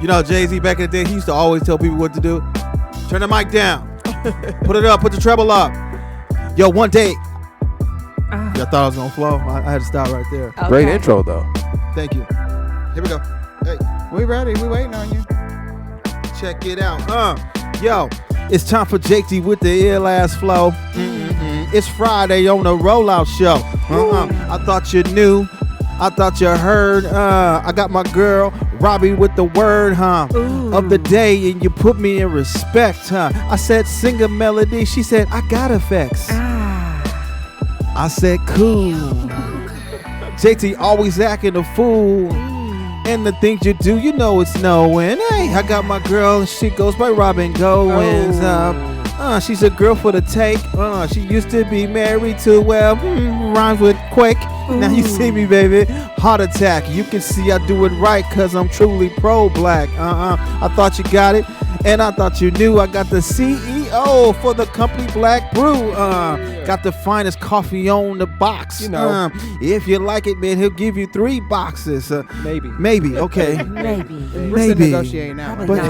You know, Jay-Z back in the day, he used to always tell people what to do. Turn the mic down. Put it up. Put the treble up. Yo, one day. Y'all thought I was going to flow. I had to stop right there. Okay. Great intro, though. Thank you. Here we go. Hey. We ready. We waiting on you. Check it out. Yo, it's time for JT with the ill-ass flow. It's Friday on the Rollout Show. I thought you knew. I thought you heard. I got my girl Robbie with the word, of the day, and you put me in respect, I said sing a melody. She said I got effects. I said cool. JT always acting a fool. And the things you do, you know it's knowing. Hey, I got my girl, she goes by Robin Goins. She's a girl for the take. She used to be married to, rhymes with Quake. Now you see me, baby. Heart attack. You can see I do it right, cause I'm truly pro-black. I thought you got it, and I thought you knew. I got the CEO for the company Black Brew. Got the finest coffee on the box. You know. If you like it, man, he'll give you 3 boxes. Maybe. Okay. We're still negotiating now. But,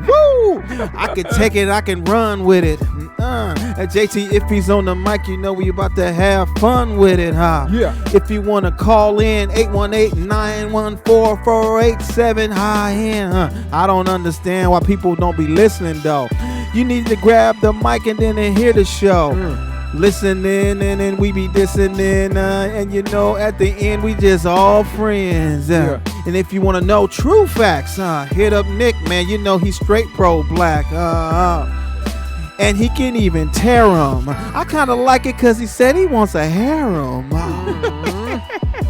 woo! I can take it. I can run with it. JT, if he's on the mic, you know we about to have fun with it, huh? Yeah. If you want to call in, 818-914-487, high end, I don't understand why people don't be listening, though. You need to grab the mic and then hear the show. Listening, and then we be listening, and you know, at the end, we just all friends. Yeah. And if you want to know true facts, hit up Nick, man. You know he's straight pro-black. And he can even tear them. I kind of like it because he said he wants a harem.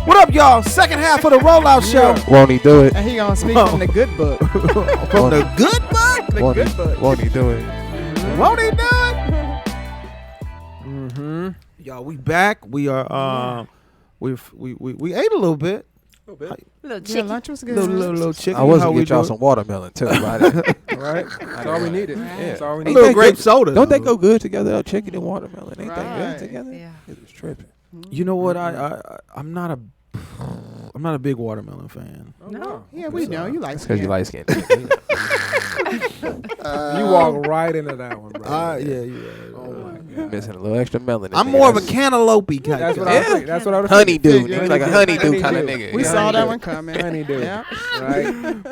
What up, y'all? Second half of the Rollout Show. Won't he do it? And he gonna speak from the good book. From the good book? The good book. Won't he do it? Won't he do it? Y'all, we back. We are we ate a little bit. Little Yeah, chicken. lunch was good. Little chicken. I was How going we to get y'all doing? some watermelon, too. Right? Right? That's all we needed. That's all we A needed. little grape soda. Don't they though. go good together? Chicken and watermelon. Ain't they Right. good together? Yeah. It was tripping. You know what? I'm not a big watermelon fan. No. Yeah, we know you like Because you skin. light skinned. You walk right into that one, bro. Yeah. Oh my God. Missing a little extra melon. I'm more of a cantaloupe type That's what guy. I think. That's what I was honeydew. thinking. Nigga, like a honeydew kind of nigga. We Yeah. saw that one coming. Honeydew. Yeah. Right?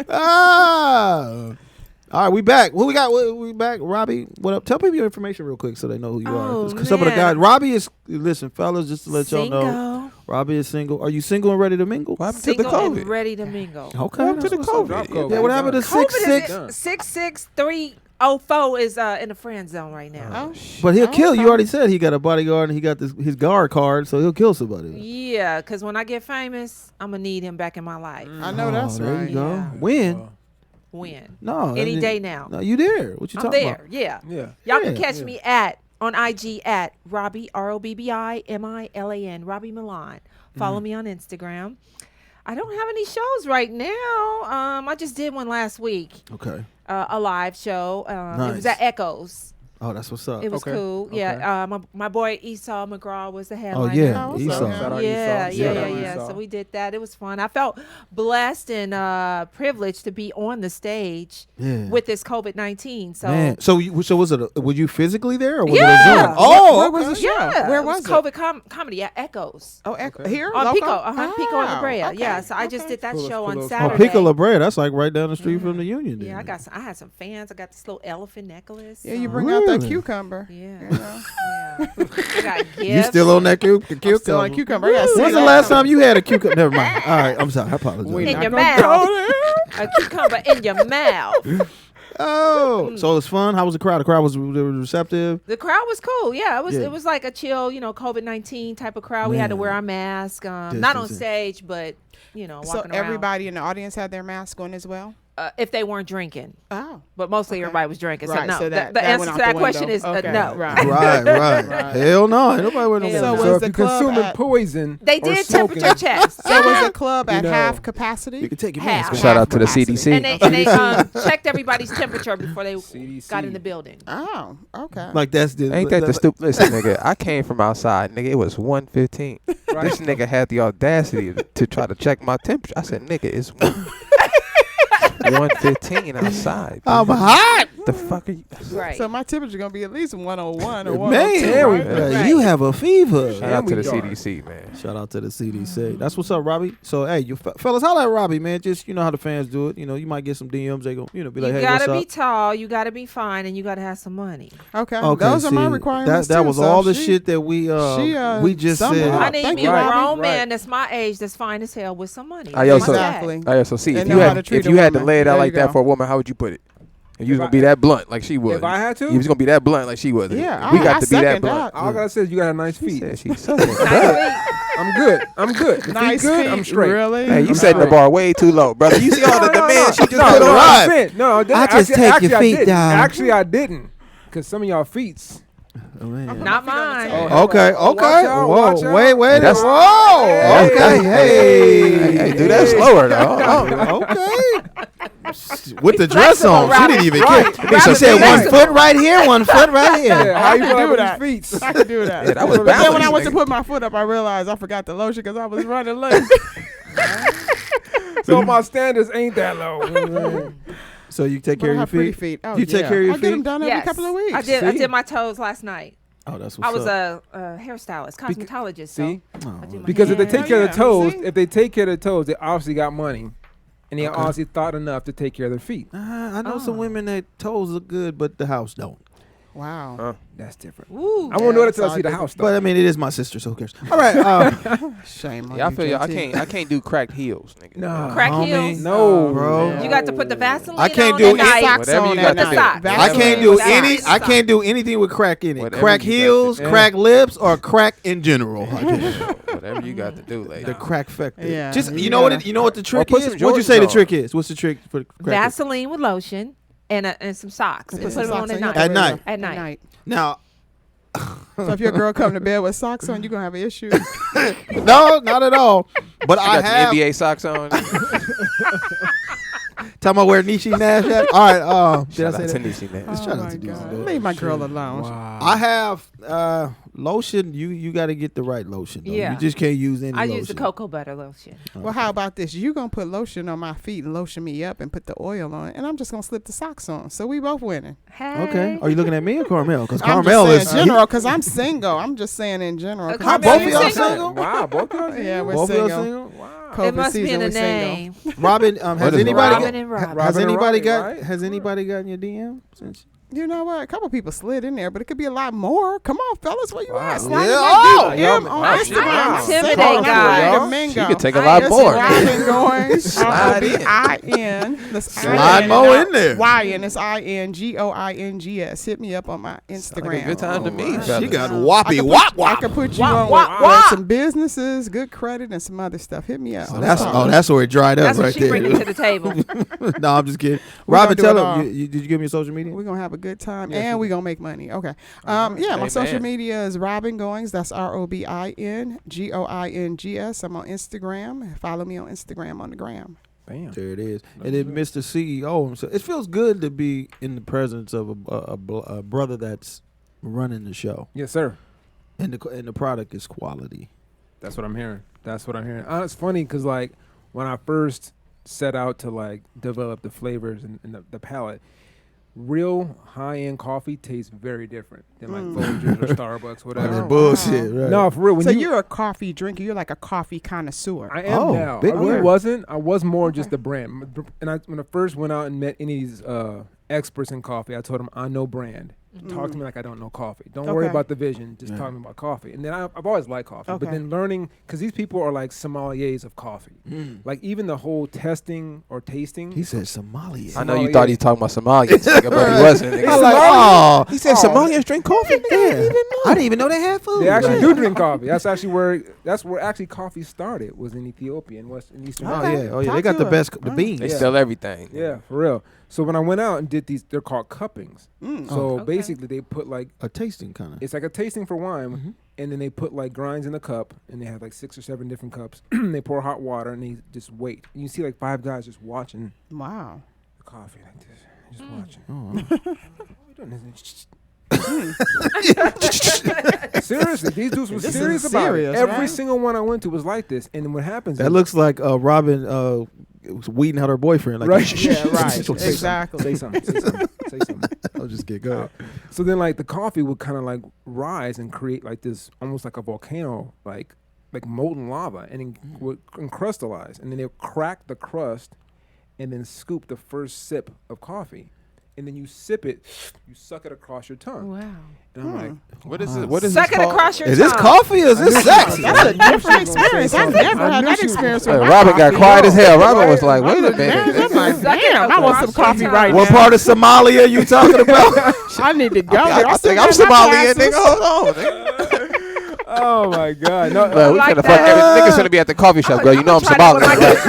All right, we back. What we got? We back. Robbie, what up? Tell people your information real quick so they know who you are. 'Cause some of the man. guys, Robbie is, listen, fellas, just to let y'all know, Single. Robbie is single. Are you single and ready to mingle? What happened to the Single and COVID? ready to mingle. Okay. What happened to the that's what's up. Drop COVID? COVID. Yeah, what happened to COVID 6'6"? Done. is 66304 is in the friend zone right now. Oh, But he'll kill. You okay. already said he got a bodyguard and he got his guard card, so he'll kill somebody. Yeah, because when I get famous, I'm going to need him back in my life. I know that's there right. you go. Yeah. When? When? No. Any day now. No, you there. What you I'm talking there. about? Yeah. Yeah. Y'all can Yeah. catch me on IG at Robbie, ROBBIMILAN, Robbie Milan. Follow me on Instagram. I don't have any shows right now. I just did one last week, Okay. a live show. It Nice. was at Echoes. Oh, that's what's up. It was Okay. cool. Okay. Yeah. My boy Esau McGraw was the Oh, headliner. yeah. what's Esau. up, Shout out Yeah. Esau. So we did that. It was fun. I felt blessed and privileged to be on the stage Yeah. with this COVID-19. So Man. So was it? Were you physically there or was Yeah. it a Zoom? Oh, Where was the show? yeah, Where it was it? COVID comedy at Echoes Oh, here? on Local? Pico, Pico and La Brea. Okay, Yeah, so I just okay. did that Cool, show cool, on cool. Oh, Saturday. Pico La Brea. That's like right down the street from the Union. Yeah, then. I had some fans. I got this little elephant necklace. Yeah, you so- bring out that Really? cucumber. Yeah. You know? I got gifts. You still on that cucumber? I'm still on cucumber. I gotta see When's the that. last time you had a cucumber? Never mind. All right, I'm sorry. I apologize. We in not your gonna mouth? go there. A cucumber in your mouth. Oh, so it was fun. How was the crowd? The crowd was receptive. The crowd was cool. Yeah, it was. Yeah. It was like a chill, COVID-19 type of crowd. We had to Man. wear our mask. Not on Distancing. stage, but So walking around. everybody in the audience had their mask on as well? If they weren't drinking. Oh. But mostly everybody was drinking. Right, So no, so that- the that answer went to out that the question window. is Okay, no. right. Right. Hell no. Ain't nobody wearing no Yeah. So mask. was if the you're club consuming at- poison, They or did smoking, temperature checks. So was the club at know. half capacity? You can take your Half. mask off. Shout out to the capacity. CDC. And they checked everybody's temperature before they CDC. got in the building. Oh, okay. Like that's the. Ain't that the stupid? Listen, nigga, I came from outside, nigga. It was 1:15. Right. This nigga had the audacity to try to check my temperature. I said, nigga, it's 115 outside. I'm hot. The fuck are you? Right. So my temperature gonna be at least 101 or Man, 102. Right? Right. you have a fever. Shout out to the we are. CDC, man. Shout out to the CDC. That's what's up, Robbie. So, hey, you fellas, holla at Robbie, man. Just, you know how the fans do it. You know, you might get some DMs. They go, be like, You hey, gotta what's be up? tall, you gotta be fine, and you gotta have some money. Okay. Okay, Those are my see, requirements. That too, was so all the she- shit that we just summed it said. up. I need Thank me you, a Robbie. grown Right. man that's my age, that's fine as hell with some money. Yo, That's so- my dad. Exactly. Oh yeah, so see, They if know you how had to treat if a you had to woman. lay it out There like you that go. for a woman, how would you put it? If you was If gonna be that blunt like she was. If I had to, You was gonna be that blunt like she was. Yeah, we I got to be that second blunt. all I gotta say is you got nice She feet. said she's sucking. I'm good. I'm good. The Nice feet good. feet, I'm straight. Really? Hey, you I'm setting the straight. bar way too low, brother. You see all the demands she just no, put no, on. right. I'm saying, no, I just take your I feet didn't. down. Actually, I didn't, cause some of y'all feets. Oh, man. Not mine. Okay, Oh, okay. watch out, Whoa, watch out. wait. That's- Whoa. Hey, Okay, Hey, do that slower though. Okay. With the dress flexible, on, she Robbie. didn't even Right. care. She said one flexible. foot right here, one foot right here. Yeah, how you can feel do about that. these feet? I can do that. Yeah, that was But then when I balance, went to nigga. put my foot up, I realized I forgot the lotion because I was running late. So my standards ain't that low. So you take But care I of your have pretty feet? feet. Oh, You take yeah. care of your I get them feet? done every Yes. couple of weeks. I did See? my toes last night. Oh, that's what's I was up. a hairstylist, cosmetologist. See, So Oh, I do my because if they hair. take care of the Yeah, toes, see? if they take care of the toes, they obviously got money, and they obviously thought enough to take care of their feet. I know Oh. some women that toes look good, but the house don't. Wow. That's different. Ooh. I won't know it that's until I all see the I did. house. Though. But I mean, it is my sister, so who cares? All right. Shame on Yeah, I you, feel you. JT. I can't do cracked heels, nigga. Nah. Crack Homie. heels. No, Bro. You got to put the Vaseline I can't on do at any- night. Socks Whatever on you at got to the do. socks. I Whatever can't you do got to any. Socks. I can't do anything with crack in it. Whatever Crack you got to heels, do. Yeah. crack lips, or crack in general. I can't. Whatever you got to do, lady. The crack factor. Yeah, Just you you know what? gotta- You know what the trick put is? some What'd you say the Jordans trick is? What's the trick for the crack? Vaseline with lotion and some socks. And Put put some them on socks at on night. your At night. regular- At night. Now, So if your girl come to bed with socks on, you're going to have an issue. no, not at all. But You I got have. the NBA socks on. Talking about where Nishi Nash at? All right. Did Shout I out say to that? Niecy, man. Oh Shout out my to these God. dudes. Leave my girl alone. Wow. I have lotion. You got to get the right lotion. Though. Yeah. You just can't use any I lotion. use the cocoa butter lotion. Well, how about this? You going to put lotion on my feet and lotion me up and put the oil on, and I'm just going to slip the socks on. So we both winning. Hey. Okay. Are you looking at me or Carmel? Because I'm Carmel just is saying general because I'm single. I'm just saying in general. 'cause How I'm both of y'all single. single? Wow, both of us. Yeah, we're Both of y'all single. single? Wow. COVID It must be season, in the we're single. name. Robin, has What is anybody Robin got, and Robin. has Robin and anybody Robin, got right? has anybody gotten your DM since? You know what? A couple people slid in there, but it could be a lot more. Come on, fellas, where you Wow. at? Slide Yeah. in Oh! that DM Y'all- on wow, Instagram. wow. Intimidate, Say, guys. She could take a I lot am more. Robin Goings. Slide in. R-O-B-I-N. That's Slide I-N, more not in there. Y-N. It's I-N-G-O-I-N-G-S. Hit me up on my Instagram. Good time to meet, She fellas. got I whoppy can wop put, I wop. can put you Wop, on wop, with wop. some businesses, good credit, and some other stuff. Hit me up. That's where it dried up That's what right she bringing there. to the table. No, I'm just kidding. We're Robin, gonna do tell it them. all. Did you give me your social media? We're going to have a good time, Yes, and we we're going to make money. Okay. Yeah, my Amen. social media is Robin Goings. That's ROBINGOINGS. I'm on Instagram. Follow me on Instagram on the gram. Damn. There it is. And then Mr. CEO himself. It feels good to be in the presence of a brother that's running the show, Yes, sir. and the product is quality. That's what I'm hearing. It's funny because like when I first set out to like develop the flavors and the palate, real high-end coffee tastes very different than like Folgers or Starbucks, Like whatever. that bullshit, right? No, for real. When So you, you're a coffee drinker. You're like a coffee connoisseur. I am Oh, now. big I really word. wasn't. I was more just the brand. And when I first went out and met any of these experts in coffee, I told them I know brand. Talk to me like I don't know coffee. Don't worry Okay. about the vision. Just talk to me about coffee. And then I've always liked coffee. Okay. But then learning, because these people are like sommeliers of coffee. Like even the whole testing or tasting. He said Somalia. I know you Somalia. thought he was talking about Somalians, nigga, but he wasn't. Nigga. I'm like, oh, He said Somalians drink coffee. yeah. I didn't even know they had food. They actually Right. do drink coffee. That's where actually coffee started, was in Ethiopia and in Eastern Oh Africa. yeah, oh yeah. Talk They got to the us. best the beans. They Yeah. sell everything. Yeah, for real. So when I went out and did these, they're called cuppings. So Okay. basically they put like, A tasting kind of. it's like a tasting for wine, and then they put like grinds in the cup, and they have like 6 or 7 different cups. They pour hot water, and they just wait. And you see like 5 guys just watching Wow. the coffee like this, just watching. Oh, What are we doing? Seriously, these dudes were This is serious about serious, it. Every right? single one I went to was like this. And then what happens that is, looks like Robin weeding out her boyfriend. Like, Right. Yeah, right. Say something. Exactly. Say something. Say something. Say something. I'll just get going. So then, like, the coffee would kind of like rise and create like this, almost like a volcano, like molten lava, and then would crystallize, and then they'll crack the crust, and then scoop the first sip of coffee, and then you sip it, you suck it across your tongue. Wow. And I'm like, What is it? What is Suck this it called? across your Is tongue. this coffee or is this sex? That's a different experience. I've never had that experience with my Robin got coffee. quiet as hell. Robin was like, wait a Man, minute. I'm like, Suck it damn, I want some across your coffee tongue. right What now. part of Somalia you talking about? I need to go. I think I'm Somalian, nigga. Hold on, nigga. oh my god, no, Look, we like finna fuck that. every niggas finna be at the coffee shop, girl. You know I'm try that Somalian, with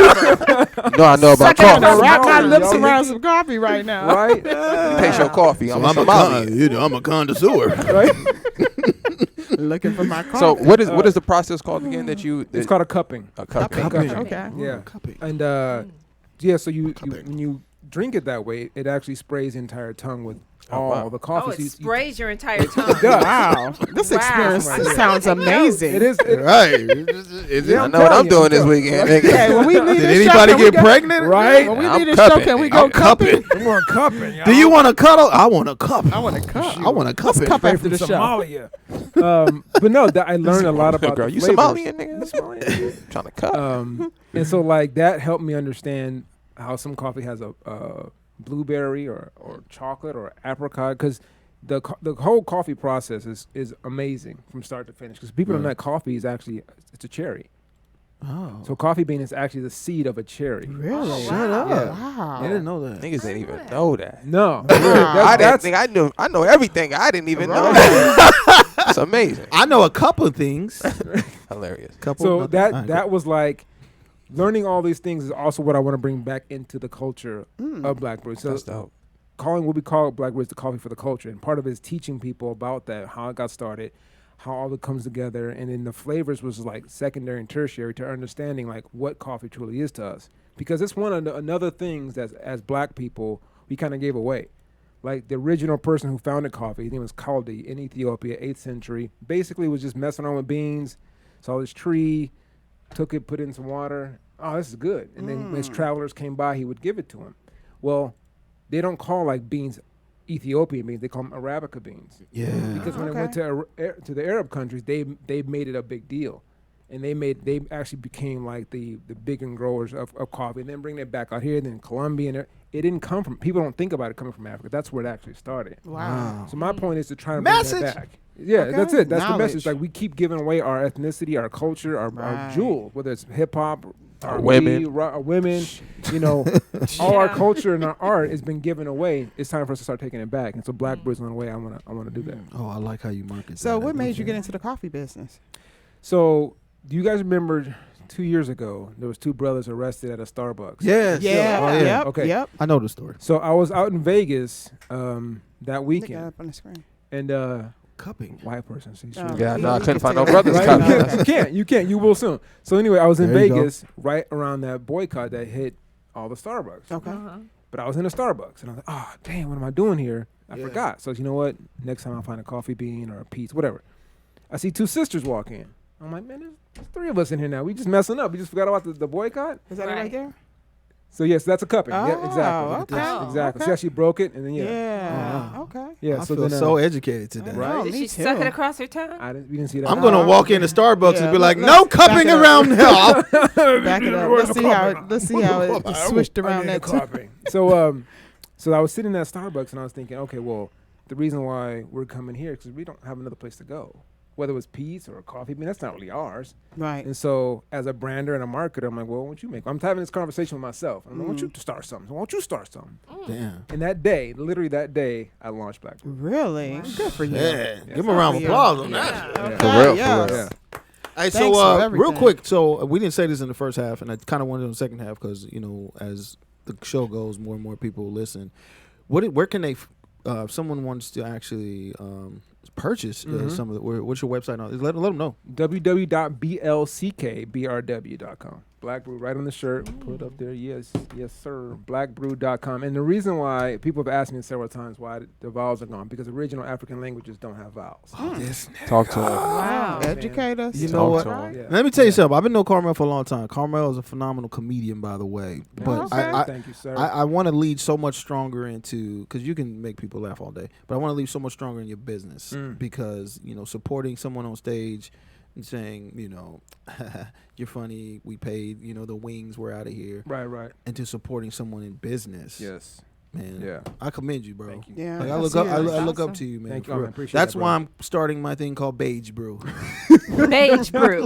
right? You know I know about Suck it I'm coffee. gonna wrap my Yo, lips yo. around some coffee right now. right, Taste your coffee. I'm a Somalian. I'm a connoisseur. right. Looking for my coffee. So what is the process called again that you? It's called a cupping. a cup. Cupping. Okay. Yeah. Cupping. And yeah, so you Cupping. when you drink it that way, it actually sprays the entire tongue with Oh, all wow. the coffee. Oh, So it you- sprays your entire tongue. does. Wow. This Wow. experience Right. sounds amazing. It is. It, Right. Is Yeah, I I'm know what telling I'm you, doing I'm this telling you. weekend, nigga. Okay, when we leave Did this show, anybody can we get go- pregnant? right. When we I'm leave this show, cupping. can we I'm go cupping. cupping? We're cupping. Y'all. Do you want to cuddle? I want to cup. I want to cup. I want to cup Let's it. cup Straight after from the show. Somalia. But no, I learned a lot about Girl, the you flavors. Somalian, nigga? Somalian. Trying to cut. And so like that helped me understand how some coffee has a blueberry or chocolate or apricot, because the whole coffee process is amazing from start to finish, because people don't know that coffee is actually it's a cherry. Oh. So coffee bean is actually the seed of a cherry. Really? Oh, Shut wow. up. Yeah. Wow. I didn't know that. Niggas didn't even know that. No, I didn't that's think I know everything. I didn't even know that. It's amazing. I know a couple of things. Hilarious. Couple. so nothing. that All right, that was like learning all these things is also what I want to bring back into the culture of Black Brew. So That's dope. calling what we call Black Brew is the coffee for the culture, and part of it is teaching people about that, how it got started, how all it comes together, and then the flavors was like secondary and tertiary to understanding like what coffee truly is to us, because it's one of the another things that as Black people we kind of gave away. Like the original person who founded coffee, his name was Kaldi in Ethiopia, 8th century. Basically, was just messing around with beans, saw this tree, took it, put it in some water. Oh, this is good. And then when his travelers came by, he would give it to them. Well, they don't call like beans Ethiopian beans; they call them Arabica beans. Yeah. Because when it went to the Arab countries, they made it a big deal, and they actually became like the big and growers of coffee, and then bring it back out here. Then Colombia, and it didn't come from. People don't think about it coming from Africa. That's where it actually started. Wow. So my point is to try to Message. bring that back. Yeah, Okay. that's it. That's the Knowledge. message. Like we keep giving away our ethnicity, our culture, our Right. jewels, whether it's hip hop, Our women. our women. You know, all our Yeah. culture and our art has been given away. It's time for us to start taking it back. And so Black Brew is on the way. I wanna do that. Oh, I like how you market. So that. what made you get into the coffee business? So do you guys remember 2 years ago there was two brothers arrested at a Starbucks? Yes. Yeah. Oh, yeah. Yep. Okay. Yep. I know the story. So I was out in Vegas that Look weekend, up on the screen. and Cupping. white person. See, Oh. Yeah, You no, I can couldn't find take no brothers it. cup. Right. You can't. You will soon. So anyway, I was in There you go. Vegas right around that boycott that hit all the Starbucks. Okay. Uh-huh. But I was in a Starbucks, and I was like, oh, damn, what am I doing here? I Yeah. forgot. So you know what? Next time I'll find a coffee bean or a pizza, whatever. I see two sisters walk in. I'm like, man, there's three of us in here now. We just messing up. We just forgot about the boycott. Is that it right Right. there? So yes, that's a cupping. Oh, Yeah, exactly. okay. Exactly. Okay. See how she broke it, and then Yeah. Oh, Okay. yeah. I So feel then so educated today. Right. Oh, Did me she suck too. it across her tongue? we didn't see that. I'm gonna walk into Starbucks Yeah, and be like, let's no back cupping it up. around hell. Back it up. Let's see how it just switched around that tongue. cupping. So I was sitting at Starbucks and I was thinking, okay, well, the reason why we're coming here is because we don't have another place to go. Whether it was peace or a coffee bean, that's not really ours. Right. And so, as a brander and a marketer, I'm like, well, what you make? I'm having this conversation with myself. I'm like, why don't you start something? Why don't you start something? Damn. And that day, literally that day, I launched Black Brew. Really? Good for you. Yeah. Give him a round of Yeah. applause on that. Yeah. Okay, For real, for yes. real. Yeah. Hey, Thanks so for real everything. quick, so we didn't say this in the first half, and I kind of wanted in the second half because as the show goes, more and more people listen. Where can they? If someone wants to actually purchase some of the, what's your website on? Let them know. www.blckbrw.com. Black Brew right on the shirt. Put it up there. Yes, yes, sir. Blackbrew.com. And the reason why people have asked me several times why the vowels are gone, because original African languages don't have vowels. Talk to him. Wow. Educate us. You know what? Talk to him. Yeah. Let me tell you something. I've been knowing Carmel for a long time. Carmel is a phenomenal comedian, by the way. But Okay. Thank you, sir. I want to lead so much stronger into, because you can make people laugh all day, but I want to lead so much stronger in your business because, supporting someone on stage and saying, you're funny, we paid, the wings, we're out of here. right. And to supporting someone in business. Yes. Man, Yeah. I commend you, bro. Thank you. Yeah. Like, I I look see up, it. I That's look up awesome. to you, man. Thank you. for I real. appreciate That's that, why bro. I'm starting my thing called Beige Brew. Beige Brew.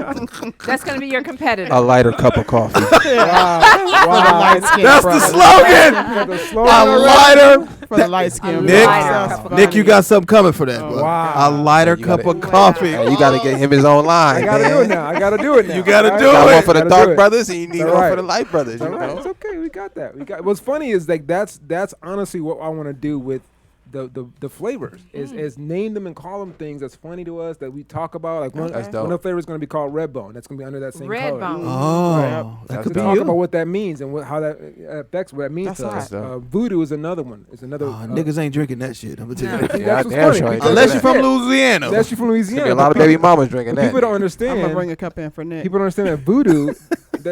That's going to be your competitor. A lighter cup of coffee. Wow. That's the slogan. Yeah, the A slogan. lighter. For the light skin. Nick, Wow. Nick, you got something coming for that, Oh, bro. wow. A lighter You cup gotta- of coffee. Hey, you got to get him his own line. I gotta man. do it now. I gotta do it now. You gotta All do Got it. one for the Gotta dark do it. brothers, and you need All one right. for the light brothers. All You right, know? it's okay. We got that. What's funny is like that's honestly what I want to do with the flavors is name them and call them things that's funny to us that we talk about. Like one That's dope. of the flavors is gonna be called Red Bone. That's gonna be under that same Red color. Bone. Oh, Right. that That's could To be talk you. about what that means and how that affects what that means That's to hot. us. That's dope. Voodoo is another one. It's another. Niggas ain't drinking that shit. I'm gonna tell you. No. that. Yeah, That's I what's damn funny. sure ain't because- Unless you're from that. Louisiana. Unless you're from Could Louisiana. be a lot of baby mamas drinking that. People don't I'm understand. gonna bring a cup in for Nick. People don't understand that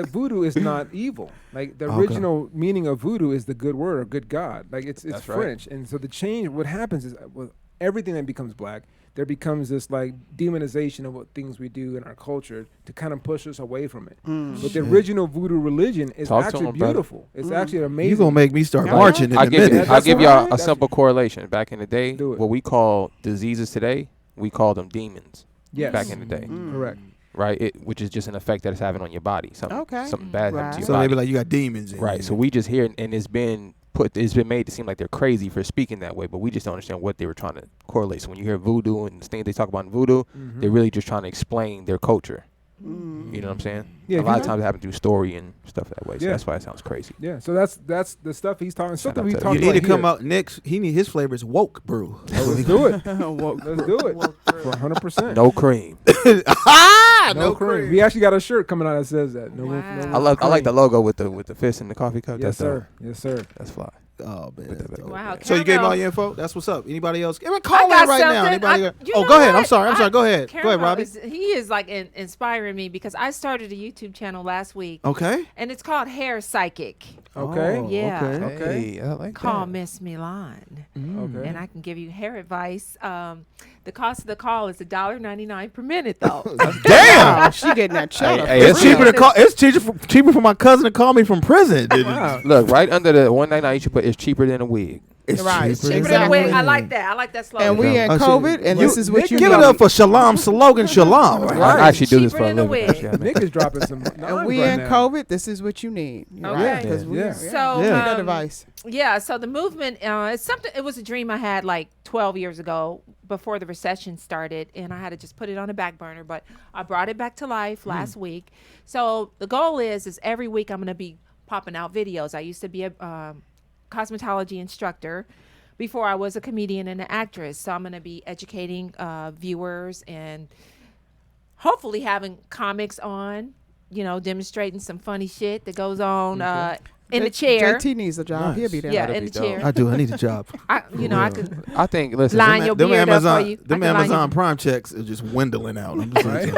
voodoo is not evil. Like the Okay. original meaning of voodoo is the good word or good God. Like it's That's right. French. And so the change, what happens is with everything that becomes black, there becomes this like demonization of what things we do in our culture to kind of push us away from it. But the original voodoo religion is Talk to actually him, brother. beautiful. It's actually amazing. You gonna make me start Yeah. marching in I'll a give, minute. I'll give That's y'all all right. a simple correlation. Back in the day, Do it. what we call diseases today, we call them demons Yes. back in the day, Correct. right? Which is just an effect that it's having on your body. Something bad happened to your So they body. be like, you got demons in Right. you. So we just hear, and it's been made to seem like they're crazy for speaking that way, but we just don't understand what they were trying to correlate. So when you hear voodoo and the things they talk about in voodoo, they're really just trying to explain their culture. You know what I'm saying? Yeah, a lot if of you- times it happens through story and stuff that way. So Yeah. that's why it sounds crazy. Yeah. So that's the stuff he's talking. Something out we to- talk You about need to come here. out next. He need his flavor is woke brew. Let's do it. Woke. Let's do it. For 100%. No cream. No cream. We actually got a shirt coming out that says that. No, Wow. I like the logo with the fist and the coffee cup. Yes, That's dope. sir. Yes, sir. That's fly. Oh man. that's dope. Wow. So you gave me all Caramel. your info. That's what's up. Anybody else? I Call got in right now. something. Anybody? You Oh, know go ahead. I'm what? sorry. Go ahead. Go Caramel ahead, Robbie. he is like inspiring me because I started a YouTube channel last week Okay. and it's called Hair Psychic. Okay. Oh, Yeah. Okay. Hey, I like Call that. Miss Milan. Okay. And I can give you hair advice. The cost of the call is $1.99 per minute, though. Damn. She getting that cheddar. Hey, It's that's cheaper to call. It's cheaper for my cousin to call me from prison. Wow. Look, right under the 199 you should put it's cheaper than a wig. It's Right. cheaper. Cheaper than than a wig. I wig. like that. I like that slogan. And we in Oh, shit. COVID, and this is what you Give need. it up for Shalom slogan Shalom. Right. I actually do this Cheaper for a than a living. wig. Actually, I mean. Nick is dropping some. And we right in now. COVID, this is what you need. Okay. Because we Yeah. So, Yeah. need that advice. Yeah, so the movement, it's something. It was a dream I had like 12 years ago before the recession started, and I had to just put it on the back burner. But I brought it back to life last week. So the goal is every week I'm going to be popping out videos. I used to be a cosmetology instructor before I was a comedian and an actress. So I'm going to be educating viewers and hopefully having comics on, demonstrating some funny shit that goes on in the chair. JT needs a job. Nice. He'll be there. Yeah, That'd in be the dope. chair. I do. I need a job. I could I think, listen, line your beard up for you. Them I can line Amazon your- Prime checks are just dwindling out. I'm just saying.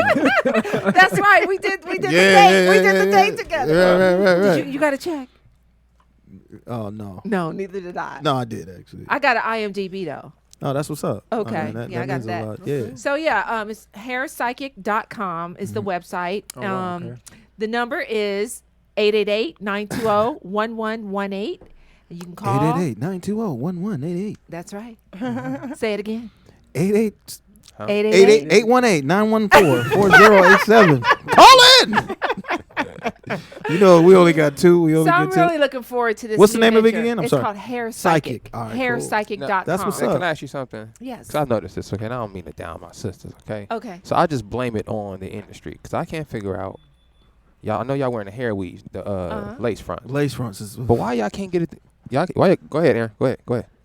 That's right. We did the date. We did the date together. Right. Did you got a check? Oh no. No, neither did I. No, I did actually. I got an IMDb though. Oh, that's what's up. Okay. Oh, Yeah, I got means a that. lot. Yeah. So yeah, it's hairpsychic.com is the website. Oh, wow, okay. The number is 888-920-1118. You can call. 888-920-1188. That's right. Say it again. 88 888. 818-914-4087. Call in. We only got two. We only So I'm get two. really looking forward to this. What's the new name of it venture. again? I'm it's sorry. called Hair Psychic. Psychic. All right, cool. Hairpsychic.com. That's what's Hey, up. can I ask you something? Yes. Because I've noticed this, okay? And I don't mean to down my sisters, okay? Okay. So I just blame it on the industry because I can't figure out. I know y'all wearing the hair weaves, the lace front. Lace fronts is. But why y'all can't get it? Go ahead, Erin. Go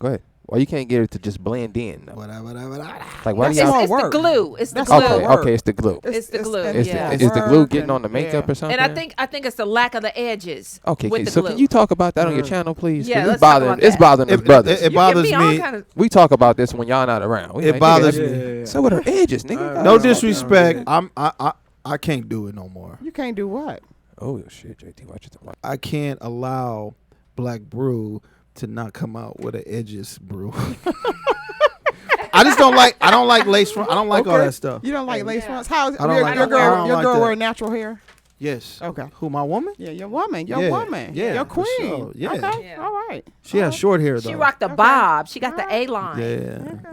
ahead. Why you can't get it to just blend in? Though? Whatever. Like why do That's y'all? more It's the work. glue. It's the That's glue. more Okay, work. okay, it's the glue. It's the glue. Is, Yeah. is the glue work getting on and- the makeup yeah. or something? And I think it's the lack of the edges. Okay, with the so glue. can you talk about that on your channel, please? 'Cause Yeah, it's let's talk bothering. about It's that. bothering us brothers. It You bothers can be all me. kind of- We talk about this when y'all not around. We It like, bothers nigga, me. So with her edges, nigga. No I disrespect. don't I can't do it no more. You can't do what? Oh shit, JT, watch it. I can't allow Black Brew to not come out with an edges brew. I just don't like. I don't like lace front. I don't like all Okay. that stuff. You don't like lace fronts? How's I don't your, like- your I girl? don't Your like girl that. wear natural hair? Yes. Okay. Who, my woman? Yeah, your woman. Your Yeah. woman. Yeah, Your for queen. sure. Yeah. Okay. Yeah. All right. She has short hair though. She rocked the Okay. bob. She got the A line. Yeah.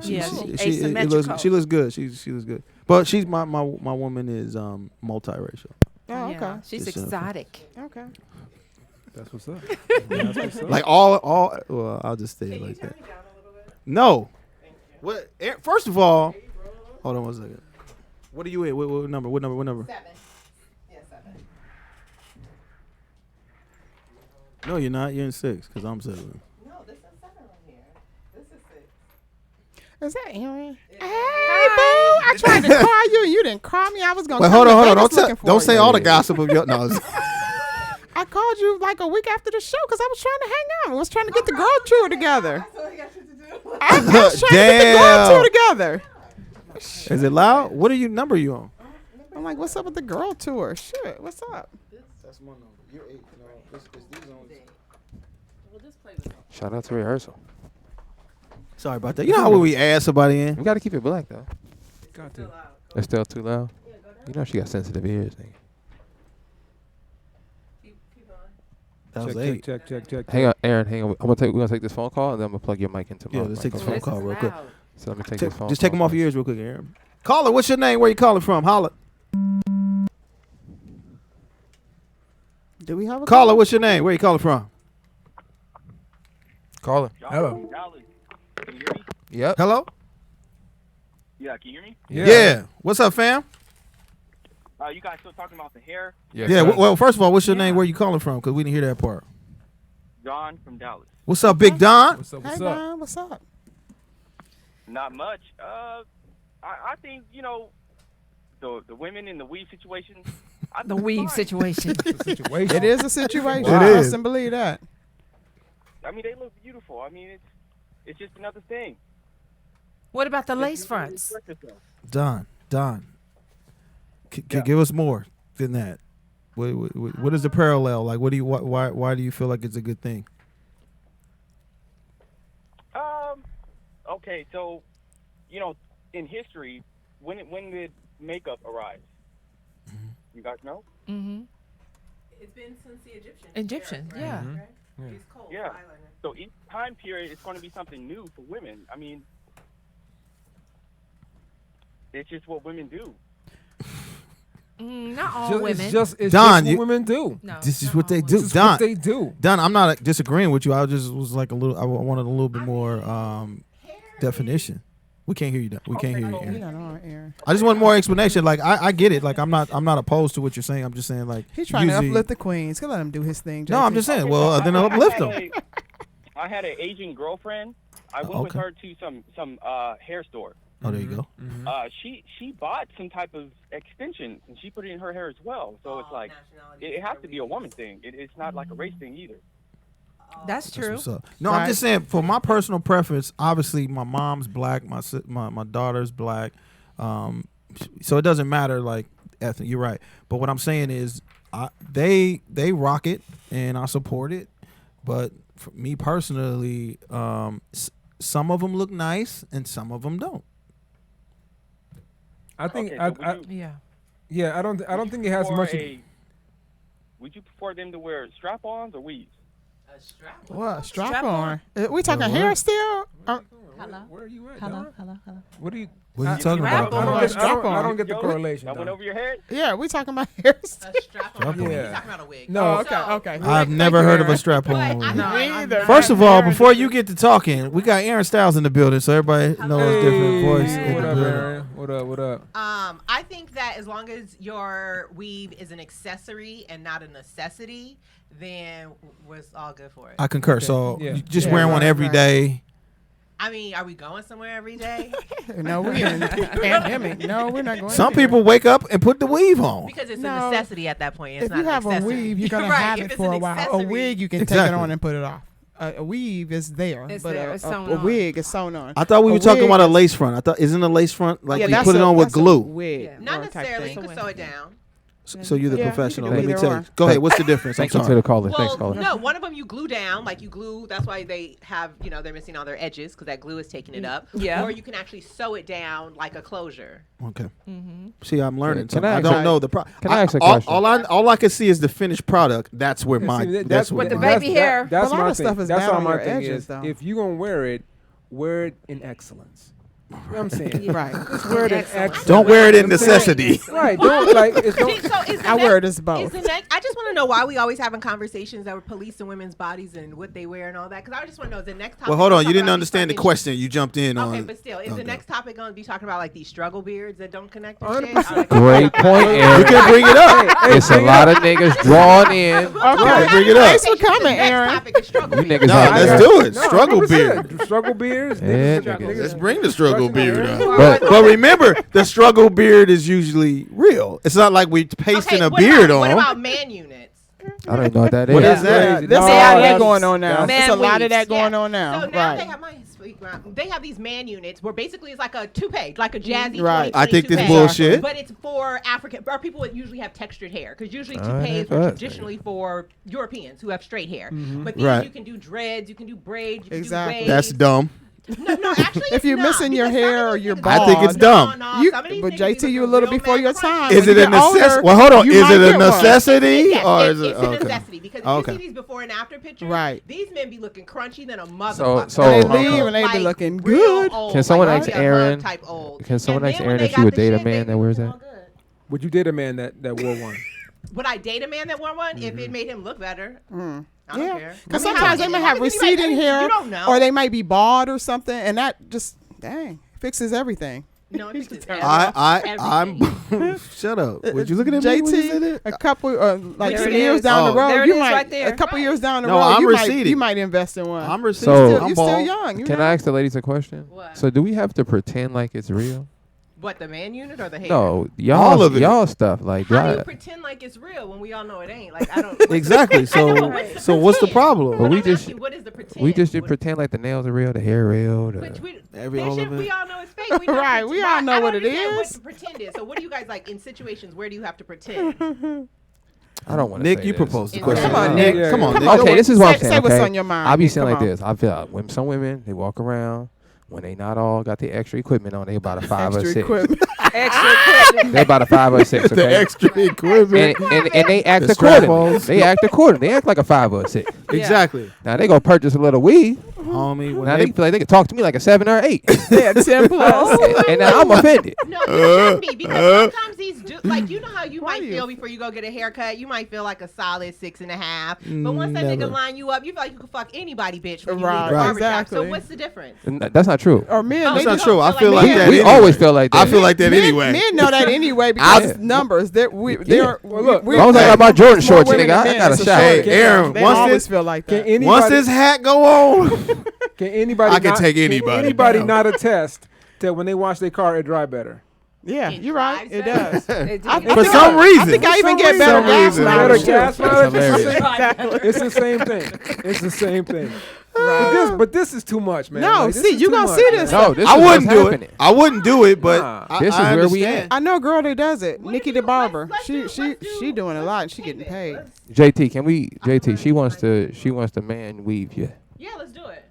Yeah, It looks, she looks good. She looks good. But she's my woman is multiracial. Oh, okay. Yeah, she's It's, exotic. Okay. That's what's up. That's what's up. Like all. Well, I'll just say it like that. No. What? First of all, hold on 1 second. What are you in? What number? What number? 7. Yeah, 7. No, you're not. You're in 6 because I'm 7. No, this is 7 right here. This is 6. Is that Erin? Hey, boo! I tried to call you and you didn't call me. I was gonna. Wait, come hold to on. Vegas looking for Don't you. say all the gossip of your. No. I called you like a week after the show because I was trying to hang out. I was trying to get the girl tour together. That's all you got shit to do. I was trying to get the girl tour together. Is it loud? What are you number you on? I'm like, what's up with the girl tour? Shit, what's up? That's my number. You're 8. Shout out to rehearsal. Sorry about that. You know how when we add somebody in? We gotta keep it black though. Got to. It's still too loud. You know she got sensitive ears, nigga. That was Check, 8. check. Hang on, Aaron. Hang on. We're gonna take this phone call and then I'm gonna plug your mic into my. Yeah, let's take this phone microphone. call real quick. So let me take this phone. Just take call them off your first. ears real quick, Aaron. Caller, what's your name? Where you calling from? Holla. Do we have a Caller, what's your name? Where you calling from? Caller. Hello. Dallas. Can you hear me? Yep. Hello? Yeah, can you hear me? Yeah. What's up, fam? You guys still talking about the hair? Yes, Yeah, sir. well, first of all, what's your name? Where you calling from? Because we didn't hear that part. John from Dallas. What's up, Big Don? What's up? Hey, What's up? man, what's up? Not much. I think, you know, the women in the weave situation. I The think weave it's fine. situation. The situation. It is a situation. It I is. trust and believe that. I mean, they look beautiful. I mean, it's just another thing. What about the lace fronts? Don. Give us more than that. What is the parallel? Like, why do you feel like it's a good thing? Okay, so, you know, in history, when did makeup arise? You guys know? Mm-hmm. It's been since the Egyptians. Egyptian, yeah. Mhm. Yeah. It's cold. Yeah. Eyeliner. So each time period, it's going to be something new for women. I mean, it's just what women do. Not all It's women. just Don, what you- women do. no, This is not what all they women. do. This is Don. what they do. Don, I'm not disagreeing with you. I just was like a little. I wanted a little bit more definition. We can't hear you. Don. We can't hear you. Okay. You Aaron. don't know, Aaron. I just want more explanation. Like I get it. Like I'm not opposed to what you're saying. I'm just saying like He's trying to usually- uplift the queens. Let him do his thing. No, I'm JT. just saying. Okay, Well, so then uplift them. I had an Asian girlfriend. I went with Okay. her to some hair store. Oh, there you go. Mhm. She bought some type of extensions and she put it in her hair as well. So it's like it has to be a woman thing. It's not like a race thing either. That's That's true. what's up. No, I'm just saying for my personal preference. Obviously, my mom's black. My daughter's black. So it doesn't matter like ethnic. You're right. But what I'm saying is, they rock it and I support it. But for me personally, some of them look nice and some of them don't. I think. Okay, so would you- Yeah. Yeah. I don't think it has prefer much. would you prefer them to wear strap-ons or weaves? A strap. What? Strap, Strap on. We talking what? hair still? Hello. Where are you at? Hello. Don? Hello. What are you? What are you talking Strap about? on. Don? I don't get the Yo, correlation. That went Don. over your head? Yeah, we talking about hair still. A strap on. Strap on. He's talking about a wig. No. Oh, okay, okay. I've never heard of a strap-on. I wig. know. Me either. First of all, before you get to talking, we got Erin Stiles in the building, so everybody knows different voice in What the up, building. Aaron? What up? What up? I think that as long as your weave is an accessory and not a necessity, then was all good for it. I concur. So Yeah. you just Yeah, wearing one right, every right. day. I mean, are we going somewhere every day? No, we're in pandemic. No, we're not going. Some anywhere. people wake up and put the weave on. Because it's No. a necessity at that point. It's If not you have an a accessory. weave, you're gonna Right, have if it it's for a an while. A accessory- wig, you can take Exactly. it on and put it off. A weave is there, It's but there, it's sewn a on. wig is sewn on. I thought we A were talking wig about a is- lace front. I thought isn't a lace front like yeah, you that's put it a- on with that's a glue. wig, Yeah. Not or type necessarily. thing. You can sew it down. So you're the Yeah, you professional. can Let do me either tell or. you. Go ahead. What's the difference? I'm Thank you to sorry. the caller. Thanks, Well, caller. no, one of them you glue down, like you glue. That's why they have, they're missing all their edges because that glue is taking it up. Yeah. Or you can actually sew it down like a closure. Okay. See, I'm learning. Can something. I I ask don't a- know the can I ask a question? All I can see is the finished product. That's where my. See, That's With where the my. baby hair. That's A lot my of thing. stuff is That's bad all on my your thing edges, is. though. If you gonna wear it in excellence. You know what I'm saying? Right. Just wear it in excellence. Don't wear it in necessity. Right. Don't like. It's don't, So is the I next- wear it as both. I just want to know why we always having conversations that were policing women's bodies and what they wear and all that. Because I just want to know is the next topic. Well, hold gonna on. talk You didn't about understand the these fucking- question. You jumped in on. Okay, but still, is the next topic going to be talking about like these struggle beards that don't connect? And shit? 100%. Or, like, Great point, Erin. You can bring it up. It's a lot of niggas drawn in. Okay, bring it up. Thanks for coming, Aaron. Topic is struggle You beards. niggas No, out let's there. do it. No, Struggle 100%. beard. Struggle beards. Yeah, niggas- Let's bring the struggle beard up. But- But remember, the struggle beard is usually real. It's not like we pasting a what beard about, What on. about man units? I don't even know what that is. What is that? There's a No, lot of that that's- going on now. Man There's a lot of that weaves. going Yeah. on now. So now Right. they have they have these man units where basically it's like a toupee, like a jazzy. Right. 2020 I think this toupee. bullshit. But it's for African or people that usually have textured hair, because usually Oh, toupees yeah, are that's traditionally for Europeans who have straight hair. Mm-hmm. But these Right. you can do dreads, you can do braids, you can Exactly. do waves. That's dumb. No, actually, If you're it's missing not, your because some hair of or these you're niggas- I think it's bald, dumb. You, some of these but niggas JT, be you a looking little real before mad your crunchy. time. Is When it you a get older, necessity? Well, hold on. you Is might it a get one. necessity Yes, or is it? it's a Okay. necessity because if Okay. you see these before and after pictures, Right. these men be looking crunchy than a motherfucker. so- They Okay. leave and they be looking real good. old, Can someone like ask Young Erin- Type old. Can someone And ask then when Erin they if she got would the date a shit, man they that wears look that? all good. Would you date a man that wore one? Would I date a man that wore one if it made him look better? I don't Yeah, care. because I mean, sometimes how- they might have because anybody- receding hair, You don't know. or they might be bald or something, and that just fixes everything. No, it fixes I'm. Shut up. Would you looking at me when you said JT, it? a couple like There some it years is. down Oh. the road, There it you is might right there. a couple years down the No, road, I'm you receding. might invest in one. I'm receiving. So- I'm You're still bald. young. You Can know? I ask the ladies a question? What? So do we have to pretend like it's real? What, the man unit or the hair? No, All of it. y'all stuff like How do you y'all. pretend like it's real when we all know it ain't? Like I don't. Exactly. I know, So, but- so what's the But problem? we I'm just- asking, what is the pretend? We just What- pretend like the nails are real, the hair real. Which we, Every that all shit of it. we all know is fake. We don't Right, pretend- we all know I don't what it understand is. What pretend is. So what do you guys like in situations? Where do you have to pretend? I don't want to. Nick, say you this. proposed the Come question. on, Nick. Come on, Yeah, Nick. yeah. Okay, this is what I'm Say saying. what's Okay? on your mind. I be Nick, saying come like on. this. I feel like when some women they walk around when they not all got the extra equipment on, they about a 5 or Extra 6. equipment. Extra equipment. They about a 5 or 6. The Okay. extra equipment. And they act The accordingly. strap-ons. They act accordingly. They act like a 5 or a 6. Exactly, Now they gonna purchase a little weed. homie. When Now they they, feel like they can talk to me like a 7 or 8. Yeah, 10 plus. and now I'm offended. No, you shouldn't be because sometimes these do like you know how you might you? feel before you go get a haircut. You might feel like a solid 6.5. But once that Never. nigga line you up, you feel like you can fuck anybody, bitch. When you Right, leave the right. barbershop. So exactly. what's the difference? And that's not true. Or men, Oh, they that's not you just- true. I don't feel feel like like that. We anyway. always feel like that. I feel like that men, anyway. Men know that anyway because I- numbers. They're Yeah. they're Well, look, as long as I got my Jordan more shorts, women nigga, than I men. got a It's shot. Hey, short. Aaron, They once always this- feel like Can that. anybody? Once this hat go on, Can anybody? I can not, take Can anybody anybody down. not attest that when they wash their car, it dry better? Yeah, It you're right. drives It better. does. It do. I for think some I reason. think I even For get better some gas reason. Better mileage too. gas mileage. hilarious. It's the same thing. It's the same thing. But this is too much, man. No, Like, this see, is you too gonna much, see man. this. No, this I is wouldn't what's do happening. it. I wouldn't do it, but Nah. I, This is I where we understand. I know a girl that does it. What Nikki if you- the barber. let's She do- doing a lot. And she keep getting it. paid. JT, can we? JT, she wants to man weave you. Yeah, let's do it.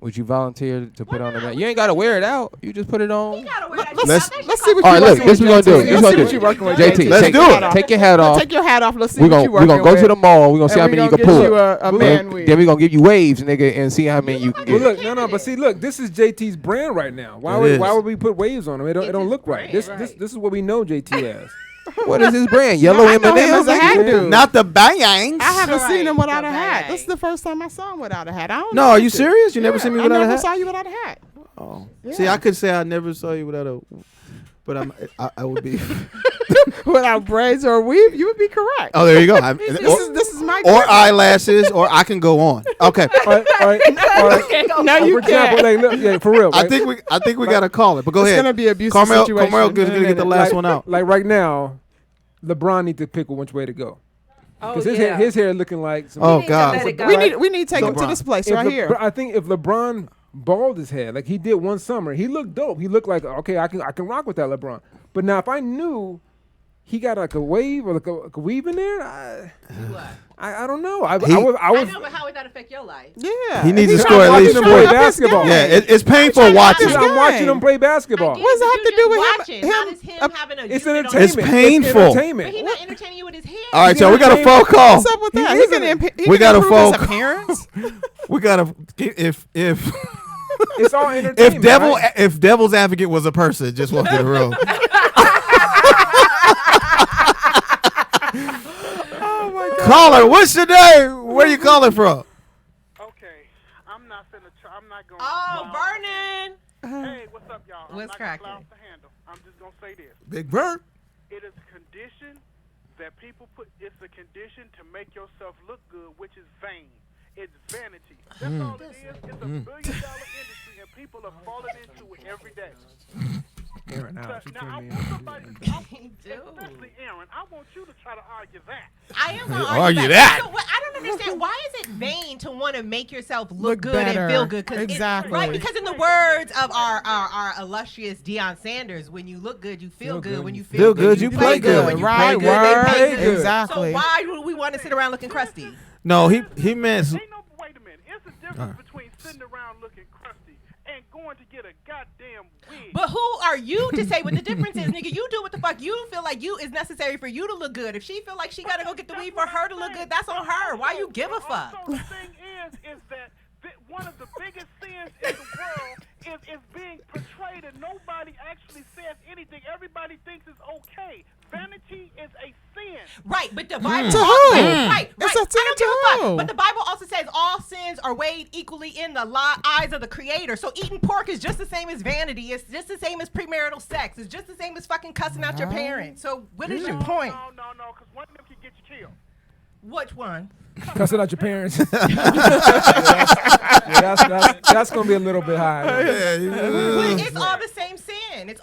Would you volunteer to put Why on a not? man? You ain't gotta wear it out. You just put it You on. gotta wear that. Let's- shit. Let's see what All right, you look, working this with, we gonna do. JT. This Let's gonna see do. what you working with, JT, Let's take, do it. take your hat off. Take your hat off. Let's see We what gonna you we working gonna go with. to the mall. We gonna see And how we many you gonna can get pull. you a man weave. Then we gonna give you waves, nigga, and see how many you can Well, get. look, but see, look, this is JT's brand right now. Why It would is. why would we put waves on him? It It's don't his look right. brand. This is what we know JT as. What is his brand? Yellow I know him M&M's. as a hat dude. Not the bangs. I haven't Right, seen him without the a hat. bang. This is the first time I saw him without a hat. I don't No, know. are you serious? You never seen me I without a never hat? saw you without a hat. Oh. Yeah. See, I could say I never saw you without a but I would be. Without braids or weave, you would be correct. Oh, there you go. This is my or eyelashes, or I can go on. Okay. All right. No, For you example, can't. like, look, for real. I think we gotta call it. But go It's ahead. gonna be an abusive Carmel, situation. Carmel, gonna get the last like, one out. Like right now, LeBron need to pick which way to go. Oh, Because yeah. his hair looking like some. Oh need to God. let it go. We need to take So him to this place If right here. I think if LeBron bald his head like he did one summer, he looked dope. He looked like, okay, I can rock with that LeBron. But now if I knew he got like a wave or like a weave in there, I don't know. I I was know, but how would that affect your life? Yeah. He needs to He's score at trying least to four. up his Basketball. game. Yeah, it's painful trying to watching. watch I'm watching him play basketball. I What does that have to do with him- watching? him- How does him having a It's unit on entertainment. his- It's painful. It's entertainment. But he's not entertaining you with his hair. All right, y'all. We got a phone call. What's up with that? He He is can an- imp- he We can got a improve his phone- appearance. We gotta if It's all entertainment. right? if Devil's Advocate was a person, just walk in the room. Oh my God. Caller, what's your name? Where you calling from? Okay, I'm not going. Oh, burning. Hey, what's up, y'all? What's I'm not cracking? gonna the handle. I'm just gonna say this. Big Bird. It is a condition that people put. It's a condition to make yourself look good, which is vain. It's vanity. That's all it is. It's a $1 billion industry, and people are falling into it every day. Aaron, now, she Now, came I in. want somebody, especially Erin, I want you to try to argue that. I am going to Argue argue that. So I don't understand. Why is it vain to want to make yourself look good better. and feel good? 'Cause Exactly. Right, because in the words of our illustrious Deion Sanders, when you look good, you feel good. When you Feel good, you play good. When you Right, play good, they pay word. good. Exactly. So why do we want to sit around looking crusty? No, he meant. Ain't no, wait a minute. It's a difference between sitting around looking crusty and going to get a goddamn wig. But who are you to say what the difference is, nigga? You do what the fuck you feel like you is necessary for you to look good. If she feel like she gotta go get the weed for her to look good, that's on her. Why you give a fuck? Also, the thing is that one of the biggest sins in the world is being portrayed and nobody actually says anything. Everybody thinks it's okay. Vanity is a sin. Right, but the Bible To also, who? right. It's a I don't sin give to a fuck. who? But the Bible also says all sins are weighed equally in the eyes of the Creator. So eating pork is just the same as vanity. It's just the same as premarital sex. It's just the same as fucking cussing out your parents. So what is your point? No, because one of them can get you killed. Which one? Cussing out your parents. That's gonna be a little bit high. But it's all the same sin. It's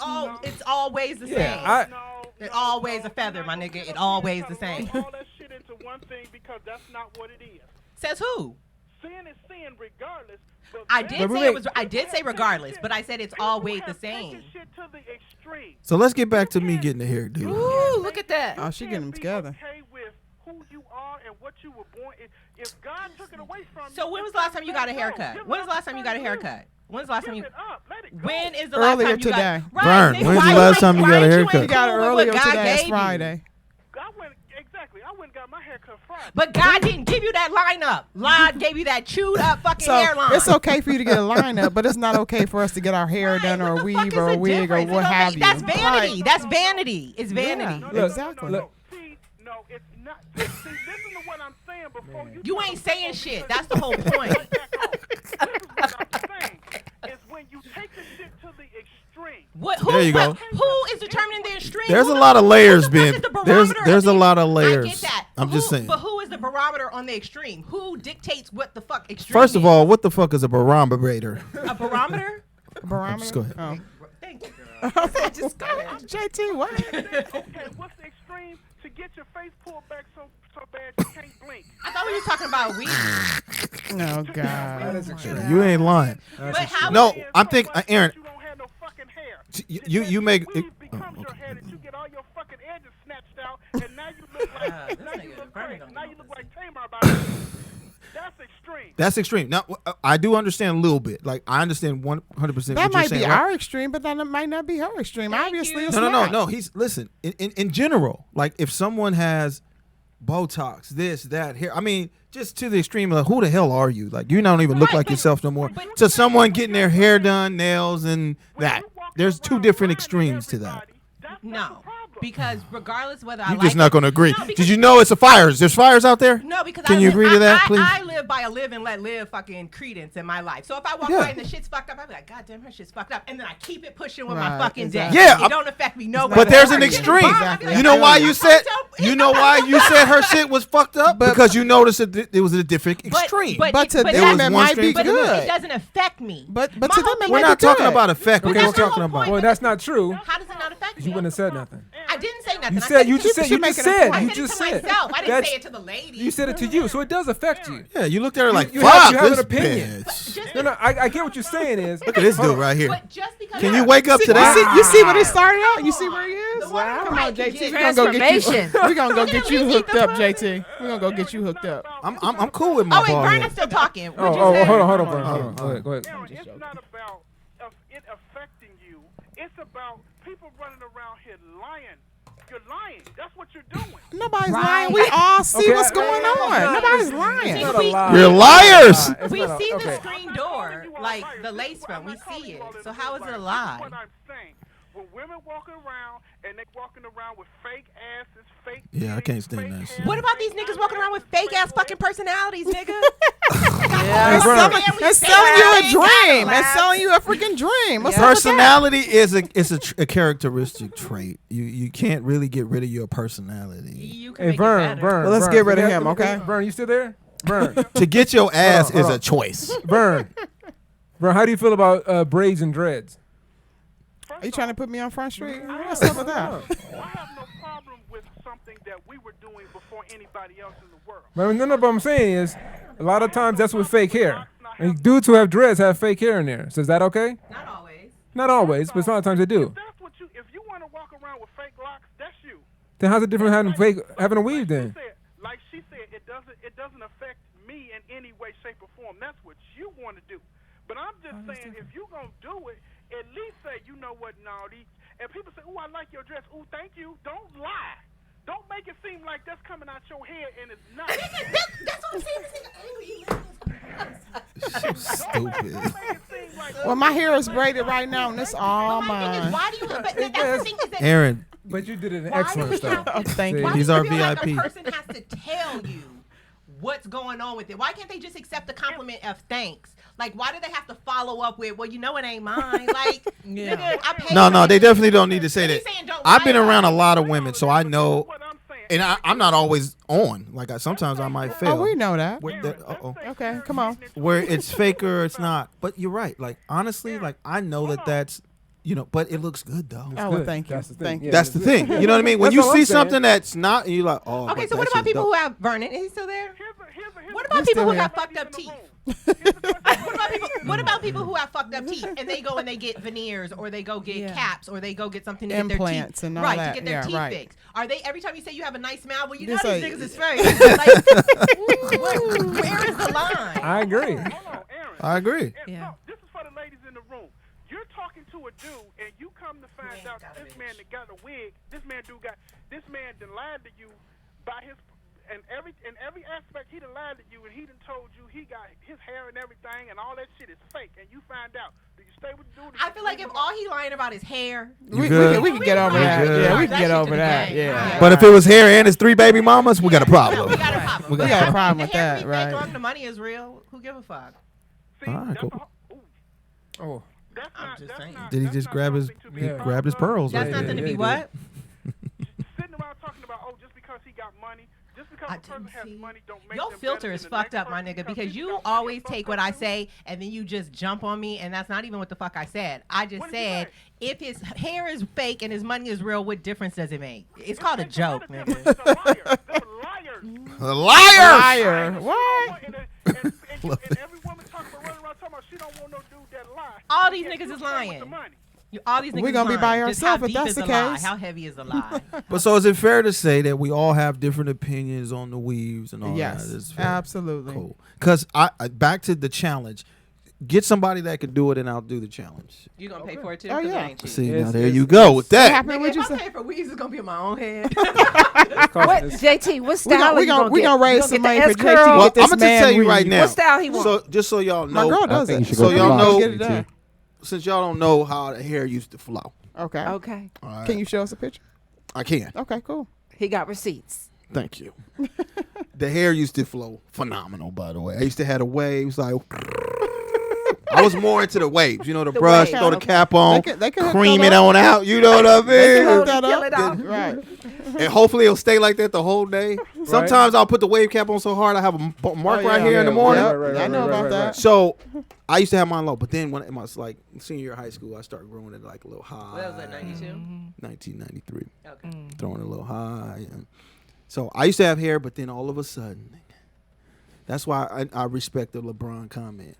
always the Yeah, same. It always a feather, my nigga. It always the same. All that shit into one thing because that's not what it is. Says who? Sin is sin regardless. But I vanity- did say it was. I did say regardless, but I said it's always the same. Shit to the extreme. So let's get back to me getting the hairdo. Ooh, look at that. Oh, she getting them Be together. okay with who you are and what you were born. If God took it away from you, So when was the last time you got a haircut? When was the last time you got a haircut? When's the last time Give you? it up. Let it go. When is the last Earlier time you today. got? Vern, nigga, when's why the you last ain't- time you why got a ain't haircut? ain't He got it cool with earlier what God today. It's gave you? Friday. I went and got my hair cut Friday. But God didn't give you that lineup. God gave you that chewed up fucking So hairline. it's okay for you to get a lineup, but it's not okay for us to get our hair Right, done or what a the fuck weave is or the a wig or difference? It what don't have make- you. That's vanity. That's vanity. It's vanity. Yeah. Exactly. No, see, no, it's not. See, listen to what I'm saying before you. You try ain't to saying go shit. because That's the whole point. back off. This is what I'm saying. Is when you take the shit to the extreme. What? There you go. Who is determining the extreme? There's Who a the- lot of who layers the fuck being. is the barometer There's of a the- lot of I layers. get that. I'm just Who- saying. But who is the barometer on the extreme? Who dictates what the fuck extreme? First of is? all, what the fuck is a barometer? a barometer. Barometer? Just go ahead. Oh. Thank you. Just go ahead. JT, what? Okay, what's the extreme? To get your face pulled back so bad you can't blink. I thought we was talking about weed. Oh, That God. is extreme. You ain't lying. But how? No, It's I'm so thinking, much Aaron. that You don't have no fucking hair. You make. Weave Oh, becomes your okay. hair that you get all your fucking edges snatched out, and now you look like this now you nigga look Vernon crazy. don't Now know you look this. like Tamar about it. That's extreme. That's extreme. Now, I do understand a little bit. Like, I understand 100%. That what you're might saying, be right? our extreme, but that might not be her extreme. Thank Obviously, you. it's No. not. He's listen. In general, like if someone has Botox, this, that, here. I mean, just to the extreme of who the hell are you? Like, you don't even look Right, like but- yourself no more. but- To someone getting their hair done, nails, and When that. you walk There's two around different blinding extremes to that. everybody, that's No. not the problem. Because regardless whether I You're like just not it- going to agree. No, because- Did you know it's a fires? There's fires out there? No, because Can you agree to that, please? I live by a live and let live fucking credence in my life. So if I walk Yeah. by and the shit's fucked up, I be like, God damn, her shit's fucked up, and then I keep it pushing with my Right, fucking exactly. day. Yeah, it don't affect me no. But there's an Her shit is extreme. bomb. I be like, You know why you "It's said? fucked up." You know why you said her shit was fucked up? Because you noticed it was a different extreme. But to but them, that- it one might be extreme but to the good. it doesn't affect me. But My to whole them, it thing We're might is- not be talking good. about effect. But We're that's the talking whole about. point. Well, that's not true. How does it not affect me? You wouldn't have said nothing. I didn't say nothing. You I said said you it just to- said you making just a said point. I you said it just to said myself. I didn't That's- say it to the lady. You said it to you, so it does affect you. Yeah, you looked at her like, You have fuck an this opinion. bitch. No, I get what you're saying is. Look at this dude right here. But just because Can you wake up to You that? see what he started out? You see where he is? The woman Come right on, JT. can We're gonna go get you. Transformation. We're gonna go get you Literally hooked the up, person. JT. We're gonna go get you hooked up. I'm cool with my Oh wait, bald Vernon's head. still talking. Oh, What'd you oh, say? hold on, Vern. Hold on. Go ahead. Erin, it's not about it affecting you. It's about people running around here lying. You're lying. That's what you're doing. Nobody's Right. lying. We all see Okay, what's going on. Nobody's It's lying. not a lie. You're liars. It's We not a- see the okay. screen door, like the lace front. We see it. So how is it a lie? What I'm saying. When women walking around and they walking around with fake asses, fake Yeah, I titties, can't stand fake that shit. hair, What about these niggas walking around with fake ass fucking personalities, nigga? It's Vern. selling you a dream. It's selling you a freaking dream. What's up with that? Personality is a characteristic trait. You can't really get rid of your personality. You can Hey, make Vern, it better. Vern. Well, let's Vern. get rid of Yeah, him, okay? Vern, you still there? Vern, To get your ass hold is on. a choice. Vern. Vern, how do you feel about braids and dreads? Are you trying to put me on Front Street? What's up with that? I have no problem with something that we were doing before anybody else in the world. But no, what I'm saying is, a lot of times that's with fake hair. And dudes who have dreads have fake hair in there. So is that okay? Not always. Not always, but sometimes they do. That's what you. If you want to walk around with fake locks, that's you. Then how's it different having a weave then? Like she said, it doesn't affect me in any way, shape, or form. That's what you want to do. But I'm just saying, if you gonna do it, at least say, you know what, Naughty. And people say, "Ooh, I like your dress." Ooh, thank you. Don't lie. Don't make it seem like that's coming out your head and it's not. That's what I'm saying. Stupid. Well, my hair is braided right now, and it's all My thing is, mine. why do you? But that's the thing is that. Aaron, But you did an Why do excellent we stuff. have- Oh, thank See? Why These do you are feel like VIP. a person has to tell you what's going on with it? Why can't they just accept the compliment of thanks? Like, why do they have to follow up with, well, you know it ain't mine? Like, nigga, I paid no, for they this. definitely don't need to say And that. he's saying don't I've been lie around a about lot of women, so I know, What I'm saying. and I'm not always on. Like sometimes I might fail. Oh, we know that. Uh-oh. Okay, come on. Where it's fake or it's not. But you're right. Like honestly, like I know that's, but it looks good though. Oh, well, Good. thank you. That's the thing. Thank you. Yeah. That's the thing. You know what I mean? When That's you all I'm see saying. something that's not, and you're like, oh. Okay, but so that what about shit's people dope. who have Vernon? Is he still there? What about He's people still who here. have fucked up teeth? What about people who have fucked up teeth and they go and they get veneers or they go get caps or they go get something to get their Implants teeth and all right that. to get their Yeah, teeth right. fixed? Are they every time you say you have a nice smile? Well, you know Just these like- niggas is fake. Like, where is the line? I agree. Hold on, Erin. I agree. And Yeah. no, this is for the ladies in the room. You're talking to a dude, and you come to find out that this man that got a wig, this man done lied to you by his, and every aspect he done lied to you, and he done told you he got his hair and everything, and all that shit is fake, and you find out. Do you stay with the dude? I feel like if all he lying about is hair, You good? We can get over that. good? Yeah, we That can get shit to over the that. gang. Yeah. But if it was hair and his 3 baby mamas, we got a problem. we got a problem. We We got a problem The with hair that, be fake, right? long the money is real. Who give a fuck? See, All right, that's cool. Oh, That's I'm not, just that's saying. not, Did he that's just not grab his something to be Yeah. proud grabbed his of. pearls? That's right nothing there. to be yeah, what? Sitting around talking about, oh, just because he got money, just because I a person didn't has see. money don't make Your them filter better is than the fucked next up, my person nigga, because he's you got money always and take fucked what up I too. say and then you just jump on me, and that's not even what the fuck I said. I just What did you said say? if his hair is fake and his money is real, what difference does it make? It's called a joke, They're nigga. liars. They're liars. A liar! Liar. What? And every woman talking about running around talking about she don't want no dude that lie. All these Yet niggas you is stay with lying. the money. All these niggas We gonna be by lying. Just how ourselves if deep that's is the lie? case. How heavy is the lie? But so is it fair to say that we all have different opinions on the weaves and all Yes, that? Is fair? absolutely. Cool. Because I back to the challenge. Get somebody that can do it, and I'll do the challenge. You gonna pay for it too? Oh, 'Cause it yeah. ain't cheap. See, Yes, now there yes, you go with What that. happened? Nigga, What'd you if I say? pay for weeds, it's gonna be in my own head. What, JT? What style we are you gonna- gonna we get? gonna raise You gonna some get money the for S JT. curl? Well, this I'm gonna man tell you weave. right now. What style he want? So just so y'all My know, girl I does think you it. should So go y'all to know- Fox, Get it JT. done. since y'all don't know how the hair used to flow. Okay. Okay. All right. Can you show us a picture? I can. Okay, cool. He got receipts. Thank you. The hair used to flow phenomenal, by the way. I used to have the waves like. I was more into the waves, you know, the brush, waves. throw the cap on, They can hook cream that it up. on out. You know what I mean? Hook that Kill up. it off. Right. And hopefully it'll stay like that the whole day. Sometimes I'll put the wave cap on so hard I have a mark right here in the morning. I know about that. So I used to have mine low, but then when it was like senior year of high school, I started growing it like a little high. What was that, 92? 1993. Okay. Throwing it a little high. And so I used to have hair, but then all of a sudden, that's why I respect the LeBron comment.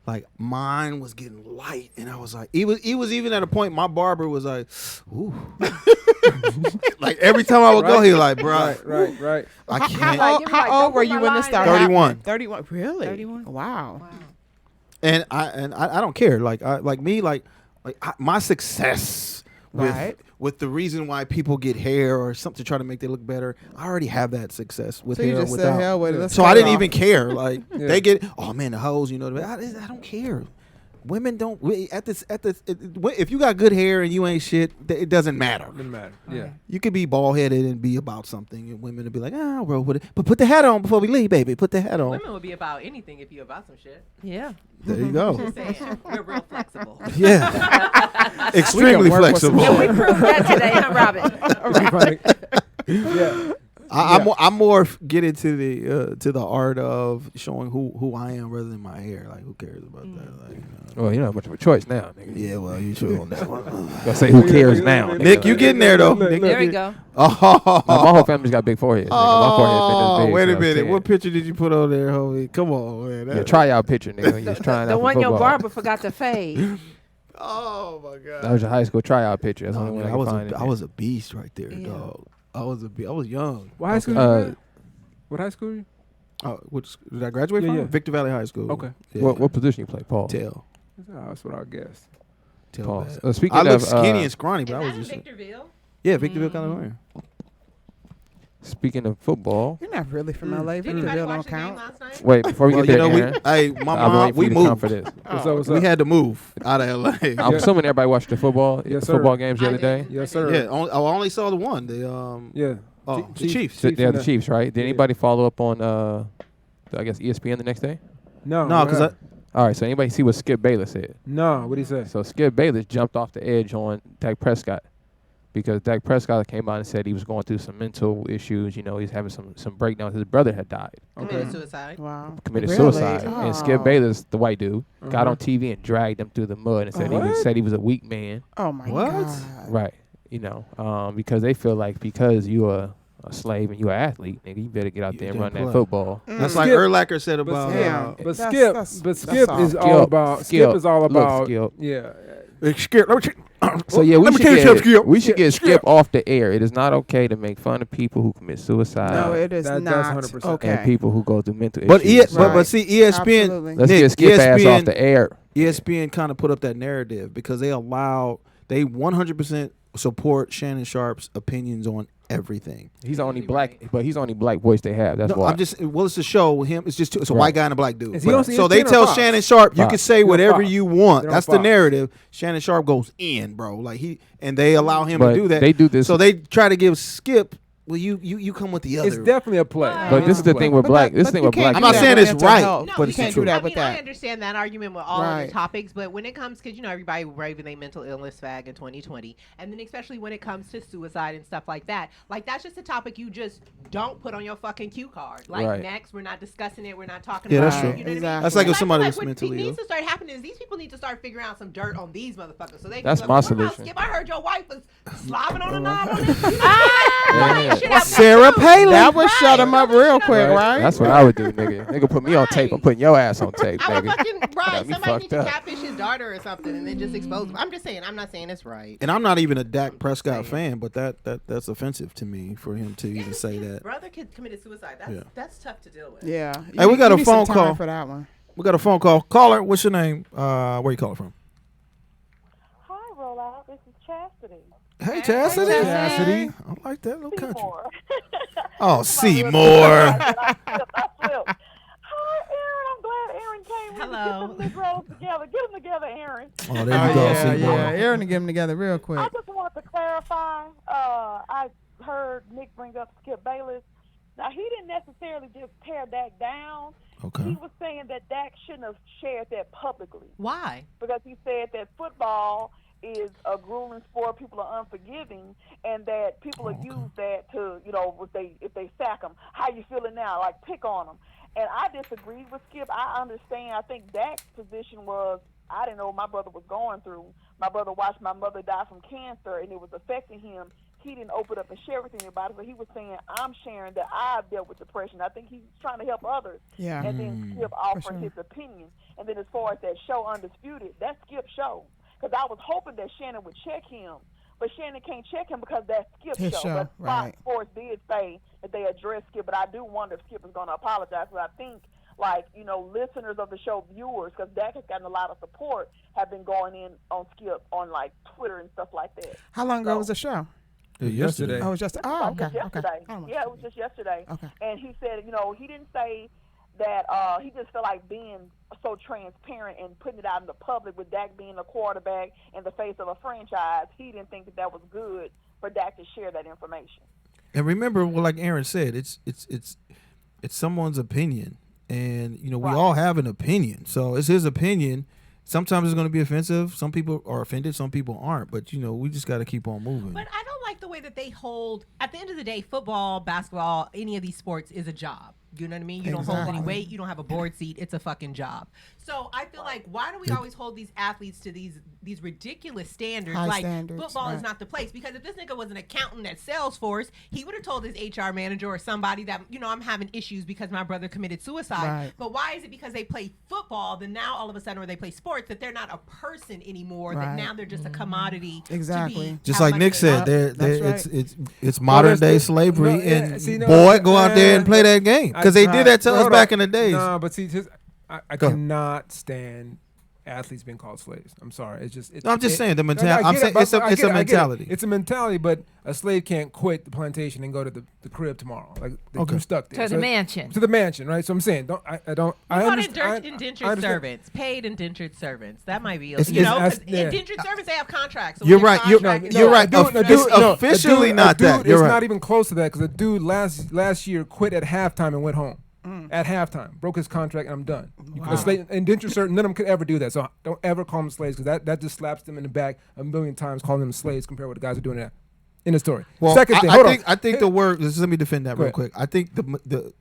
Like mine was getting light, and I was like, he was even at a point. My barber was like, "Ooh," like every time I would go, he was like, "Bro, Right. I can't." How old were you when this started? 31. happening? 31. Really? 31. Wow. And I don't care. Like my success with the reason why people get hair or something to try to make they look better. I already have that success with So hair you or just said without. hell with it. Let's So cut I it didn't off. even care. Like Yeah. they get, oh man, the hoes. You know, I don't care. Women don't if you got good hair and you ain't shit, it doesn't matter. Doesn't matter. Yeah. You could be bald headed and be about something, and women would be like, I'll roll with it. But put the hat on before we leave, baby. Put the hat on. Women would be about anything if you about some shit. Yeah. There you go. Just saying. We're real flexible. Yeah. Extremely work with some flexible. And we proved that today, huh, Robin? Yeah. I'm more get into the art of showing who I am rather than my hair. Like, who cares about that? Like, Well, you don't have much of a choice now, nigga. yeah, well, you true on that one. Gotta say who cares now, Nick, you getting there though? Nick, There we go. Oh, No, my whole family's got big foreheads. Nigga. My forehead been this big wait a since I was minute. 10. What picture did you put on there, homie? Come on, man. Yeah, tryout picture, nigga. When you was trying The out for one your football. barber forgot to fade. Oh my God. That was your high school tryout picture. That's the No, only man, one I can find. I was a beast right there, Yeah. dog. I was young. What high school? Uh, you at? What high school? You? Which did I graduate Yeah, from? yeah. Victor Valley High School. Okay. Yeah. what position you play, Paul? Tail. Oh, that's what I guessed. Paul. Bad. Speaking I look of skinny and scrawny, Is but I that was in just Victorville? yeah, Victorville, California. speaking of football. You're not really from LA. Did anybody Victorville watch don't the game count. last night? Wait, before we Well, get you there, know, Aaron, my I'm mom, waiting for we you to come moved for this. What's up? What's We up? had to move out of LA. I'm assuming everybody watched the football, Yes, sir. football games the I other day. did. Yes, sir. Yeah, I only saw the one. The Yeah. the Chiefs. Chiefs. So they're the and Chiefs, right? Did Yeah. anybody follow up on I guess ESPN the next day? No. No, because what All right, so anybody see what Skip Bayless said? No. What did he say? So Skip Bayless jumped off the edge on Dak Prescott because Dak Prescott came out and said he was going through some mental issues. You know, he's having some breakdowns. His brother had died, Committed suicide. Wow. committed Really? suicide, and Skip Oh. Bayless, the white dude, got Uh-huh. on TV and dragged him through the mud and said he was a weak man. Oh my What? God. Right. You know, because they feel like because you are a slave and you an athlete, nigga, you better get out You there and can't run that play. football. That's Mm. like Skip- Urlacher said But about. yeah. But That's- Skip, that's- but that's Skip all. is Skip, all about. Skip is all look, about. Skip. Yeah. Skip. So yeah, Let me tell you something, Skip. we should get Skip. Skip off the air. It is not okay to make fun of people who commit suicide No, it is That's not 100%. okay. and people who go through mental But issues. but Right. see, ESPN. Absolutely. Let's Nick, get Skip ass ESPN off the air. ESPN kind of put up that narrative because they 100% support Shannon Sharp's opinions on everything. He's the only black, but he's the only black voice they have. That's No, why. I'm just it's a show with him. It's just it's a Right. white guy and a black dude. Is he on So they ESPN or tell Fox? Shannon Sharp you Fox. can say They're on whatever Fox. you want. They're on That's the Fox. narrative. Shannon Sharp goes in, bro. Like and they allow him But to do that. they do this. So they try to give Skip. Well, you come with the other. It's definitely a play. but this is the thing with black. This But thing you with can't black. I'm not do that saying with it's mental right, health. but you it's can't true. do that I with mean, I that. understand that argument with all of Right. the topics, but when it comes, because everybody raving a mental illness fag in 2020, and then especially when it comes to suicide and stuff like that, like that's just a topic you just don't put on your fucking cue card. Like Right. next, we're not discussing it. We're not talking Yeah, about that's it. true. You know what I mean? Exactly. That's like if And I somebody feel was what mentally needs ill. to start happening is these people need to start figuring out some dirt on these motherfuckers. So they can That's be my like, what about solution. Skip? I heard your wife was slobbing on a knob on this. Yeah. Sarah Palin. That would shut him up real quick, right? That's what I would do, nigga. Nigga put me on tape. I'm putting your ass on tape, I would nigga. fucking right. Got me Somebody needs fucked to up. catfish his daughter or something, and then just expose him. I'm just saying. I'm not saying it's right. And I'm not even a Dak Prescott fan, but that's offensive to me for him to even say His that. brother committed suicide. That's tough to deal with. Yeah. Hey, we got You a need some phone time call. for that one. We got a phone call. Caller, what's your name? Where you calling from? Hi, Rollout. This is Chastity. Hey, Chastity. Chastity. I like that little country. Seymour. Oh, Seymour. I slipped. Hi, Erin. I'm glad Erin came. Hello. Get them Negroes together. Get them together, Erin. Oh, there you go, yeah, Seymour. yeah. Aaron to get them together real quick. I just wanted to clarify why I heard Nick bring up Skip Bayless. Now, he didn't necessarily just tear Dak down. Okay. He was saying that Dak shouldn't have shared that publicly. Why? Because he said that football is a grueling sport, people are unforgiving, and that people will use that to, if they sack them, how you feeling now, like pick on them. And I disagreed with Skip. I understand. I think Dak's position was, I didn't know what my brother was going through. My brother watched my mother die from cancer, and it was affecting him. He didn't open up and share with anybody, so he was saying, I'm sharing that I've dealt with depression. I think he's trying to help others. Yeah. And then Skip offered his opinion. And then as far as that show Undisputed, that's Skip's show. Because I was hoping that Shannon would check him, but Shannon can't check him because that's Skip's show. But Fox Sports did say that they addressed Skip, but I do wonder if Skip is going to apologize. Because I think, listeners of the show, viewers, because Dak has gotten a lot of support, have been going in on Skip on, Twitter and stuff like that. How long ago was the show? Yesterday. Oh, it was just yesterday. Okay. Yeah, it was just yesterday. Okay. And he said, he didn't say that he just felt like being so transparent and putting it out in the public with Dak being a quarterback in the face of a franchise. He didn't think that was good for Dak to share that information. And remember, like Erin said, it's someone's opinion, and we all have an opinion. So it's his opinion. Sometimes it's going to be offensive. Some people are offended. Some people aren't. But we just got to keep on moving. But I don't like the way that they hold. At the end of the day, football, basketball, any of these sports is a job. You know what I mean? You don't hold any weight. You don't have a board seat. It's a fucking job. So I feel like, why do we always hold these athletes to these ridiculous standards? High standards, football is not the place. Because if this nigga was an accountant at Salesforce, he would have told his HR manager or somebody that, I'm having issues because my brother committed suicide. Right. But why is it because they play football, then now all of a sudden, or they play sports, that they're not a person anymore, that now they're just a commodity. Exactly. Just like Nick said, That's it's modern day slavery, go out there and play that game. Because they did that to us back in the days. No, but see, I cannot stand athletes being called slaves. I'm sorry. I'm just saying the mentality. I'm saying it's a mentality. It's a mentality, but a slave can't quit the plantation and go to the crib tomorrow. You're stuck there. To the mansion. To the mansion, right? So I'm saying, indentured servants, paid indentured servants. That might be, indentured servants, they have contracts. So you're right. You're right. Officially not that. It's not even close to that, because a dude last year quit at halftime and went home. At halftime, broke his contract, and I'm done. Indentured servant, none of them could ever do that. So don't ever call them slaves, because that just slaps them in the back a million times, calling them slaves compared to what the guys are doing that. In the story. Well, Second thing, I think the word. Let me defend that real quick. I think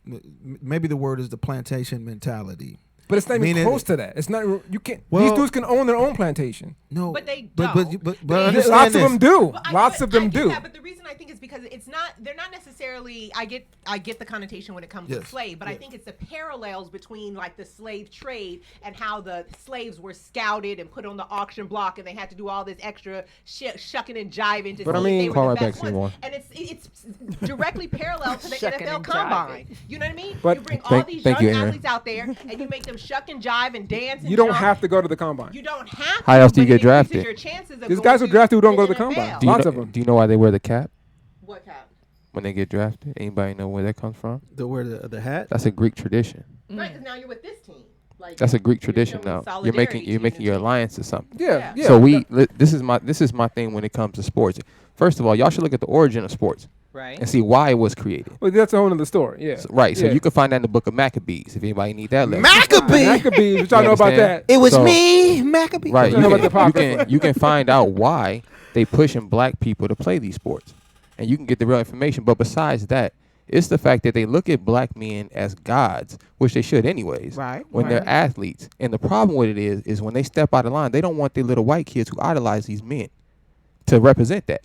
maybe the word is the plantation mentality. But it's not even close to that. It's not. You can't. These dudes can own their own plantation. No, but they don't. But lots of them do. Lots of them do. But the reason I think is because it's not. They're not necessarily. I get the connotation when it comes to slave, but I think it's the parallels between the slave trade and how the slaves were scouted and put on the auction block, and they had to do all this extra shucking and jiving to see if they were the best ones. And it's directly parallel to the NFL Combine. You know what I mean? But you bring all these young athletes out there, and you make them shuck and jive and dance. And you don't have to go to the combine. You don't have to. How else do you get drafted? Your chances of These guys who drafted who don't go to the combine. Lots of them. Do you know why they wear the cap? What cap? When they get drafted, anybody know where that comes from? The hat. That's a Greek tradition. Right, because now you're with this team. That's a Greek tradition now. You're making your alliance or something. Yeah. So this is my thing when it comes to sports. First of all, y'all should look at the origin of sports. Right. And see why it was created. Well, that's a whole other story. Yeah. So you can find that in the book of Maccabees if anybody need that lesson. Maccabees, what y'all know about that? It was me, Maccabees. Right. You can find out why they pushing black people to play these sports, and you can get the real information. But besides that, it's the fact that they look at black men as gods, which they should anyways. Right. When they're athletes, and the problem with it is when they step out of line, they don't want their little white kids who idolize these men to represent that.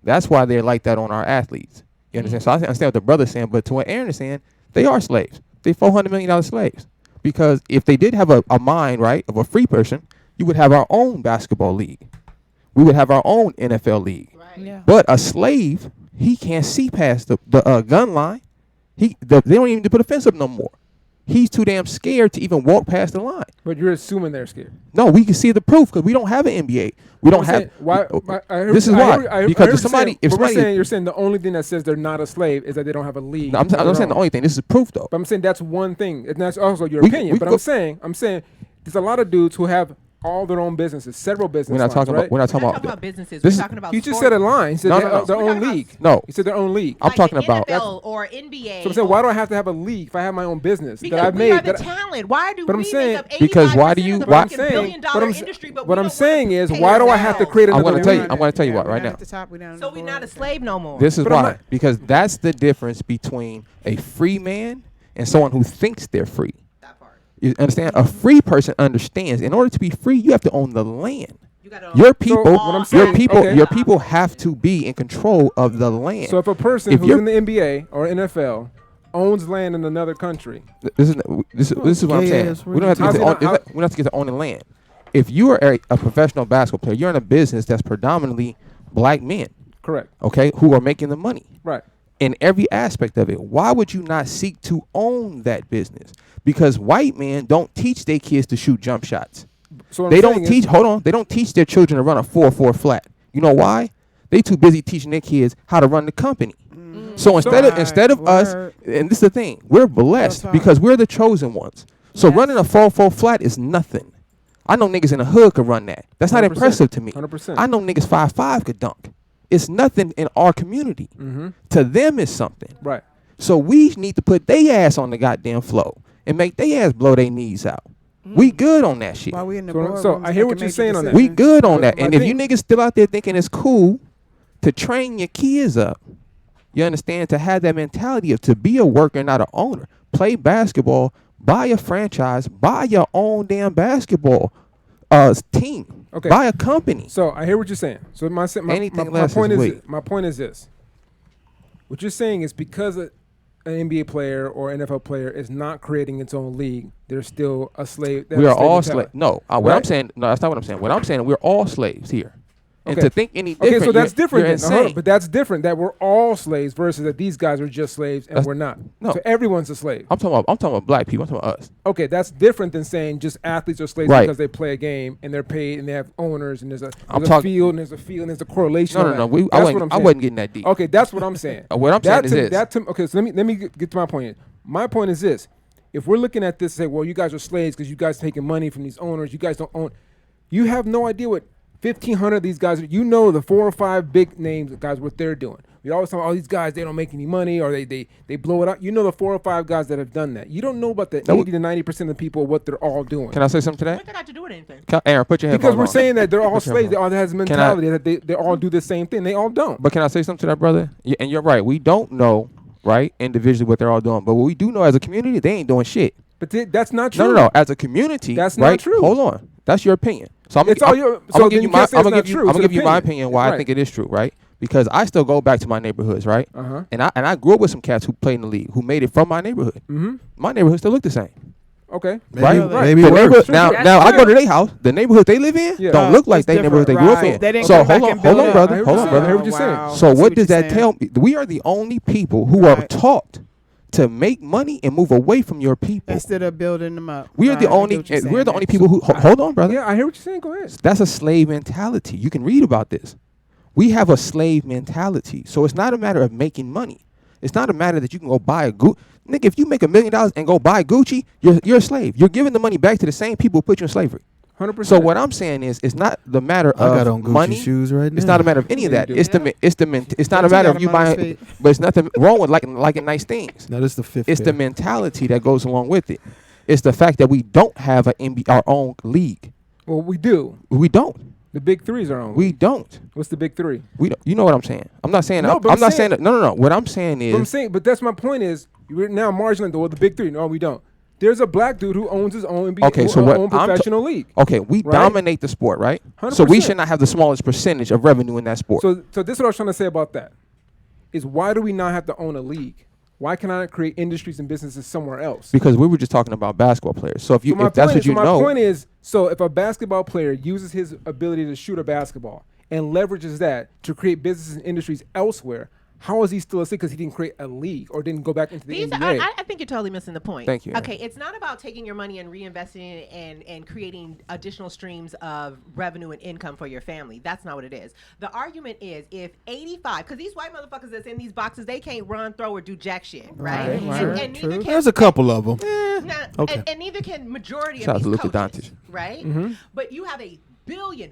That's why they're like that on our athletes. You understand? So I understand what the brother's saying, but to what Erin is saying, they are slaves. They $400 million slaves. Because if they did have a mind, right, of a free person, you would have our own basketball league. We would have our own NFL league. Right. Yeah. But a slave, he can't see past the gun line. They don't even need to put a fence up no more. He's too damn scared to even walk past the line. But you're assuming they're scared. No, we can see the proof because we don't have an NBA. We don't have. This is why. Because if somebody, you're saying the only thing that says they're not a slave is that they don't have a league. No, I'm saying the only thing. This is proof though. But I'm saying that's one thing, and that's also your opinion. But I'm saying there's a lot of dudes who have all their own businesses, several businesses. We're not talking right? about. We're not talking about. businesses. This We're is- talking about. You just sports. said a line. You said No, they no, have no. their We're own talking about- league. No. You said their own league. I'm Like talking the about. NFL or NBA. So I'm saying, why do I have to have a league if I have my own business Because that I've we made? are the that talent. Why do but I'm we saying- make up 85% Because why do you- of the why- fucking billion-dollar industry? But what we I'm don't saying wanna is, pay why do I have to ourselves? create I'm another gonna tell you. league? I'm gonna tell you what we're right down now. At the top, we're down So at the we're not a bottom. slave no more. This is But I'm why. not- Because that's the difference between a free man and someone who thinks they're free. That part. You understand? A free person understands. In order to be free, you have to own the land. You gotta Your own people, what I'm your saying- people, okay. your people have to be in control of the land. So if a person If who's you're- in the NBA or NFL owns land in another country, This is what I'm gay saying. ass We don't have to How's get it to not- own, we don't have to get to owning land. If you are a professional basketball player, you're in a business that's predominantly black men, correct? okay, who are making the money Right. in every aspect of it. Why would you not seek to own that business? Because white men don't teach their kids to shoot jump shots. So what They I'm don't saying is- teach. Hold on. They don't teach their children to run a 4-4 flat. You know why? They too busy teaching their kids how to run the company. So instead of us, Word. and this is the thing, we're blessed That's because we're the chosen ones. So running a 4-4 flat is nothing. I know niggas in the hood could run that. That's not 100%. impressive to me. 100%. I know niggas 5'5" could dunk. It's nothing in our community. Mm-hmm. To them, it's something. Right. So we need to put their ass on the goddamn floor and make their ass blow their knees out. We good on that shit. While we in the So boardrooms I hear what making you're major saying on that. We decisions. good on that. But And I if you think- niggas still out there thinking it's cool to train your kids up, you understand, to have that mentality of to be a worker, not an owner. Play basketball, buy a franchise, buy your own damn basketball team. Okay. Buy a company. So I hear what you're saying. So my Anything my less point is is weak. my point is this. What you're saying is because an NBA player or NFL player is not creating its own league, they're still a slave. We are all slaves. slaves. No, what I'm Right? saying, no, that's not what I'm saying. What I'm saying, we're all slaves here. And Okay. to think any different, Okay, so that's different. You're then. Uh-huh, insane. but that's different. That we're all slaves versus that these guys are just slaves and That's- we're not. no. So everyone's a slave. I'm talking about black people. I'm talking about us. Okay, that's different than saying just athletes are slaves Right. because they play a game and they're paid and they have owners and there's a I'm field and there's a field and there's a correlation. No, on no, that. no. That's I what I'm saying. wasn't getting that deep. Okay, that's what I'm saying. What I'm saying is this. Okay, so let me get to my point. My point is this: if we're looking at this, say, well, you guys are slaves because you guys taking money from these owners. You guys don't own. You have no idea what 1,500 of these guys. You know the 4 or 5 big names guys what they're doing. We always talk about, oh, these guys, they don't make any money or they blow it out. You know the 4 or 5 guys that have done that. You don't know about the 80 to 90% of the people what they're all doing. Can I say something to that? What that got to do with anything? Aaron, put your headphones Because we're on. saying that they're all Put your slaves. They all headphones has a mentality that they all do the same thing. They all don't. But can I say something to that, brother? And you're right. We don't know, right, individually what they're all doing. But what we do know as a community, they ain't doing shit. But that's not true. No. As a community, That's right? not true. Hold on. That's your opinion. So I'm It's gonna all your- I'm so gonna then give you you my can't say I'm it's gonna not give you true. I'm It's gonna an give you my opinion. opinion why I Right. think it is true, right? Because I still go back to my neighborhoods, right? Uh-huh. And I grew up with some cats who played in the league who made it from my neighborhood. Mm-hmm. My neighborhood still look the same. Okay. Right? Maybe The worse. neighborhood, now That's I go true. to their house. The neighborhood they live in Yeah. don't look like It's they neighborhood they grew up different, in. right. They didn't So come back and hold build on, it brother. up. Hold on, I brother. hear what you're saying. Wow. So I see what does you're that saying. tell me? We are the only people who are Right. taught to make money and move away from your people. Instead of building them up. We are the Right, I get only what you're we're saying the only there. people who hold on, brother. Yeah, I hear what you're saying. Go ahead. That's a slave mentality. You can read about this. We have a slave mentality. So it's not a matter of making money. It's not a matter that you can go buy a Gucci. Nigga, if you make $1 million and go buy Gucci, you're a slave. You're giving the money back to the same people who put you in slavery. 100%. So what I'm saying is, it's not the matter I got of on Gucci money. shoes right now. It's not a matter of any of Yeah, that. you do. It's not a He matter got of you them on his buying. feet. But it's nothing wrong with liking nice things. No, this is the fifth. It's the pair. mentality that goes along with it. It's the fact that we don't have our own league. Well, we do. We don't. The big threes are on. We don't. What's the big three? We don't. You know what I'm saying? I'm not saying. No, but I'm not saying- saying. No. What I'm saying is. But I'm saying, but that's my point is, we're now marginalizing the big three. No, we don't. There's a black dude who owns his own NBA, Okay, so what own I'm professional league. Okay, we Right? dominate the sport, right? So we 100%. should not have the smallest percentage of revenue in that sport. So this is what I was trying to say about that. Is why do we not have to own a league? Why can I not create industries and businesses somewhere else? Because we were just talking about basketball players. So if So my that's point what is- you so know, my point is, so if a basketball player uses his ability to shoot a basketball and leverages that to create businesses and industries elsewhere, how is he still a six? Because he didn't create a league or didn't go back into the These NBA. I think you're totally missing the point. Thank you, Erin. Okay, it's not about taking your money and reinvesting it and creating additional streams of revenue and income for your family. That's not what it is. The argument is if 85, because these white motherfuckers that's in these boxes, they can't run, throw, or do jack shit, right? And neither can, There's a couple of them. okay. And neither can majority Shout out of to these Luka coaches, Doncic. right? But you have a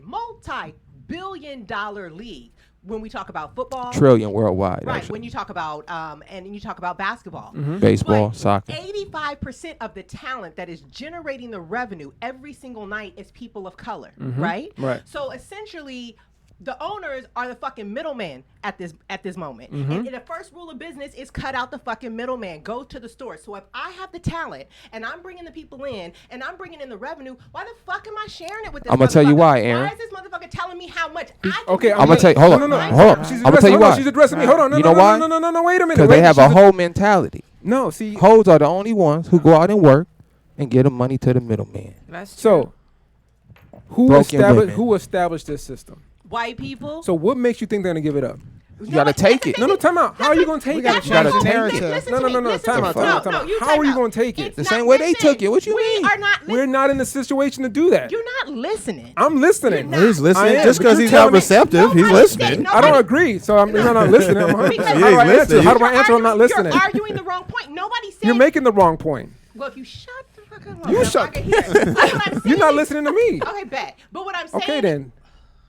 multi-billion-dollar league. When we talk about football, Trillion worldwide. right? Actually. When you talk about and you talk about basketball, Baseball, but soccer. 85% of the talent that is generating the revenue every single night is people of color, right? Right. So essentially, the owners are the fucking middleman at this moment. And the first rule of business is cut out the fucking middleman. Go to the source. So if I have the talent and I'm bringing the people in and I'm bringing in the revenue, why the fuck am I sharing it with this I'm gonna tell you why, motherfucker? Aaron. Why is this motherfucker telling me how much I can Okay, do? I'm gonna tell you. Hold on. No. Hold on. She's I'm gonna tell you why. She's addressing me. Hold on. You know why? No. Wait a minute. Because they have a whole mentality. No, see. Hoes are the only ones who go out and work and give the money to the middleman. That's true. So, Broken women. who established this system? White people. So, what makes you think they're gonna give it up? You gotta take it. No, time out. How are you gonna take it? gotta You gotta change the take narrative. it. No. Time out. How are you gonna take it? The same way they took it. What you mean? We are not We're not in a situation to do that. You're not listening. I'm listening. You're not. He's listening. I am, Just but because you're he's telling not me- receptive, he's Nobody said listening. no. I don't agree, so I'm not listening. How do I ain't answer? listening. How do I answer? I'm not listening. You're arguing the wrong point. Nobody said. You're making the wrong point. Well, if you shut the fuck up. You now shut- I can hear it. What I'm You're not saying listening to me. is- Okay, bet. But what I'm saying. Okay, then.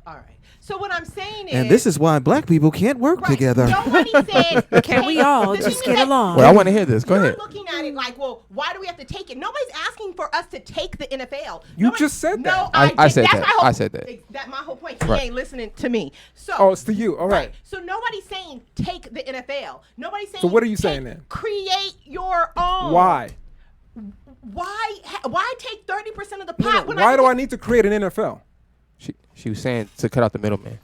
All right. So what I'm saying is. And this is why black people can't work right, together. Nobody said. Can we all the just thing is get that along? Well, I want to hear this. Go You're ahead. looking at it like, well, why do we have to take it? Nobody's asking for us to take the NFL. You just said that. No, I didn't. said That's that. my whole- I said that. That's my whole point. He Right. ain't listening to me. So. Oh, it's to you. All right. So nobody's saying take the NFL. Nobody's saying. So what are you take- saying then? Create your own. Why? Why take 30% of the No, pot? when why can do I get- need to create an NFL? She was saying to cut out the middleman.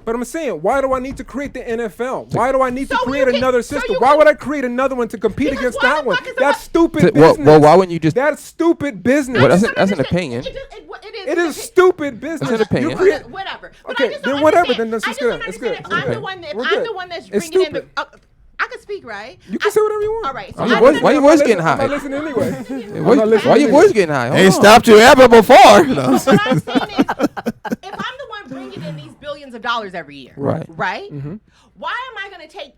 But I'm saying, why do I need to create the NFL? Why do I need to So create you can- another so system? you Why can- would I create another one to compete Because against why that the one? fuck is That's it- stupid Well, business. why wouldn't you just? That's stupid business. Well, that's an Understand. opinion. It is stupid business. It's an opinion. You create, Whatever. But Okay, I just then don't whatever, understand. then that's I just just good. don't It's good. understand. I'm Okay. the one that We're I'm good. the one that's It's bringing in the. stupid. I can speak, right? You can say whatever you want. All right. Why your voice- why your voice getting I'm not high? listening anyway. Why your voice getting high? Hold Ain't on. stopped you ever before. What I'm saying is, if I'm the one bringing in these billions of dollars every year, Right. Why am I going to take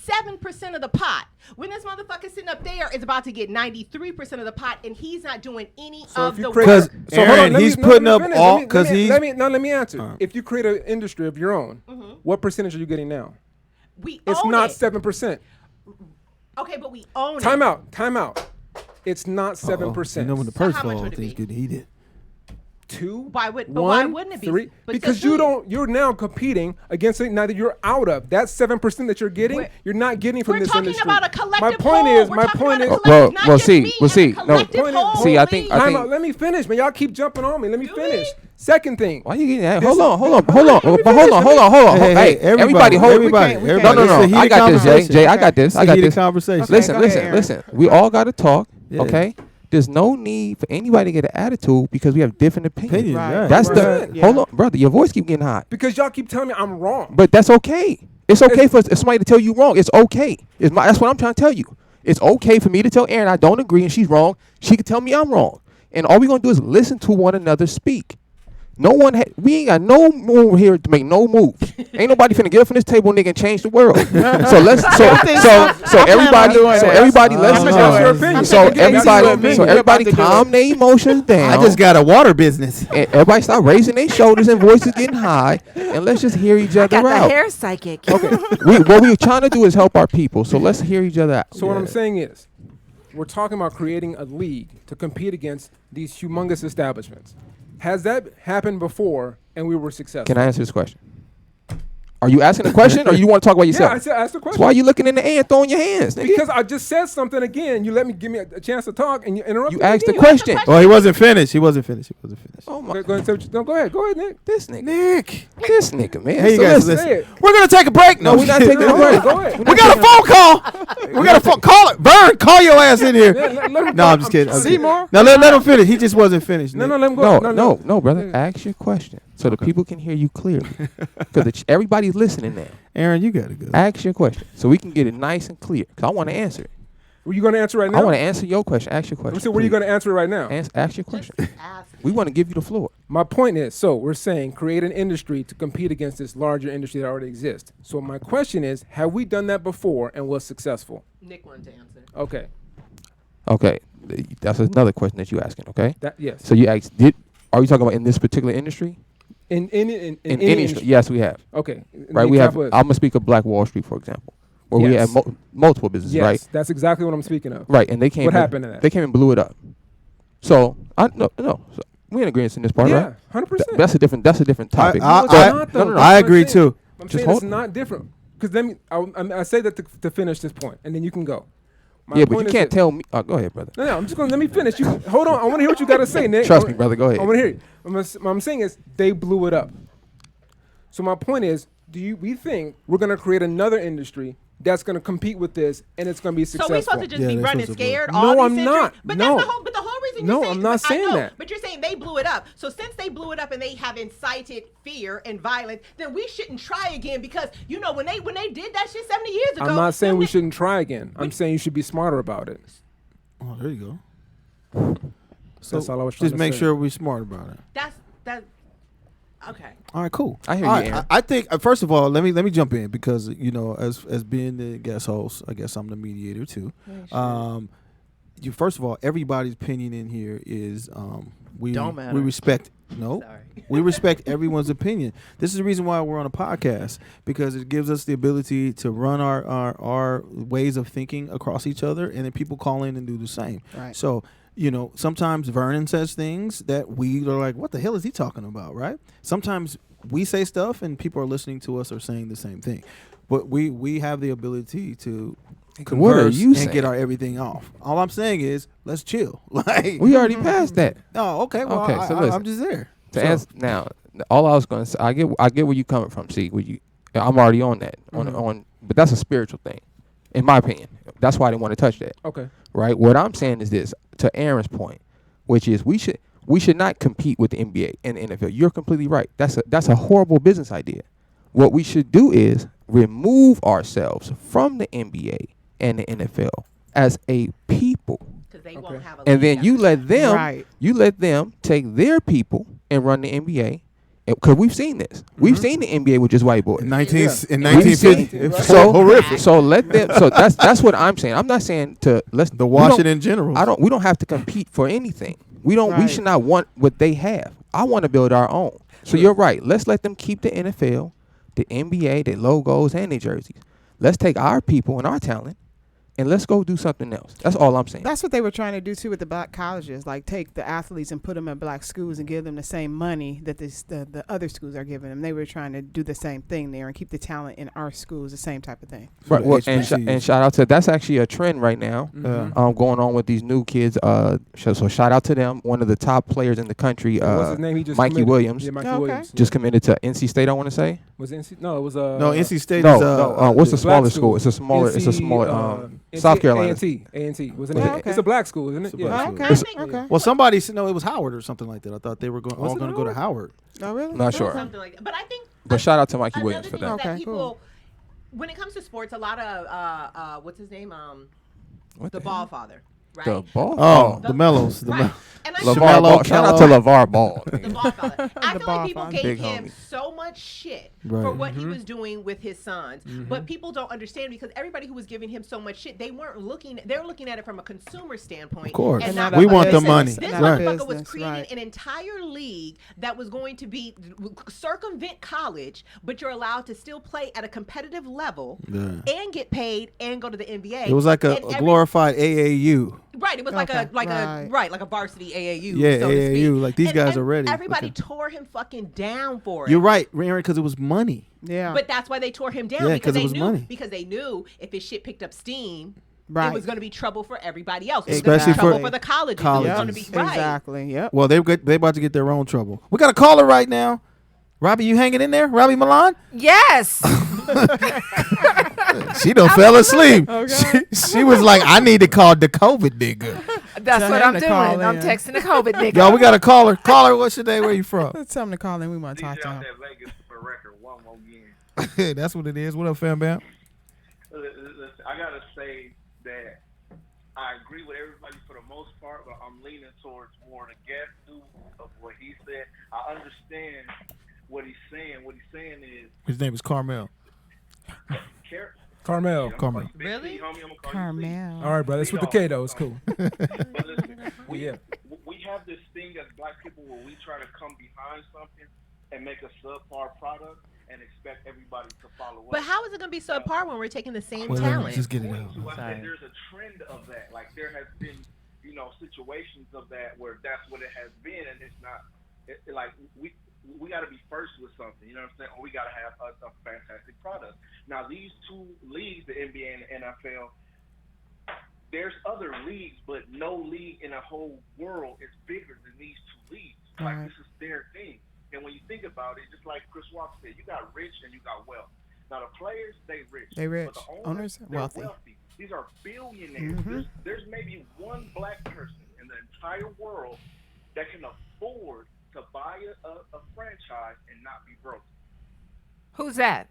7% of the pot when this motherfucker sitting up there is about to get 93% of the pot and he's not doing any So of if you the create, work? Because Aaron, he's putting up all because he's. Let me answer. If you create an industry of your own, what percentage are you getting now? We It's own not it. 7%. Okay, but we own it. Time out. It's not 7%. You know when the So purse how much falls, would it things be? get heated. 2, Why would- but 1, why wouldn't it be? 3? But Because still you two. don't. You're now competing against it. Now that you're out of that 7% that you're getting, We're- you're not getting from We're this talking industry. about a collective My point whole. is. We're My talking point about is. a Well, collective, not well, just see, me well, as a see, no. collective Point is- whole. See, I think- Please. Time out. Let me finish, man. Y'all keep jumping on me. Let me Do finish. we? Second thing. Why you getting that? This Hold is- on. Let me But hold on. Hey, everybody, hold. everybody, No, everybody. no, It's a no. heated I got this, Jay. conversation. Jay, I got this. It's I a got heated this. conversation. Listen, go ahead, Aaron. listen. We all got to talk. Yeah. Okay. There's no need for anybody to get an attitude because we have different opinions. Opinions, right. That's Right. the. Hold on, brother. Your voice keep getting hot. Because y'all keep telling me I'm wrong. But that's okay. It's okay for somebody to tell you wrong. It's okay. That's what I'm trying to tell you. It's okay for me to tell Erin I don't agree and she's wrong. She can tell me I'm wrong. And all we're going to do is listen to one another speak. We ain't got no move here to make no moves. Ain't nobody finna get up from this table, nigga, and change the world. So everybody calm their emotions down. I just got a water business. And everybody stop raising their shoulders and voices getting high, and let's just hear each other Got the out. hair psychic. Okay. What we're trying to do is help our people, so let's hear each other out. So what I'm saying is, we're talking about creating a league to compete against these humongous establishments. Has that happened before and we were successful? Can I answer this question? Are you asking a question, or you want to talk about yourself? Yeah, I said ask the So question. why are you looking in the air and throwing your hands, nigga? Because I just said something again. You let me give me a chance to talk, and you interrupt You me asked the again. question. Oh, he wasn't finished. Oh my, Go ahead, Nick. this nigga, this nigga, man. Hey, you So guys, let's- Say it. we're gonna take a break. No, we're not taking a Go break. ahead. Go ahead. We got a phone call. We got a phone. Call it. Vern, call your ass in here. Let him No, go. I'm just kidding. I'm kidding. Seymour? Now let him finish. He just wasn't finished. No, Nick. let him go. No, brother. Ask your question. so the people can hear you clearly. Because everybody's listening now. Erin, you got to go. Ask your question so we can get it nice and clear. Because I want to answer it. Were you going to answer right now? I want to answer your question. Ask your question. So were you going to answer it right now? Ask your question. We want to give you the floor. My point is, so we're saying create an industry to compete against this larger industry that already exists. So my question is, have we done that before and was successful? Nick wanted to answer. Okay. Okay. That's another question that you're asking, okay? Yes. So you asked, are we talking about in this particular industry? In any industry? Yes, we have. Okay. Right, we have. I'm going to speak of Black Wall Street, for example. Where we have multiple businesses, yes, right? That's exactly what I'm speaking of. Right, and they came. What happened to that? They came and blew it up. So no. So we in agreement in this part, right? Yeah, 100%. That's a different topic. I agree too. I'm saying it's not different because I say that to finish this point, and then you can go. Yeah, but you can't tell me. Go ahead, brother. No, I'm just going to let me finish. You hold on. I want to hear what you got to say, Nick. Trust me, brother. Go ahead. I want to hear you. What I'm saying is they blew it up. So my point is, we think we're going to create another industry that's going to compete with this, and it's going to be successful? So we supposed to just be running scared? No, I'm not. But no. that's the whole reason. No, you're saying, I'm not saying that. But you're saying they blew it up. So since they blew it up and they have incited fear and violence, then we shouldn't try again because when they did that shit 70 years ago. I'm not saying we shouldn't try again. I'm saying you should be smarter about it. Oh, there you go. So that's all I was trying just to make say. sure we're smart about it. That's. Okay. All right, cool. I hear all you, right, Aaron. I think first of all, let me jump in because as being the guest host, I guess I'm the mediator too. First of all, everybody's opinion in here is we respect. No, we respect everyone's opinion. This is the reason why we're on a podcast because it gives us the ability to run our ways of thinking across each other, and then people call in and do the same. Right. So. Sometimes Vernon says things that we are like, what the hell is he talking about, right? Sometimes we say stuff and people are listening to us or saying the same thing. But we have the ability to converse and get our everything off. All I'm saying is, let's chill. Like we already passed that. Oh, okay. Well, okay, so listen, I'm just there. To answer, now, all I was going to say, I get where you coming from, see, I'm already on that. But that's a spiritual thing, in my opinion. That's why I didn't want to touch that. Okay. Right? What I'm saying is this, to Aaron's point, which is we should not compete with the NBA and the NFL. You're completely right. That's a horrible business idea. What we should do is remove ourselves from the NBA and the NFL as a people. Because they won't have a and then you let them take their people and run the NBA. Because we've seen this. We've seen the NBA with just white boys. In 1950. So horrific. So let them. So that's what I'm saying. I'm not saying to Washington Generals. We don't have to compete for anything. We don't. We should not want what they have. I want to build our own. So you're right. Let's let them keep the NFL, the NBA, their logos, and their jerseys. Let's take our people and our talent, and let's go do something else. That's all I'm saying. That's what they were trying to do too with the black colleges, like take the athletes and put them in black schools and give them the same money that the other schools are giving them. They were trying to do the same thing there and keep the talent in our schools, the same type of thing. Right. Well, and shout out to that's actually a trend right now, going on with these new kids. So shout out to them. One of the top players in the country, what's his name? He just Mikey committed. Williams. Yeah, Mikey Williams. Just committed to NC State. I want to say. Was NC? No, it was NC State. No. What's the smaller school? school? It's a smaller. South Carolina. A&T. Wasn't it? Okay. It's a black school, isn't it? Yeah. Okay. Well, somebody said no, it was Howard or something like that. I thought they were all going to go to Howard. Oh, really? Not sure. Something like that. But I think. But shout out to Mikey Williams for that. Okay, people, when it comes to sports, a lot of what's his name? The Ball father. Right? The Ball? Oh, the Mellows. Right. LeVar Ball. Shout out to LeVar Ball. The Ball father. I feel like people gave Big him homie. so much shit for what he was doing with his sons. But people don't understand because everybody who was giving him so much shit, they're looking at it from a consumer standpoint. Of course. And not we want the money. This motherfucker was creating an entire league that was going to be circumvent college, but you're allowed to still play at a competitive level and get paid and go to the NBA. It was like a glorified AAU. Right, it was like a varsity AAU. Yeah, so to speak. AAU. Like these guys are ready. Everybody tore him fucking down for it. You're right, Aaron, because it was money. Yeah, but that's why they tore him down because they knew because they knew if his shit picked up steam, it was going to be trouble for everybody else. It was especially trouble for the colleges. It was going to be exactly. Yep. Well, they about to get their own trouble. We got a caller right now. Robbie, you hanging in there? Robbie Milan? Yes. She done fell asleep. Okay. She was like, I need to call the COVID nigga. That's Tell what him I'm to doing. call I'm in. texting the COVID nigga. Yo, we got a caller. Caller, what's your name? Where you from? Tell him to call in. We want to talk to him. Vegas for record one more again. That's what it is. What up, fam bam? Listen, I gotta say that I agree with everybody for the most part, but I'm leaning towards more the guest do of what he said. I understand what he's saying. What he's saying is His name is Carmel. Carmel. Carmel. Really? Carmel. All right, brother. It's with the K though. It's cool. But listen, we have this thing as black people where we try to come behind something and make a subpar product and expect everybody to follow us. But how is it going to be subpar when we're taking the same Wait, talent? just get it out. So I said there's a trend of that. Like there has been, situations of that where that's what it has been, and it's not. Like we got to be first with something. You know what I'm saying? Or we got to have a fantastic product. Now these two leagues, the NBA and the NFL. There's other leagues, but no league in the whole world is bigger than these two leagues. Like this is their thing. And when you think about it, just like Chris Walker said, you got rich and you got wealth. Now the players, they rich. They rich. But the owners they're wealthy. These are billionaires. There's maybe one black person in the entire world that can afford to buy a franchise and not be broke. Who's that?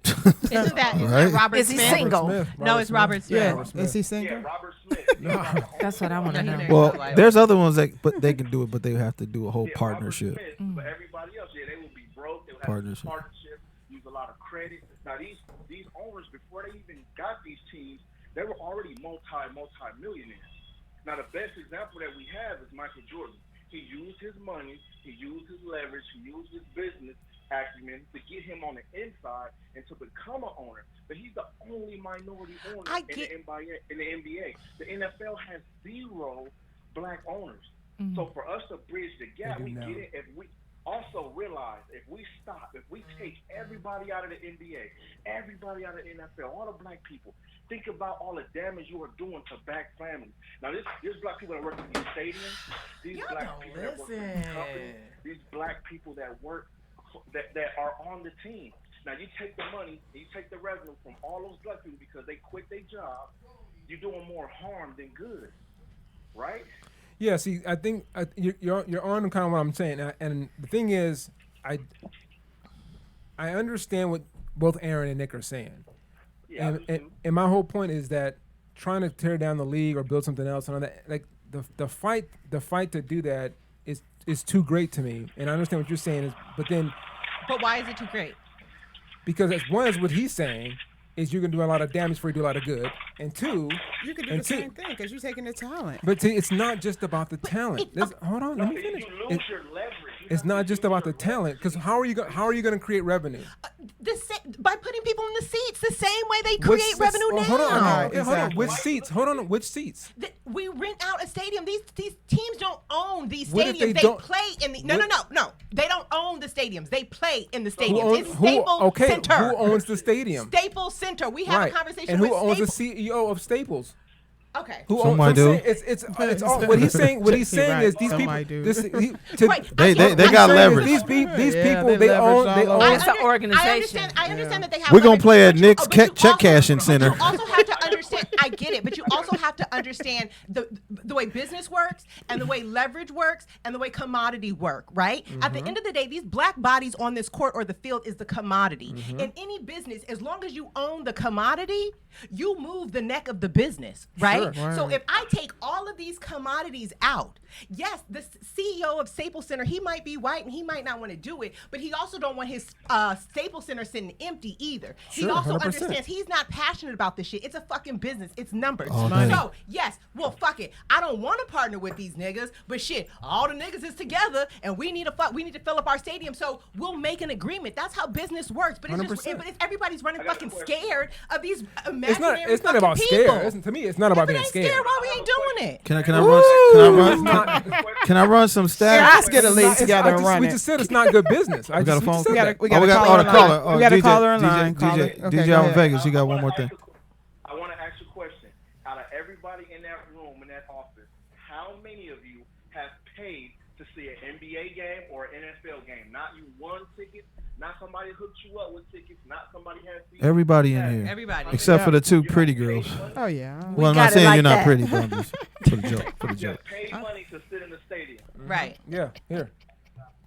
Isn't that Right? Robert Is he Smith? single? No, it's Robert Smith. Yeah. Robert Smith. Is he single? Yeah, Robert Smith. That's what I want to No, he know. didn't. Well, there's other ones but they can do it, but they have to do a whole Yeah, partnership. Robert Smith, but everybody else, they will be broke. They will have Partnership. partnership, use a lot of credit. Now these owners, before they even got these teams, they were already multi-millionaires. Now the best example that we have is Michael Jordan. He used his money, he used his leverage, he used his business acumen to get him on the inside and to become an owner. But he's the only minority owner in the NBA. The NFL has 0 black owners. So for us to bridge the gap, we get it. If we also realize, if we take everybody out of the NBA, everybody out of the NFL, all the black people, think about all the damage you are doing to black families. Now, there's black people that work in these stadiums, these black people that work in these companies, these black people that work that are on the team. Now, you take the money, you take the revenue from all those black people because they quit their job. You're doing more harm than good, right? Yeah, see, I think you're on kind of what I'm saying, and the thing is, I understand what both Erin and Nick are saying, and my whole point is that trying to tear down the league or build something else and all that, like the fight to do that is too great to me, and I understand what you're saying But why is it too great? because as one is what he's saying is you can do a lot of damage before you do a lot of good, and two, You could do the same thing because you're taking the talent. but see, it's not just about the talent. Hold on, let me finish. Your leverage. It's not just about the talent, because how are you going to create revenue? By putting people in the seats the same way they create revenue now. Hold on. Right, Hold on. exactly. Which seats? Hold on. Which seats? We rent out a stadium. These teams don't own these What if stadiums. they They don't- play in the no. They don't own the stadiums. They play in the Who stadiums. owns, It's Staples Center. Who owns the stadium? Staples Center. We have Right. a conversation And who with owns the Staples. CEO of Staples? Okay. Who Somebody owns? do. It's all, what he's saying. What he's saying Right. is these people. Somebody do. Right. They I- got I- leverage. These Yeah, people. they They own. leverage They all own. over. It's an organization. I understand that they have. We're gonna leverage, play at but you- Nick's but you check also- cashing center. You also have to understand. I get it, but you also have to understand the way business works and the way leverage works and the way commodity work. Right. At the end of the day, these black bodies on this court or the field is the commodity. In any business, as long as you own the commodity, you move the neck of the business. Right. Sure. So if I take all of these commodities out, yes, the CEO of Staples Center, he might be white and he might not want to do it, but he also don't want his Staples Center sitting empty either. He Sure, also 100%. understands he's not passionate about this shit. It's a fucking business. It's numbers. Oh, money. So yes, well fuck it. I don't want to partner with these niggas, but shit, all the niggas is together and we need to fill up our stadium. So we'll make an agreement. That's how business works. But it's just 100%. but if everybody's running fucking scared of these It's imaginary not. It's not fucking about people. scare. To me, it's not about If it being ain't scared. scared, why we ain't doing it? Can I run some stats? Let's get a league together and run We it. just said it's not good business. We got a phone. We got a Oh, we got caller the on caller. line. We got a DJ, caller on line. DJ, Caller. DJ, Okay, DJ go out in ahead. Vegas. You got one more thing. I want to ask you a question. Out of everybody in that room, in that office, how many of you have paid to see an NBA game or an NFL game? Not you won tickets, not somebody hooked you up with tickets, not somebody had seats. Everybody in here. Everybody. Except for the two pretty girls. Oh yeah. Well, I'm got not it saying like you're not that. pretty, but I'm just putting for the joke. For the You joke. pay money to sit in the stadium. Right. Yeah, here.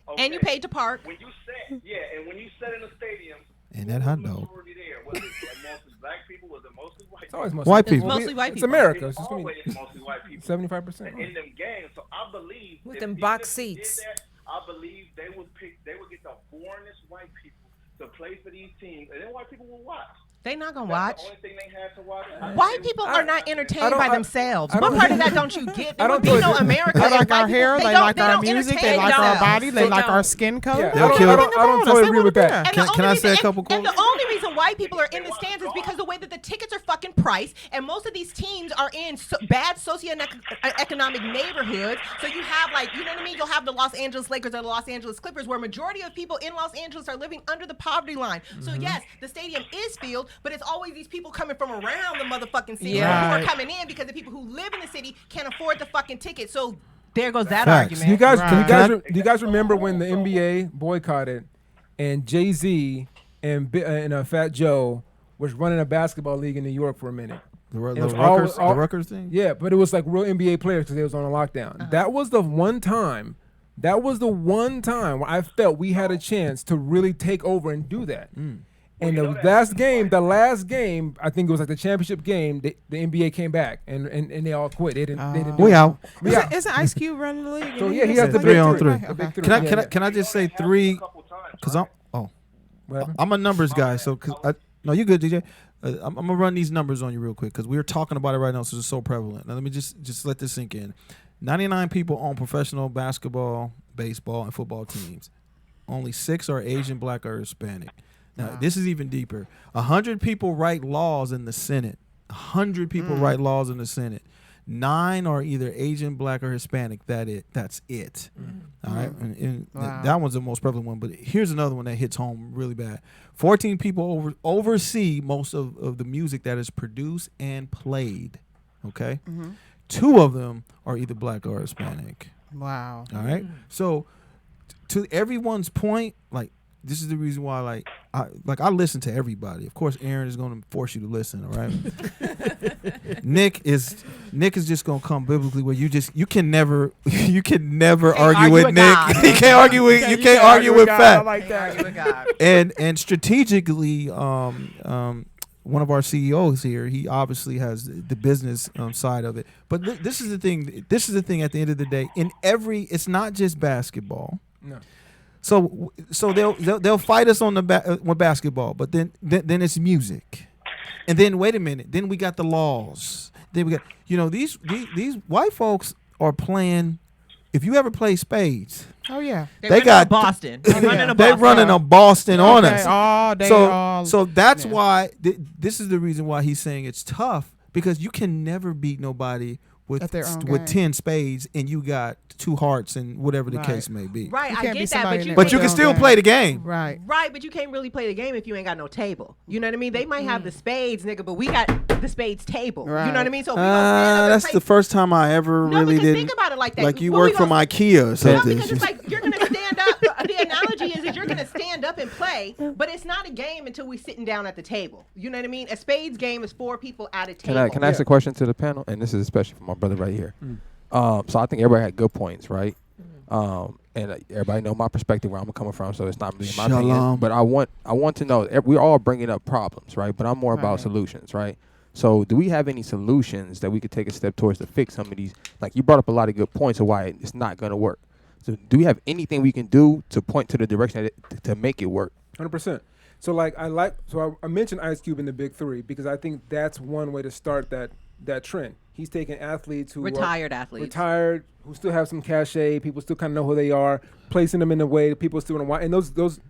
Okay. And you paid to park. When you sat, and when you sat in the stadium, And that hot dog. majority there? Was it mostly black people? Was it mostly white It's always people? White It's people. mostly white It's people. America. It's It's just gonna always be mostly white people. 75%. In them games, so I believe With if- them even box if we did seats. that, I believe they would get the boringest white people to play for these teams, and then white people will watch. They not gonna That's watch. the only thing they have to watch. White people are not entertained by themselves. I What don't- part of that don't you get? There I would don't be feel no it. America. They if like white our hair, people- they don't- like our don't music, they entertain like our themselves. body, they They like our don't. skin color. Yeah, They I don't- care I don't- anything I don't about us. totally They agree wanna with be that. there. And Can- the can only I say a reason- couple And the quotes? only reason white people are in the stands is because the way that the tickets are fucking priced, and most of these teams are in bad socioeconomic neighborhoods. So you have you know what I mean? You'll have the Los Angeles Lakers or the Los Angeles Clippers, where majority of people in Los Angeles are living under the poverty line. So yes, the stadium is filled, but it's always these people coming from around the motherfucking city Yeah. who are Right. coming in because the people who live in the city can't afford the fucking ticket. So there goes that Facts. argument. Do you guys, Right. do you guys remember when the NBA boycotted and Jay-Z and Fat Joe was running a basketball league in New York for a minute? The It was Rutgers, all- the Rutgers thing. Yeah, but it was like real NBA players because they was on a lockdown. That was the one time. That was the one time where I felt we had a chance to really take over and do that. And the last game, I think it was like the championship game. The NBA came back and they all quit. They didn't. Do We it. out. We out. Isn't Ice Cube running the league? So And yeah, he just has the like- three big on three. three. The big Okay. three. Can I Yeah, can I yeah. can I just say three? Cause What happened? I'm a numbers guy. So no, you good, DJ. I'm gonna run these numbers on you real quick because we're talking about it right now, so it's so prevalent. Now let me just let this sink in. 99 people own professional basketball, baseball, and football teams. Only 6 are Asian, Black, or Hispanic. Now this is even deeper. 100 people write laws in the Senate. 100 people write laws in the Senate. 9 are either Asian, Black, or Hispanic. That's it. All right, and Wow. that one's the most prevalent one. But here's another one that hits home really bad. 14 people oversee most of the music that is produced and played. Okay, 2 of them are either Black or Hispanic. Wow. All right, so to everyone's point, this is the reason why, I listen to everybody. Of course, Erin is going to force you to listen. All right. Nick is just going to come biblically where you can never argue with Nick. God. You can't argue with God, fact. I like that. Argue with God. And strategically, one of our CEOs here, he obviously has the business side of it. But this is the thing. This is the thing. At the end of the day, it's not just basketball. No. So they'll fight us on with basketball, but then it's music, and then wait a minute, then we got the laws. Then we got these white folks are playing. If you ever play spades, Oh yeah. they got Boston. They're running a Boston on Okay, us. all day, all. So that's yeah. why this is the reason why he's saying it's tough, because you can never beat nobody At their own with game. 10 spades and you got 2 hearts and whatever the Right. case may be. Right, You I can't be get that, somebody but in you there But with you their can own still game. play the game. Right. Right, but you can't really play the game if you ain't got no table. You know what I mean? They might have the spades, nigga, but we got the spades table. You know what I Right. mean? So if we gonna stand up and That's play- the first time I ever No, really because did. think about it like that. Like you What we work from gonna- IKEA or No, something. because it's like you're gonna stand up. The analogy is you're gonna stand up and play, but it's not a game until we sitting down at the table. You know what I mean? A spades game is 4 people at a table. Can I ask a question to the panel? And this is especially for my brother right here. So I think everybody had good points, right? And everybody know my perspective where I'm coming from, so it's not really my opinion. Shalom. But I want to know, we're all bringing up problems, right? But I'm more about Right. solutions, right? So do we have any solutions that we could take a step towards to fix some of these? Like you brought up a lot of good points of why it's not going to work. So do we have anything we can do to point to the direction to make it work? 100%. So I mentioned Ice Cube in the Big Three because I think that's one way to start that trend. He's taking athletes who Retired are athletes. retired, who still have some cachet. People still kind of know who they are, placing them in a way that people still want to watch. And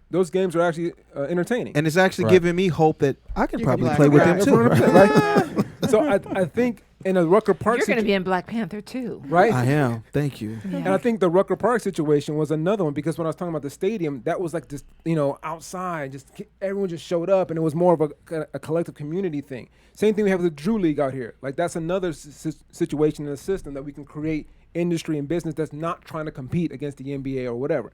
those games are actually entertaining. And it's actually Right. giving me hope that I can You probably can play play. with them Right. too. Right? So I think in a Rucker Park You're going to be in Black Panther too. right? I am. Thank you. And I think the Rucker Park situation was another one because when I was talking about the stadium, that was like just, outside, just everyone just showed up and it was more of a collective community thing. Same thing we have with the Drew League out here. Like that's another situation in the system that we can create industry and business that's not trying to compete against the NBA or whatever.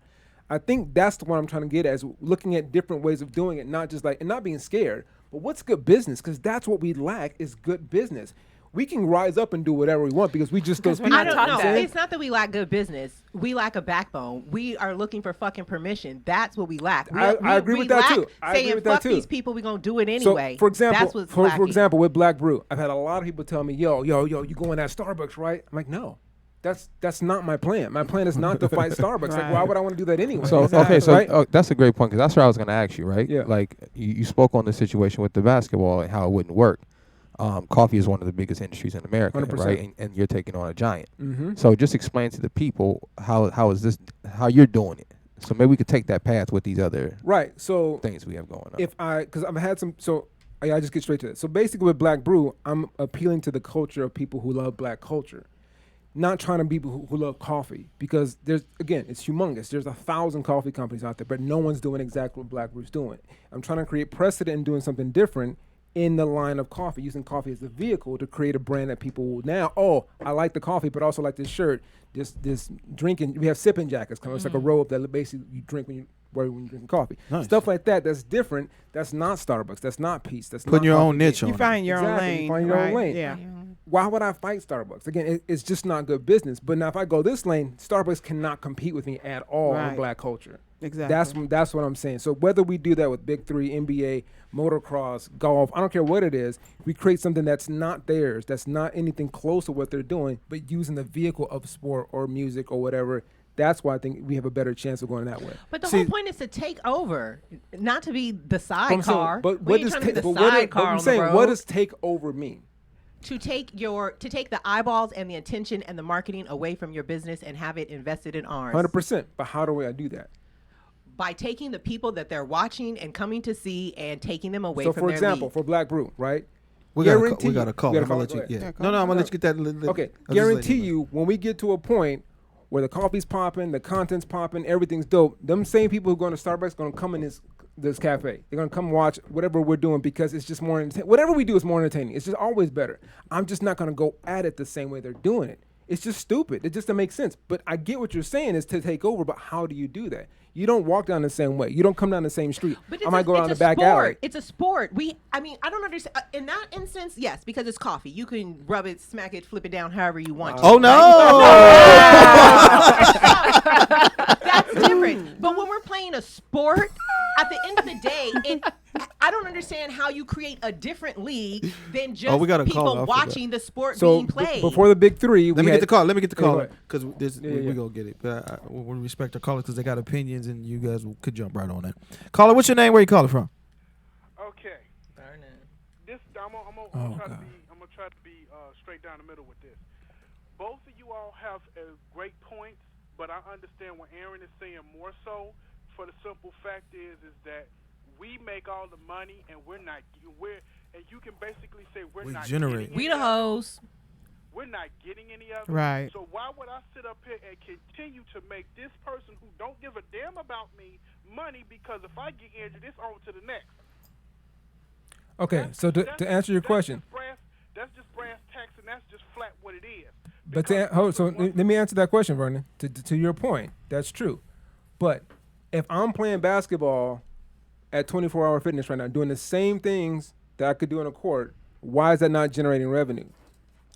I think that's the one I'm trying to get at, is looking at different ways of doing it, not just and not being scared, but what's good business? Because that's what we lack is good business. we can rise up and do whatever we want because we just those people. I don't know. that. It's not that we lack good business. We lack a backbone. We are looking for fucking permission. That's what we lack. I agree with that too. I saying agree with that fuck too. these people, we're gonna do it anyway. So, for example, that's what's for lacking. example, with Black Brew, I've had a lot of people tell me, yo, you going at Starbucks, right? I'm like, no. That's not my plan. My plan is not to fight Starbucks. Like, why would I want to do that anyway? So Exactly. okay, so Right? that's a great point because that's what I was going to ask you, right? Yeah. Like you spoke on the situation with the basketball and how it wouldn't work. Coffee is one of the biggest industries in America, 100%. right? And you're taking on a giant. Mm-hmm. So just explain to the people how you're doing it. So maybe we could take that path with these other Right. So things we have going on. because I've had some, I just get straight to it. So basically with Black Brew, I'm appealing to the culture of people who love Black culture. Not trying to be people who love coffee because it's humongous. There's 1,000 coffee companies out there, but no one's doing exactly what Black Brew's doing. I'm trying to create precedent and doing something different in the line of coffee, using coffee as a vehicle to create a brand that people will now, I like the coffee, but also like this shirt, this drinking. We have sipping jackets, kind of it's like a robe that basically you drink when you're drinking coffee. Nice. Stuff like that. That's different. That's not Starbucks. That's not Peace. That's Putting not your Coffee own niche Bean. on You find your own Exactly. lane. You find your own right? lane. Yeah. Why would I fight Starbucks? Again, it's just not good business. But now if I go this lane, Starbucks cannot compete with me at all in Right. Black culture. Exactly. That's what I'm saying. So whether we do that with Big Three, NBA, motocross, golf, I don't care what it is, we create something that's not theirs, that's not anything close to what they're doing, but using the vehicle of sport or music or whatever. That's why I think we have a better chance of going that way. But the whole point is to take over, not to be the sidecar. But we what ain't does trying to be the but sidecar I'm on saying, the road. what does take over mean? To take the eyeballs and the attention and the marketing away from your business and have it invested in ours. 100%. But how do I do that? By taking the people that they're watching and coming to see and taking them away So from for their example, league. for Black Brew, right? We got a Guarantee call. you- I'm gonna let go you. ahead. Yeah. Yeah, No, I'm gonna let you get that. Okay, I'll just let guarantee know. you when we get to a point where the coffee's popping, the content's popping, everything's dope, them same people who go to Starbucks going to come in this cafe. They're going to come watch whatever we're doing because it's just more entertaining. Whatever we do is more entertaining. It's just always better. I'm just not going to go at it the same way they're doing it. It's just stupid. It just doesn't make sense. But I get what you're saying is to take over, but how do you do that? You don't walk down the same way. You don't come down the same street. But I might go down the back sport. alley. It's a sport. I don't understand. In that instance, yes, because it's coffee. You can rub it, smack it, flip it down however you want. Oh no! That's different. But when we're playing a sport, at the end of the day, I don't understand how you create a different league than just we got a caller. I people forgot. watching the sport So being played. before the Big Three, Let me get the call. Let me get the Yeah, go call ahead. because Yeah. we gonna get it. But we respect our callers because they got opinions, and you guys could jump right on that. Caller, what's your name? Where you calling from? Okay. This I'm gonna try to be straight down the middle with this. Both of you all have great points, but I understand what Erin is saying more so. For the simple fact is that we make all the money and and you can basically say we're We not generate. getting we any the of it. hoes. We're not getting any of it. Right. So why would I sit up here and continue to make this person who don't give a damn about me money because if I get injured, it's on to the next. Okay, so to answer your question. That's just brass tacks, and that's just flat what it is. But Because let me answer that question, Vernon. To your point, that's true. But if I'm playing basketball at 24-hour fitness right now, doing the same things that I could do in a court, why is that not generating revenue?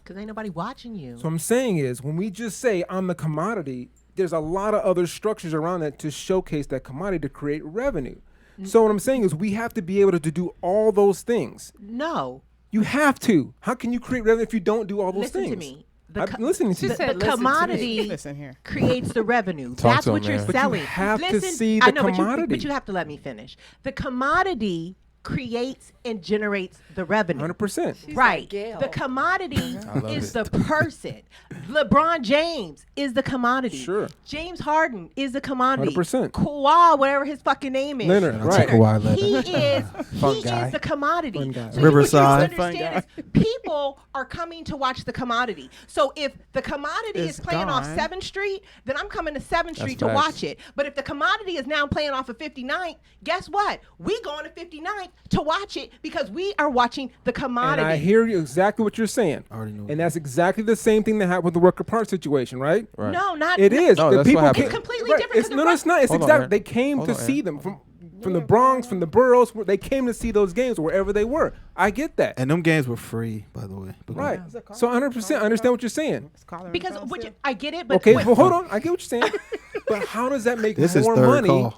Because ain't nobody watching you. So what I'm saying is, when we just say I'm the commodity, there's a lot of other structures around that to showcase that commodity to create revenue. So what I'm saying is, we have to be able to do all those things. No. You have to. How can you create revenue if you don't do all those Listen things? to me. I'm listening to you. The commodity Listen here. creates the revenue. Talk That's to what him, you're man. But you selling. have to Listen, see I the know, commodity. But you have to let me finish. The commodity creates and generates the revenue. 100%. Right. Gail. The commodity love is it. the person. LeBron James is the commodity. Sure. James Harden is the commodity. 100%. Kawhi, whatever his fucking name is. Leonard, Shout out to right. Kawhi Leonard. He guy. is the commodity. Fun guy. So Riverside. what you have to understand is people are coming to watch the commodity. So if the commodity It's is playing off gone. 7th Street, then I'm coming to 7th Street to facts. watch it. But if the commodity is now playing off of 59th, guess what? We going to 59th to watch it because we are watching the commodity. And I hear you exactly what you're saying. I already know. And that's exactly the same thing that happened with the worker park situation, right? It No, not It is. No, the that's what people happened. It's completely right. different. It's, 'cause no, the it's not. It's Hold on, exactly. Aaron. They came Hold to on, see Aaron. them. from the Bronx, from the boroughs. They came to see those games wherever they were. I get that. And them games were free, by the way. Right. So 100% understand what you're saying. Because I get it, but okay, well, hold on. I get what you're saying. But how does that make more money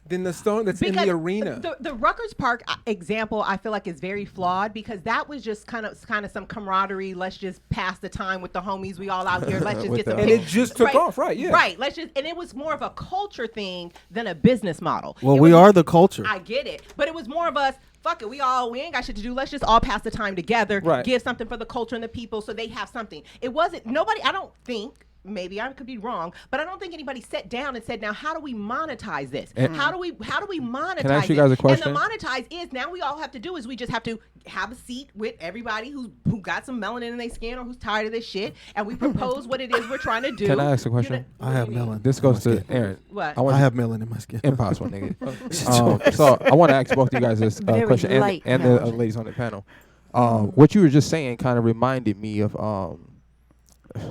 than the stone that's in the arena? The Rutgers Park example, I feel like is very flawed because that was just kind of some camaraderie. Let's just pass the time with the homies. We all out here. Let's just get some. And it just took off, right? Yeah. Right. And it was more of a culture thing than a business model. Well, we are the culture. I get it, but it was more of us. Fuck it, we ain't got shit to do. Let's just all pass the time together. Right. Give something for the culture and the people so they have something. It wasn't nobody. I don't think. Maybe I could be wrong, but I don't think anybody sat down and said, "Now, how do we monetize this? How do we monetize?" Can I ask you guys a question? And the monetize is now we all have to do is we just have to have a seat with everybody who got some melanin in their skin or who's tired of this shit, and we propose what it is we're trying to do. Can I ask a question? I have melanin. This goes to Erin. What? I have melanin in my skin. Impossible, nigga. So I want to ask both of you guys this question and the ladies on the panel. What you were just saying kind of reminded me of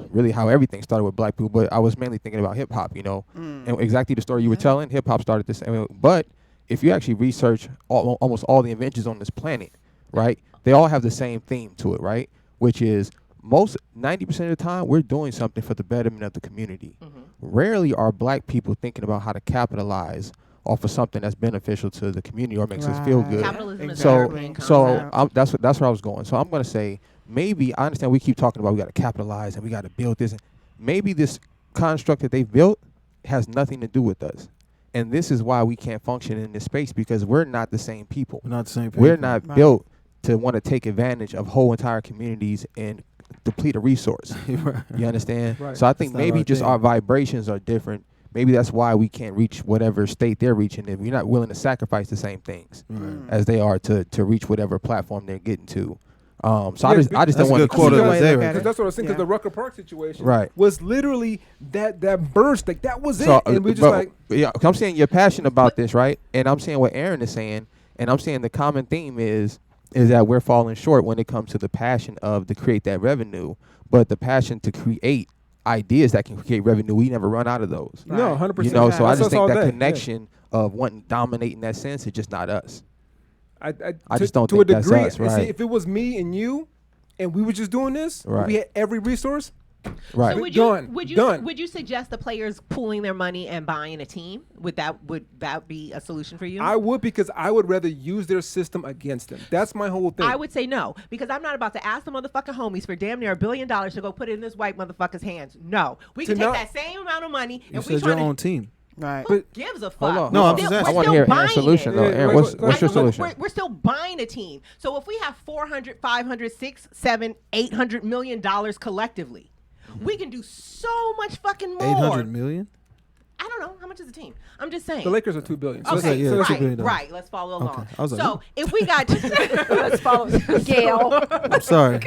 really how everything started with black people, but I was mainly thinking about hip hop, and exactly the story you were telling. Hip hop started the same way, but if you actually research almost all the inventions on this planet, right, they all have the same theme to it, right, which is 90% of the time we're doing something for the betterment of the community. Rarely are black people thinking about how to capitalize off of something that's beneficial to the community or makes us feel good. Capitalism is that's where I was going. So I'm going to say, maybe I understand we keep talking about we got to capitalize and we got to build this. Maybe this construct that they've built has nothing to do with us. And this is why we can't function in this space, because we're not the same people. We're not the same people. We're not built to want to take advantage of whole entire communities and deplete a resource. You understand? Right. So I think maybe just our vibrations are different. Maybe that's why we can't reach whatever state they're reaching. If we're not willing to sacrifice the same things as they are to reach whatever platform they're getting to. So I just don't want to quote of the day, because that's what I was saying. Because the Rucker Park situation Right. was literally that burst, like that was it, and we just I'm saying you're passionate about this, right? And I'm saying what Erin is saying, and I'm saying the common theme is that we're falling short when it comes to the passion of to create that revenue, but the passion to create ideas that can create revenue, we never run out of those. No, 100%. So I just think that connection of wanting to dominate in that sense is just not us. I just don't think that's us, right? See, if it was me and you, and we were just doing this, right, we had every resource. Right. So would you suggest the players pooling their money and buying a team? Would that be a solution for you? I would, because I would rather use their system against them. That's my whole thing. I would say no, because I'm not about to ask the motherfucking homies for damn near $1 billion to go put it in this white motherfucker's hands. No, we can take that same amount of money and we try your own team. Right. Who gives a fuck? No, I'm just asking. I want to hear Erin's solution, though. Erin, what's your solution? We're still buying a team. So if we have 400, 500, 600, 700, $800 million collectively, we can do so much fucking more. 800 million? I don't know. How much is the team? I'm just saying. The Lakers are $2 billion. So okay, right. Let's follow along. Okay. I was like, so if we got, let's follow Gail. I'm sorry.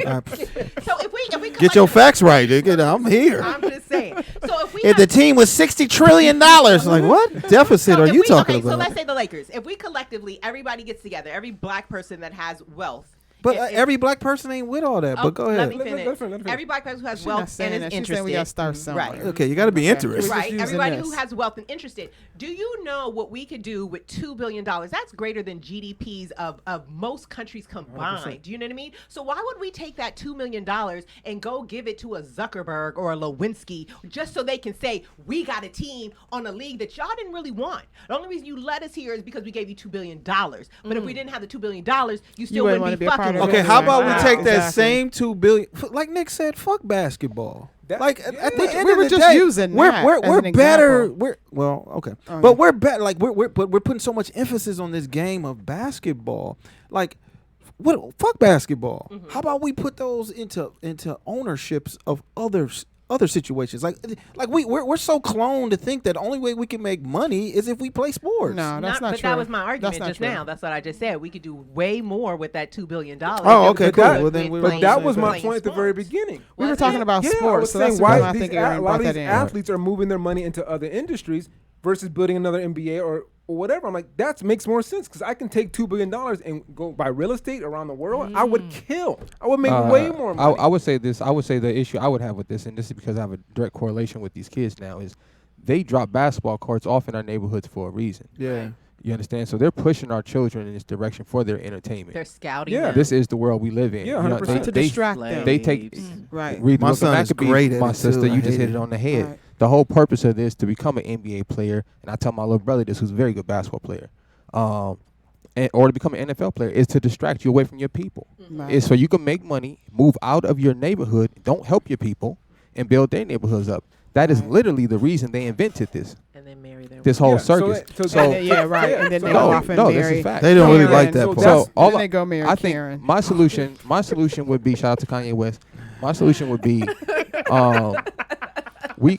So if we get your facts right. I'm here. I'm just saying. So if the team was $60 trillion, like what deficit are you talking about? So let's say the Lakers. If we collectively, everybody gets together, every black person that has wealth. But every black person ain't with all that. But go ahead. Let me finish. Every black person who has wealth and is interested. We gotta start somewhere. Right. Okay, you got to be interested. Right. Everybody who has wealth and interested. Do you know what we could do with $2 billion? That's greater than GDPs of most countries combined. 100%. Do you know what I mean? So why would we take that $2 million and go give it to a Zuckerberg or a Lewinsky just so they can say we got a team on a league that y'all didn't really want? The only reason you let us here is because we gave you $2 billion. But if we didn't have the $2 billion, you still wouldn't be fucking. Okay, how about we take that same $2 billion? Like Nick said, fuck basketball. Like at the end of the day, using we're better. But we're better. Like we're putting so much emphasis on this game of basketball. Like, fuck basketball. Mm-hmm. How about we put those into ownerships of other situations? Like we're so cloned to think that the only way we can make money is if we play sports. No, that's not true. But that was my argument just now. That's what I just said. We could do way more with that $2 billion. Oh, okay, cool. Well, then but that was my point at the very beginning. We were talking about sports. So that's why a lot of these athletes are moving their money into other industries versus building another NBA or whatever. I'm like, that makes more sense, because I can take $2 billion and go buy real estate around the world. I would kill. I would make way more money. I would say this. I would say the issue I would have with this, and this is because I have a direct correlation with these kids now, is they drop basketball courts off in our neighborhoods for a reason. Yeah. You understand? So they're pushing our children in this direction for their entertainment. They're scouting. Yeah. them. This is the world we live in. Yeah, You know, 100%. To distract them. They take Right. read the My book of son is Maccabees, great at my it, sister. too. I You just hate hit it. it on the head. Right. The whole purpose of this to become an NBA player, and I tell my little brother this, who's a very good basketball player, or to become an NFL player, is to distract you away from your people. Right. It's so you can make money, move out of your neighborhood, don't help your people, and build their neighborhoods up. That is Right. literally the reason they invented this. And then marry their This whole Yeah, so circus. that- So, yeah, right. And then they no, go off and no, this marry. is fact. They don't really Karen. like that So part. So all then they go marry I think Karen. my solution would be, shout out to Kanye West. My solution would be, we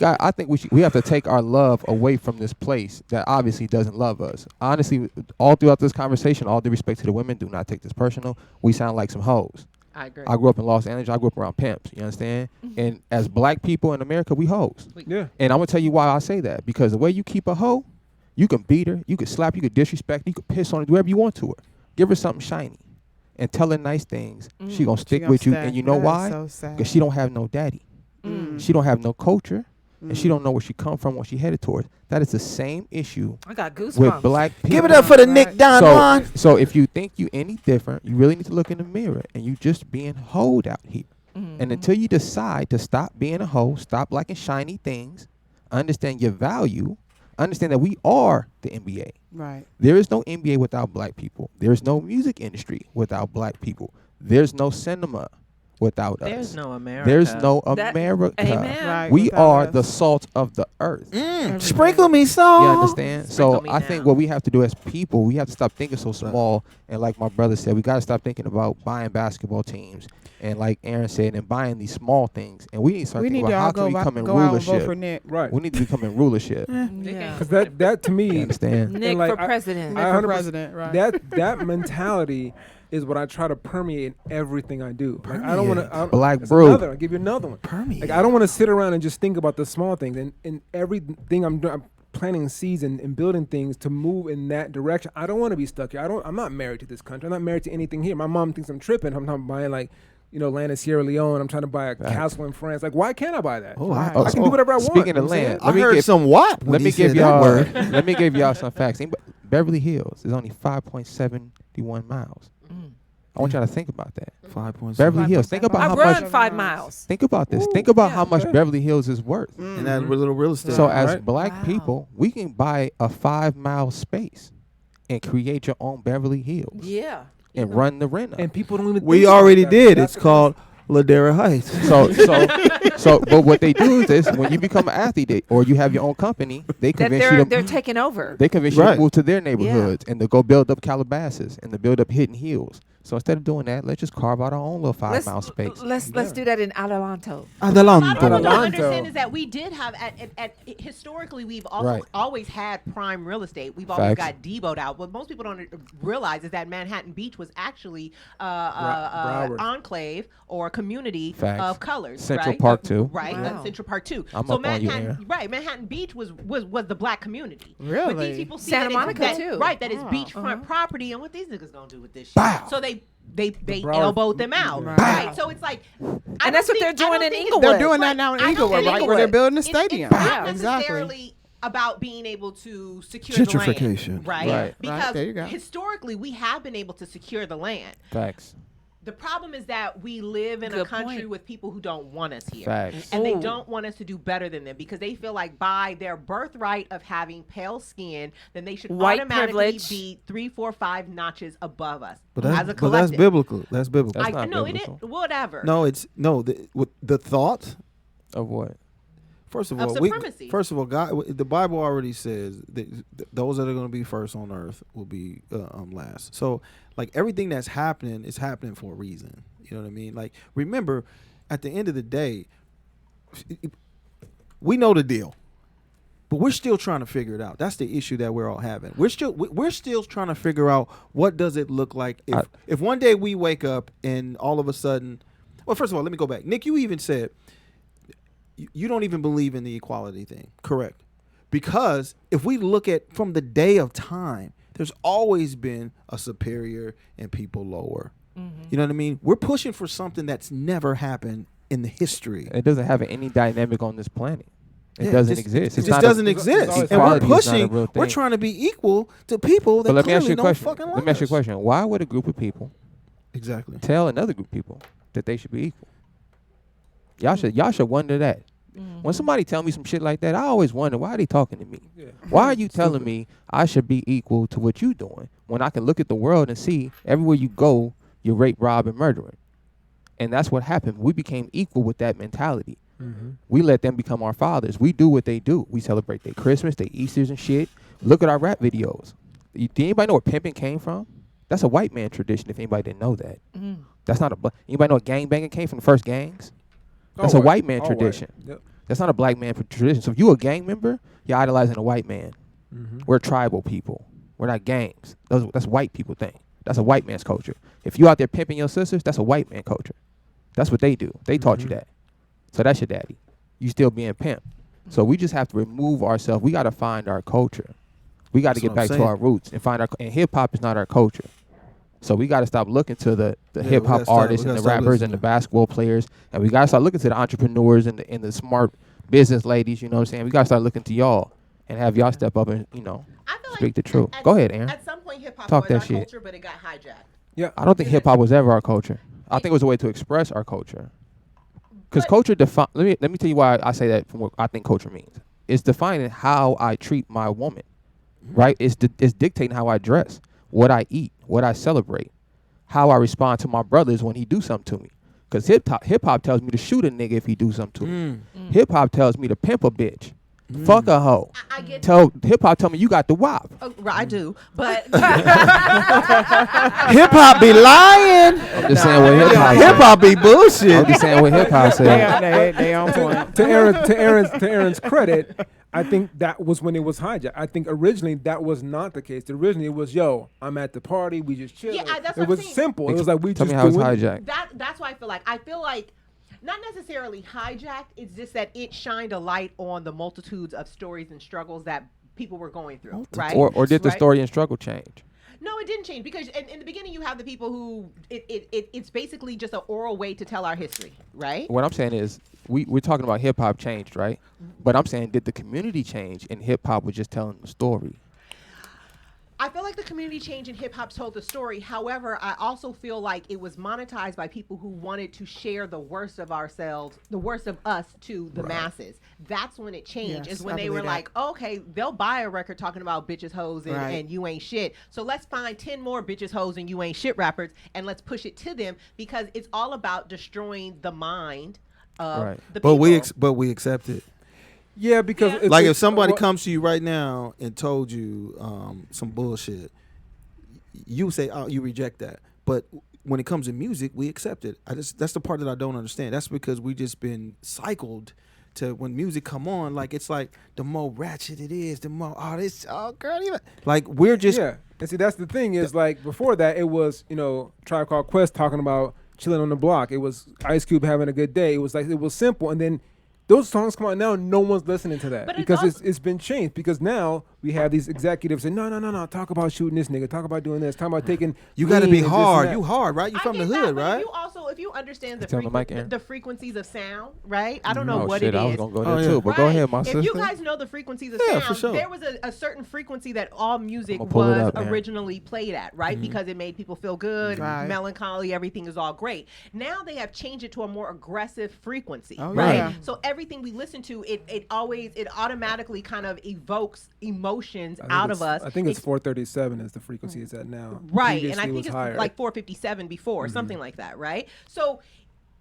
have to take our love away from this place that obviously doesn't love us. Honestly, all throughout this conversation, all due respect to the women, do not take this personal. We sound like some hoes. I agree. I grew up in Los Angeles. I grew up around pimps. You understand? And as black people in America, we hoes. Yeah. And I'm gonna tell you why I say that. Because the way you keep a hoe, you can beat her, you can slap, you can disrespect, you can piss on her, do whatever you want to her. Give her something shiny, and tell her nice things. She gonna stick with you, and you know why? Because she don't have no daddy. She don't have no culture, and she don't know where she come from, what she headed towards. That is the same issue I got goosebumps. with black people. Give it up for the Nick Don Juan. So if you think you any different, you really need to look in the mirror, and you just being hoed out here. And until you decide to stop being a hoe, stop liking shiny things, understand your value, understand that we are the NBA. Right. There is no NBA without black people. There is no music industry without black people. There's no cinema without us. There's no America. There's no That- America. Amen. Right. We without are us. the salt of the earth. Sprinkle me You salt. understand? Sprinkle So me I think now. what we have to do as people, we have to stop thinking so small. And like my brother said, we got to stop thinking about buying basketball teams. And like Erin said, and buying these small things. And we need to start We thinking need to about all how can we go, become in go out and vote for rulership. Nick. Right. We need to become in rulership. Yeah. Because that to You me, understand? Nick like, for president. I Nick for 100% president, right. that mentality is what I try to permeate in everything I do. Like I don't want to. Black brew. I'll give you another one. Permeate. Like I don't want to sit around and just think about the small things. And everything I'm doing, I'm planting seeds and building things to move in that direction. I don't want to be stuck here. I'm not married to this country. I'm not married to anything here. My mom thinks I'm tripping. I'm not buying like, land in Sierra Leone. I'm trying to buy a castle in France. Like, why can't I buy that? Oh, I can do whatever I want. Speaking You know of what I'm saying? land, I heard some what? Let me give y'all. Let me give y'all some facts. Beverly Hills is only 5.71 miles. I want y'all to think about that. 5.7. Beverly Hills. Think about I how run much. 5 miles. Think about this. Think about how much Beverly Hills is worth. And that little real estate. So as Right. black Wow. people, we can buy a 5-mile space and create your own Beverly Hills Yeah. and run the rent up. And people don't even. we think about already that. did. That's It's called Ladera Heights. But what they do is this: when you become an athlete or you have your own company, they That convince you they're to taking over. they convince you Right. to move to their neighborhoods and to go build up Calabasas and to build up Hidden Hills. So instead of doing that, let's just carve out our own little 5-mile space. Let's do that in Adelanto. A lot of people Adelanto. don't Adelanto. understand is that we did have historically we've also Right. always had prime real estate. We've always Facts. got deboed out. What most people don't realize is that Manhattan Beach was actually Broward. enclave or a community Facts. of colors. Central right? Park, too. Right, Wow. Central Park too. I'm so up on you, Manhattan, Erin. right? Manhattan Beach was the black community. But Really? these people see Santa that Monica, that, too. right? That is Wow. beachfront property, and what these niggas gonna do with this shit? Bow. So they Broward- elbowed them out, Right. right? So it's like, And that's what they're doing in Inglewood. They're doing that now in I don't Inglewood, think right? Where they're building a It's stadium. not Yeah, exactly. necessarily about being able to secure the Gentrification. land, right? Right. Because Right, there you go. historically we have been able to secure the land. Facts. The problem is that we live in a Good country point. with people who don't want us here. Facts. And they Ooh. don't want us to do better than them because they feel like by their birthright of having pale skin, then they should White automatically privilege. be 3, 4, 5 notches above us But as a that's collective. biblical. That's biblical. That's not no, it is biblical. whatever. No, it's no. The thought. Of what? First of Of all, supremacy. first of all, God, the Bible already says that those that are going to be first on earth will be last. So, like everything that's happening is happening for a reason. You know what I mean? Like, remember, at the end of the day, we know the deal, but we're still trying to figure it out. That's the issue that we're all having. We're still trying to figure out what does it look like if one day we wake up and all of a sudden. Well, first of all, let me go back. Nick, you even said. You don't even believe in the equality thing. Correct. Because if we look at from the day of time, there's always been a superior and people lower. You know what I mean? We're pushing for something that's never happened in the history. It doesn't have any dynamic on this planet. It doesn't exist. It just doesn't exist. And we're Equality is not a pushing. real We're thing. trying to be equal to people that But let me ask you clearly a don't question. fucking like Let me ask you a us. question. Why would a group of people Exactly. tell another group of people that they should be equal? Y'all should wonder that. When somebody tell me some shit like that, I always wonder, why are they talking to me? Yeah. Why are you telling me I should be equal to what you doing when I can look at the world and see everywhere you go, you're rape, rob, and murdering? And that's what happened. We became equal with that mentality. We let them become our fathers. We do what they do. We celebrate their Christmas, their Easters and shit. Look at our rap videos. Do anybody know where pimping came from? That's a white man tradition, if anybody didn't know that. That's not anybody know where gangbanging came from, the first gangs? That's a white man tradition. Yep. That's not a black man tradition. So if you a gang member, you're idolizing a white man. We're tribal people. We're not gangs. That's white people thing. That's a white man's culture. If you out there pimping your sisters, that's a white man culture. That's what they do. They taught you that. So that's your daddy. You still being pimp. So we just have to remove ourselves. We got to find our culture. We got to get back to our roots and find and hip hop is not our culture. So we got to stop looking to the hip hop artists and the rappers and the basketball players, and we got to start looking to the entrepreneurs and the smart business ladies. You know what I'm saying? We got to start looking to y'all and have y'all step up and speak the truth. Go ahead, Aaron. At some point, hip hop Talk was that our shit. culture, but it got hijacked. Yeah. I don't think hip hop was ever our culture. I think it was a way to express our culture. Because culture let me tell you why I say that from what I think culture means. It's defining how I treat my woman, right? It's dictating how I dress, what I eat, what I celebrate, how I respond to my brothers when he do something to me. Because hip hop tells me to shoot a nigga if he do something to me. Hip hop tells me to pimp a bitch. Fuck a hoe. I get Hip hop tell me you got the wop. I do, but Hip hop be lying. I'm just saying what hip hop. Hip hop be bullshit. I'm just saying what hip hop said. They on point. To Aaron's credit, I think that was when it was hijacked. I think originally that was not the case. Originally it was, I'm at the party, we just chill. Yeah, that's it what was I'm saying. simple. It was like we Tell just me how it's doing it. hijacked. that's why I feel like not necessarily hijacked. It's just that it shined a light on the multitudes of stories and struggles that people were going through, right? Or did the Right? story and struggle change? No, it didn't change because in the beginning you have the people who it's basically just an oral way to tell our history, right? What I'm saying is we're talking about hip hop changed, right? But I'm saying did the community change and hip hop was just telling the story? I feel like the community change in hip hop told the story. However, I also feel like it was monetized by people who wanted to share the worst of ourselves, the worst of us to the masses. That's when it changed, Yes, is when I they were believe like, okay, they'll buy a record talking about bitches, hoes, and you ain't shit. So let's find 10 more bitches, hoes, and you ain't shit rappers, and let's push it to them because it's all about destroying the mind of the people. But we accept it. Yeah, because Yeah. Like if somebody comes to you right now and told you some bullshit, you say, "Oh, you reject that." But when it comes to music, we accept it. That's the part that I don't understand. That's because we just been cycled to when music come on. Like it's like the more ratchet it is, the more girl, even like we're just yeah. And see, that's the thing is like before that it was Tribe Called Quest talking about chilling on the block. It was Ice Cube having a good day. It was simple, and then those songs come out now, no one's listening to that But because it's been changed. Because now we have these executives saying, no, talk about shooting this nigga, talk about doing this, talk about taking. you got to be lean and this and hard. that. You hard, right? You I from the get hood, that, but right? if you understand Tell the mic, Aaron. the frequencies of sound, right? I don't know Oh what shit, it I was is. gonna go Oh, there yeah. too, but go Right. ahead, my If sister. you guys know the frequencies of Yeah, sound, for sure. there was a certain frequency that all music I'ma pull it was up, man. originally played at, right? Because it made people feel good, Right. melancholy, everything is all great. Now they have changed it to a more aggressive frequency, Oh, right? yeah. So everything we listen to, it automatically kind of evokes emotions I think out of it's- us. I think it's 437 is the frequency it's at now. Right, Previously and I it think was it's higher. like 457 before, something like that, right? So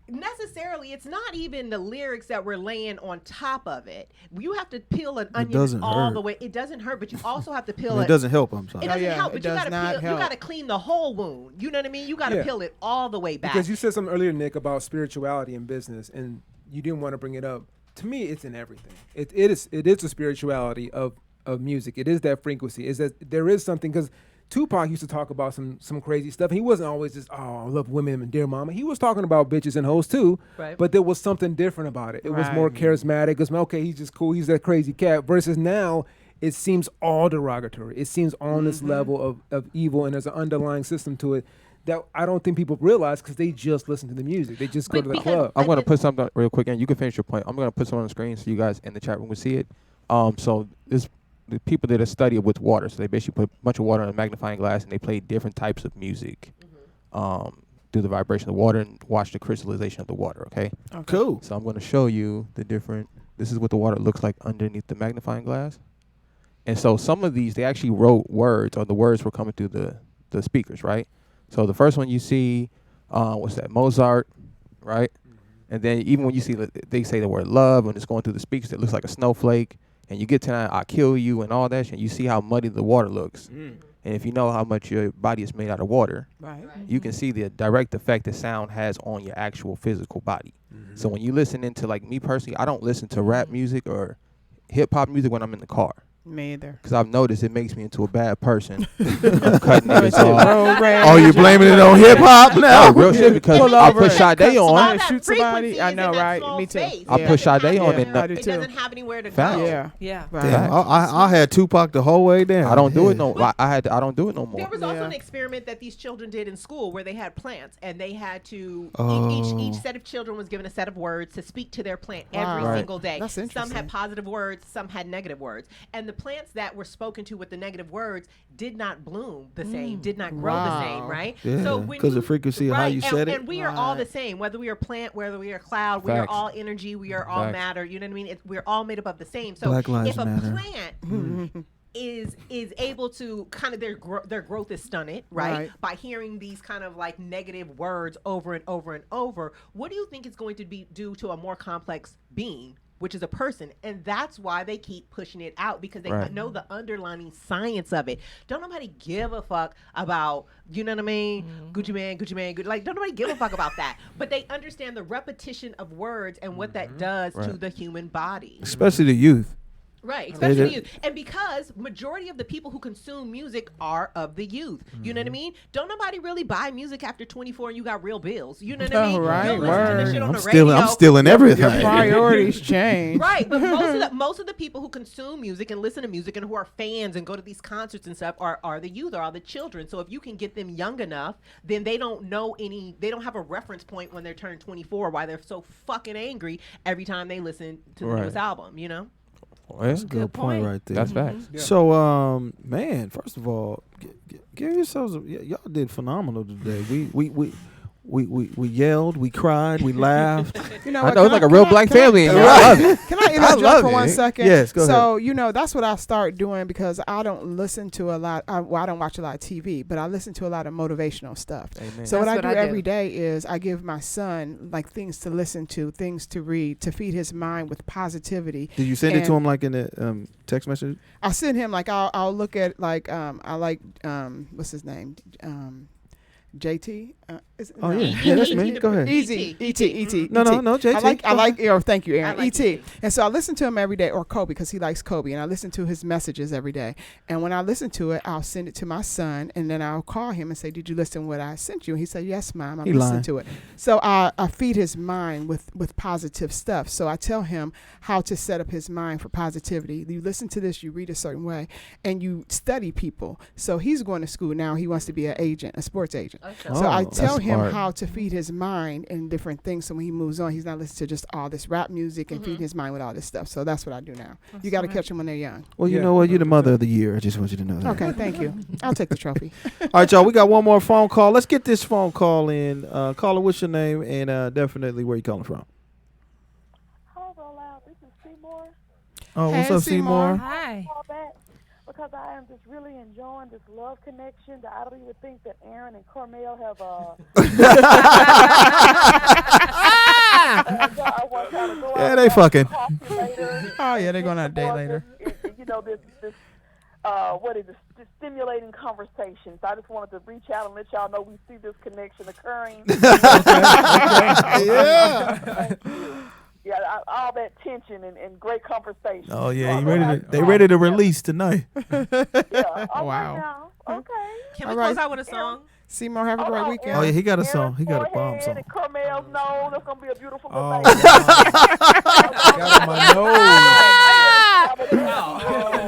necessarily, it's not even the lyrics that we're laying on top of it. You have to peel an onion doesn't all hurt. the way. It doesn't hurt, but you also have to peel And it. it doesn't help. I'm sorry. It doesn't yeah, help, it but you does gotta not peel. You help. gotta clean the whole wound. You know what I mean? You gotta Yeah. peel it all the way back. Because you said something earlier, Nick, about spirituality in business, and you didn't want to bring it up. To me, it's in everything. It is a spirituality of music. It is that frequency. Is that there is something because Tupac used to talk about some crazy stuff. He wasn't always just I love women and dear mama. He was talking about bitches and hoes too. Right. But there was something different about it. It was Right. more charismatic. It was okay. He's just cool. He's that crazy cat. Versus now, it seems all derogatory. It seems on this level of evil, and there's an underlying system to it that I don't think people realize because they just listen to the music. They just go to the club. I'm going to put something real quick, and you can finish your point. I'm going to put something on the screen so you guys in the chat room will see it. So this the people did a study with water. So they basically put a bunch of water in a magnifying glass, and they played different types of music through the vibration of the water and watch the crystallization of the water, okay? Cool. So I'm going to show you the different, this is what the water looks like underneath the magnifying glass. And so some of these, they actually wrote words, or the words were coming through the speakers, right? So the first one you see, what's that, Mozart, right? And then even when you see, they say the word love, and it's going through the speakers, it looks like a snowflake. And you get to that, I kill you and all that shit, and you see how muddy the water looks. And if you know how much your body is made out of water, you can see the direct effect that sound has on your actual physical body. So when you listen into, like me personally, I don't listen to rap music or hip-hop music when I'm in the car. Me either. Because I've noticed it makes me into a bad person. I'm cutting niggas off. Oh, you blaming it on hip-hop now? No, real shit, because I put Sade on. Shoot somebody. I know, right? Me too. I put Sade on and it doesn't have anywhere to Facts. go. Yeah. Damn, I had Tupac the whole way down. I don't do it no. I don't do it no more. There was also an experiment that these children did in school where they had plants, and they had to each set of children was given a set of words to speak to their plant every single day. That's interesting. Some had positive words, some had negative words, and the plants that were spoken to with the negative words did not bloom the same, did not grow the same, right? Yeah, so because the frequency of how you said it. And we are all the same, whether we are plant, whether we are cloud, we are all energy, we are all matter. You know what I mean? We're all made up of the same. So Black Lives if a Matter. plant is able to kind of their growth is stunted, right? By hearing these kind of like negative words over and over and over, what do you think is going to be do to a more complex being, which is a person? And that's why they keep pushing it out, because they know the underlying science of it. Don't nobody give a fuck about, you know what I mean? Gucci man, Gucci. Like, don't nobody give a fuck about that. But they understand the repetition of words and what that does to the human body. Especially the youth. Right, especially the youth. And because majority of the people who consume music are of the youth. You know what I mean? Don't nobody really buy music after 24 and you got real bills. You know what I mean? Right, You'll listen to the shit on the radio. I'm stealing everything. Your priorities change. Right, but most of the people who consume music and listen to music and who are fans and go to these concerts and stuff are the youth, are the children. So if you can get them young enough, then they don't have a reference point when they're turned 24, why they're so fucking angry every time they listen to the newest album, you know? Well, that's a good point right there. That's facts. Yeah. So, man, first of all, give yourselves y'all did phenomenal today. We yelled, we cried, we laughed. You know, I know it's like a real black family. I love it. Can I interject for 1 second? Yes, go ahead. So, you know, that's what I start doing, because I don't listen to a lot. I don't watch a lot of TV, but I listen to a lot of motivational stuff. Amen. So That's what I do every day is I give my son like things to listen to, things to read, to feed his mind with positivity. Did you send it to him like in the text message? I send him like I'll look at like I like what's his name? JT. Yeah, that's me. Go ahead. Easy. E.T. No, JT. I like. Thank you, Erin. E.T. And so I listen to him every day, or Kobe, because he likes Kobe, and I listen to his messages every day. And when I listen to it, I'll send it to my son, and then I'll call him and say, "Did you listen to what I sent you?" And he said, "Yes, Mom, I listened to it." So I feed his mind with positive stuff. So I tell him how to set up his mind for positivity. You listen to this, you read a certain way, and you study people. So he's going to school now. He wants to be a sports agent. Okay. So I tell him how to feed his mind and different things. So when he moves on, he's not listening to just all this rap music and feed his mind with all this stuff. So that's what I do now. You got to catch them when they're young. Well, you know what? You're the mother of the year. I just want you to know that. Okay, thank you. I'll take the trophy. All right, y'all. We got one more phone call. Let's get this phone call in. Caller, what's your name? And definitely where you calling from? Hold on loud. This is Seymour. Oh, what's up, Seymour? Hi. Because I am just really enjoying this love connection. I don't even think that Erin and Cornell have yeah, they fucking. Oh yeah, they're going on a date later. You know, this what is this stimulating conversations. I just wanted to reach out and let y'all know we see this connection occurring. Yeah. Yeah, all that tension and great conversation. Oh yeah, they ready to release tonight. Yeah. Wow. Okay. Can we close out with a song? Seymour, have a great weekend. Oh yeah, he got a song. He got a bomb song. And Carmel's nose. That's gonna be a beautiful Oh, baby. got on my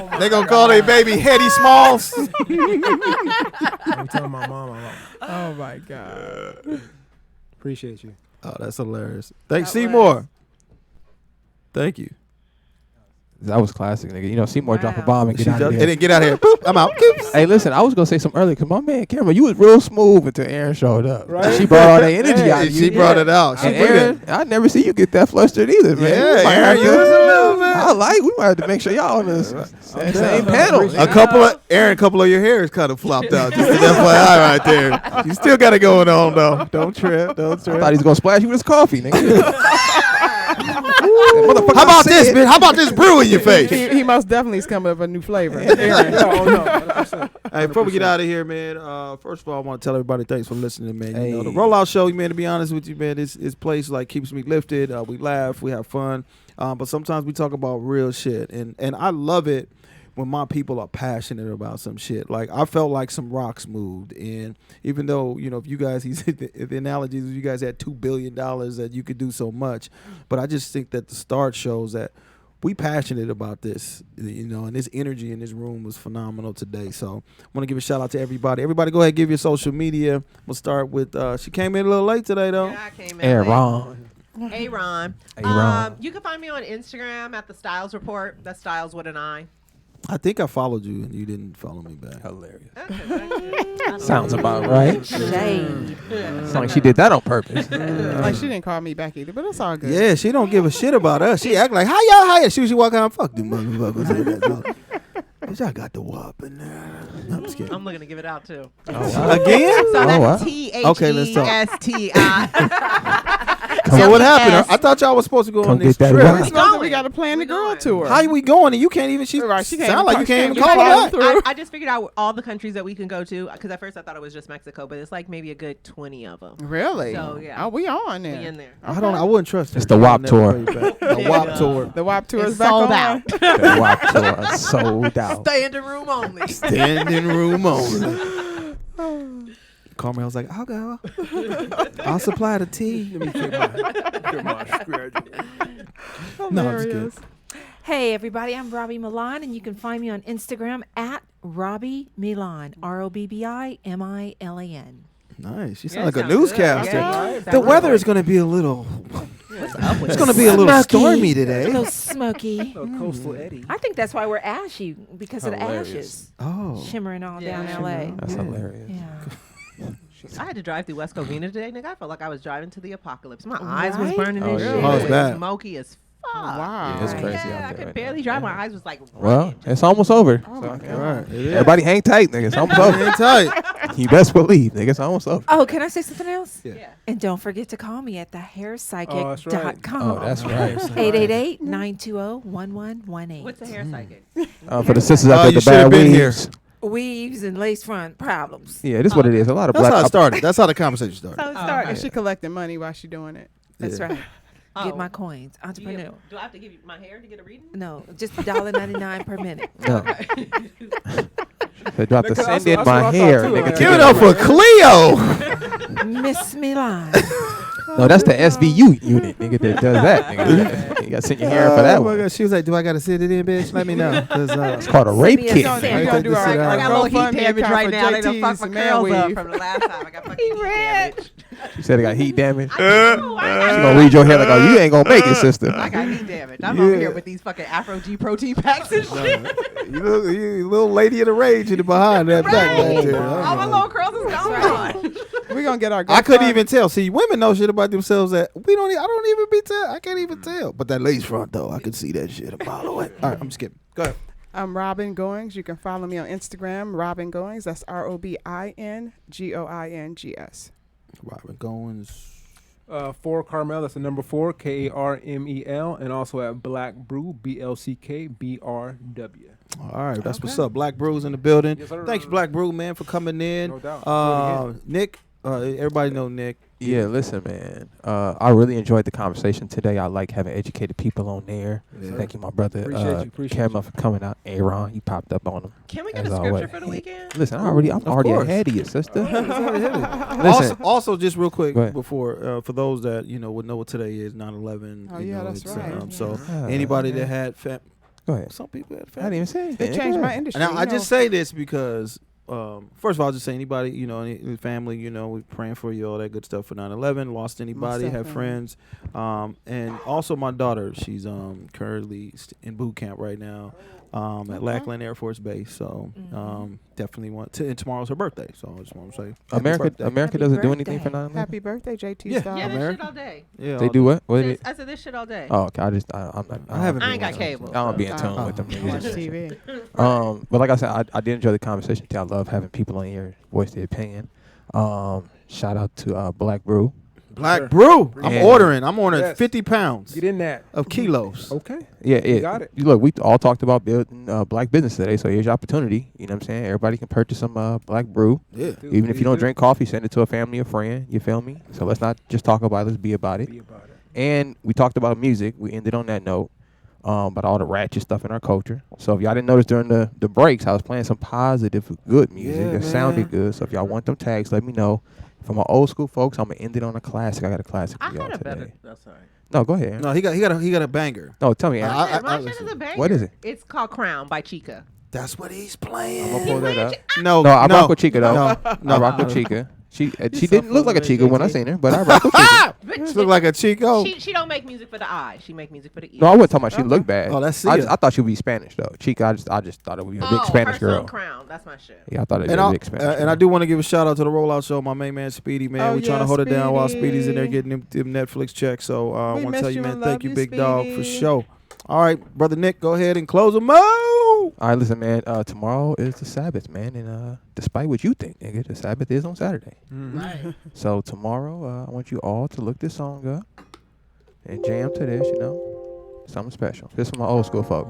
nose. They gonna call their baby Hetty Smalls. I'm telling my mom. I'm like, Oh my God. appreciate you. Oh, that's hilarious. Thanks, That Seymour. Thank you. That was classic, nigga. You know, Seymour drop a Wow. bomb and She get out of just, there. and then get out of here. Boop, I'm out. Oops. Hey, listen, I was gonna say something earlier because my man Cameron, you was real smooth until Aaron showed up. Right? She brought all that energy out of you. She brought it out. She And bring Aaron, I never see you get that flustered either, man. Yeah, We might Aaron, have you to- was a little bit. I like. We might have to make sure y'all on the same panel. A couple of your hair is kind of flopped out. Just an FYI right there. You still got it going on though. Don't trip. Don't I trip. thought he was gonna splash you with his coffee, nigga. How about this, bitch? How about this brew in your face? He most definitely is coming up with a new flavor. Aaron. Oh no. 100%. Hey, before we get out of here, man, first of all, I want to tell everybody thanks for listening, man. You know, the Hey. Rollout Show, man, to be honest with you, man, this place like keeps me lifted. We laugh, we have fun, but sometimes we talk about real shit, and I love it when my people are passionate about some shit. Like, I felt like some rocks moved, and even though, you know, if you guys, the analogy is you guys had $2 billion that you could do so much, but I just think that the start shows that we passionate about this, you know, and this energy in this room was phenomenal today. So I want to give a shout out to everybody. Everybody go ahead and give your social media. We'll start with, she came in a little late today, though. Yeah, I came in Aaron. late. Aaron. Aaron. You can find me on Instagram at the Stiles Report. That's Stiles with an I. I think I followed you, and you didn't follow me back. Hilarious. Okay, Sounds about right. Shade. Sounds like she did that on purpose. Like she didn't call me back either, but it's all good. Yeah, she don't give a shit about us. She act like, how y'all hire? She walk out, fuck them motherfuckers. Bitch, I got the whoop in there. No, I'm just kidding. I'm looking to give it out too. Again? So Oh, wow. that's Okay, let's talk. THESTI. So what happened? I thought y'all was supposed to go Come on this get that trip. rock. We supposed to, we got to plan the girl tour. How we going? And you can't even. She Right, she can't sound like you even can't even call- call she her can't back. through. I just figured out all the countries that we can go to because at first I thought it was just Mexico, but it's like maybe a good 20 of them. Really? So, yeah. Oh, we on We there. in there. I wouldn't trust her. It's the She'll WAP never tour. call you back. The WAP tour. The WAP tour is It's back sold on. out. The WAP tour sold out. Standing room only. Standing room only. Carmel was like, I'll go. I'll supply the tea. Let me get my schedule. No, I'm just kidding. Hey, everybody, I'm Robbie Milan, and you can find me on Instagram at Robbie Milan, ROBBIMILAN. Nice. You Yeah, sound like a sounds good. newscaster. Yeah, The weather is going to be a little. It's going to be a little Smoky. stormy A today. little smoky. Oh, Coastal Eddie. I think that's why we're ashy, because of the Hilarious. ashes Oh. shimmering all Yeah. down LA. That's hilarious. Yeah. I had to drive through West Covina today, nigga. I felt like I was driving to the apocalypse. My eyes was Right? burning and Oh, shit. yeah. Oh, it's It was bad. smoky as fuck. Wow. Yeah, it's crazy out Yeah, there I could right barely now. drive. My eyes was like Well, running. it's almost over. Oh, So, my All God. right. It is. everybody hang tight, nigga. It's almost over. Hang tight. You best believe, nigga. It's almost over. Oh, can I say something else? Yeah. Yeah. And don't forget to call me at Oh, that's thehairpsychic.com. Oh, that's right. 888-920-1118. What's a hair psychic? For the sisters out there you with the should have bad been here. weaves. Weaves and lace front problems. Yeah, this is what it is. A lot of That's how black. it started. That's how the conversation started. So it Oh, started. And she collecting money while she doing it. That's Yeah. right. Get Oh. my coins. Do Entrepreneur. I have to give you my hair to get a reading? No, just $1.99 per minute. No. They dropped the That's- send in that's my what I hair, thought, too. nigga. Like, to Give it get up for Cleo. Miss Milan. No, that's the SVU unit, nigga, that does that, nigga. You got to send your hair in for that Oh, my one. God. She was like, do I got to sit it in, bitch? Let me know. It's called a rape me a kit. song. We're I gonna think do this our, is I our got a little heat GoFundMe damage account right for now. They done JT's fucked my man curls up weave. from the last time. I got fucking heat damage. She said it got heat damage. I know. She gonna read your hair like, oh, you ain't gonna make it, sister. I got heat damage. I'm over here with these fucking Afro G protein packs and shit. You little lady in the rage in the behind that back back there. All my little curls is gone. We're going to get our I couldn't GoFundMe. even tell. See, women know shit about themselves that we don't. I don't even be tell. I can't even tell. But that lace front though, I could see that shit a mile away. All right, I'm skipping. Go ahead. I'm Robin Goings. You can follow me on Instagram, Robin Goings. That's ROBINGOINGS. Robin Goins. For Carmel, that's the number 4, KARMEL, and also at Black Brew, BLCKBRW. All right, that's what's up. Black Brew's in the building. Yes, sir. Thanks, Black Brew, man, for coming in. No doubt. Nick, everybody know Nick. Yeah, listen, man. I really enjoyed the conversation today. I like having educated people on there. Yeah. Thank you, my brother. Appreciate Caramel for coming out. Aaron, you popped up on him. Can we get As a scripture always. for the weekend? Listen, I'm already course. ahead of you, sister. Also, just real quick Go ahead. before for those that would know what today is, 9/11. Oh, you yeah, know, that's it's, right. So Yeah. anybody that had Go Go ahead. Some people had I didn't family. even say anything. They changed Go my ahead. industry. Now, you I know. just say this because, first of all, I'll just say anybody, any family, we're praying for you, all that good stuff for 9/11. Lost anybody, have definitely. friends. And also my daughter, she's currently in boot camp right now at Lackland Air Force Base. So definitely and tomorrow's her birthday. So I just want to say happy birthday. America Happy doesn't do anything birthday. for 9/11. Happy birthday, JT Yeah. Stiles. Yeah, this shit America? all day. Yeah, They all do what? What? I said this shit all day. Oh, okay. I'm not. I haven't I ain't got been cable. I don't be in Oh. tune with them I watch niggas. TV. But like I said, I did enjoy the conversation. I love having people on here voice their opinion. Shout out to Black Brew. Black Brew. I'm Yeah. ordering. I'm ordering Yes. 50 pounds Get in that. of kilos. Okay. Yeah, You got it. Look, we all talked about building black business today, so here's your opportunity. You know what I'm saying? Everybody can purchase some Black Brew. Yeah. Even if you don't drink coffee, send it to a family or friend. You feel me? So let's not just talk about it. Let's be about it. Be about it. And we talked about music. We ended on that note. About all the ratchet stuff in our culture. So if y'all didn't notice during the breaks, I was playing some positive, good music Yeah, that man. sounded good. So if y'all want them tags, let me know. For my old school folks, I'm gonna end it on a classic. I got a classic for I y'all had a today. better. That's all right. No, go ahead. Aaron. No, he got a banger. No, tell me, Aaron. I- My shit listen. is a banger. What is it? It's called Crown by Chica. That's what he's playing. I'm gonna pull that up. No, No, I rock with Chica though. No, I rock with Chica. She didn't look like a Chica when I seen her, but I rock with Chica. She look like a Chico. She don't make music for the eye. She make music for the ear. No, I wasn't talking about she looked bad. Oh, that's I Sia. thought she would be Spanish though. Chica, I just thought it would be a big Spanish her girl. song Crown. That's my shit. Yeah, I thought it would And be a I big Spanish. and I do want to give a shout out to the Rollout Show, my main man Speedy, man. Oh, we trying to yeah, hold it down while Speedy. Speedy's in there getting them Netflix checks. So I We want to miss tell you, you man, and thank love you, you, big dog, for Speedy. sure. All right, brother Nick, go ahead and close them out. All right, listen, man. Tomorrow is the Sabbath, man, and despite what you think, nigga, the Sabbath is on Saturday. Right. So tomorrow, I want you all to look this song up and jam to this. Something special. This is for my old school folks.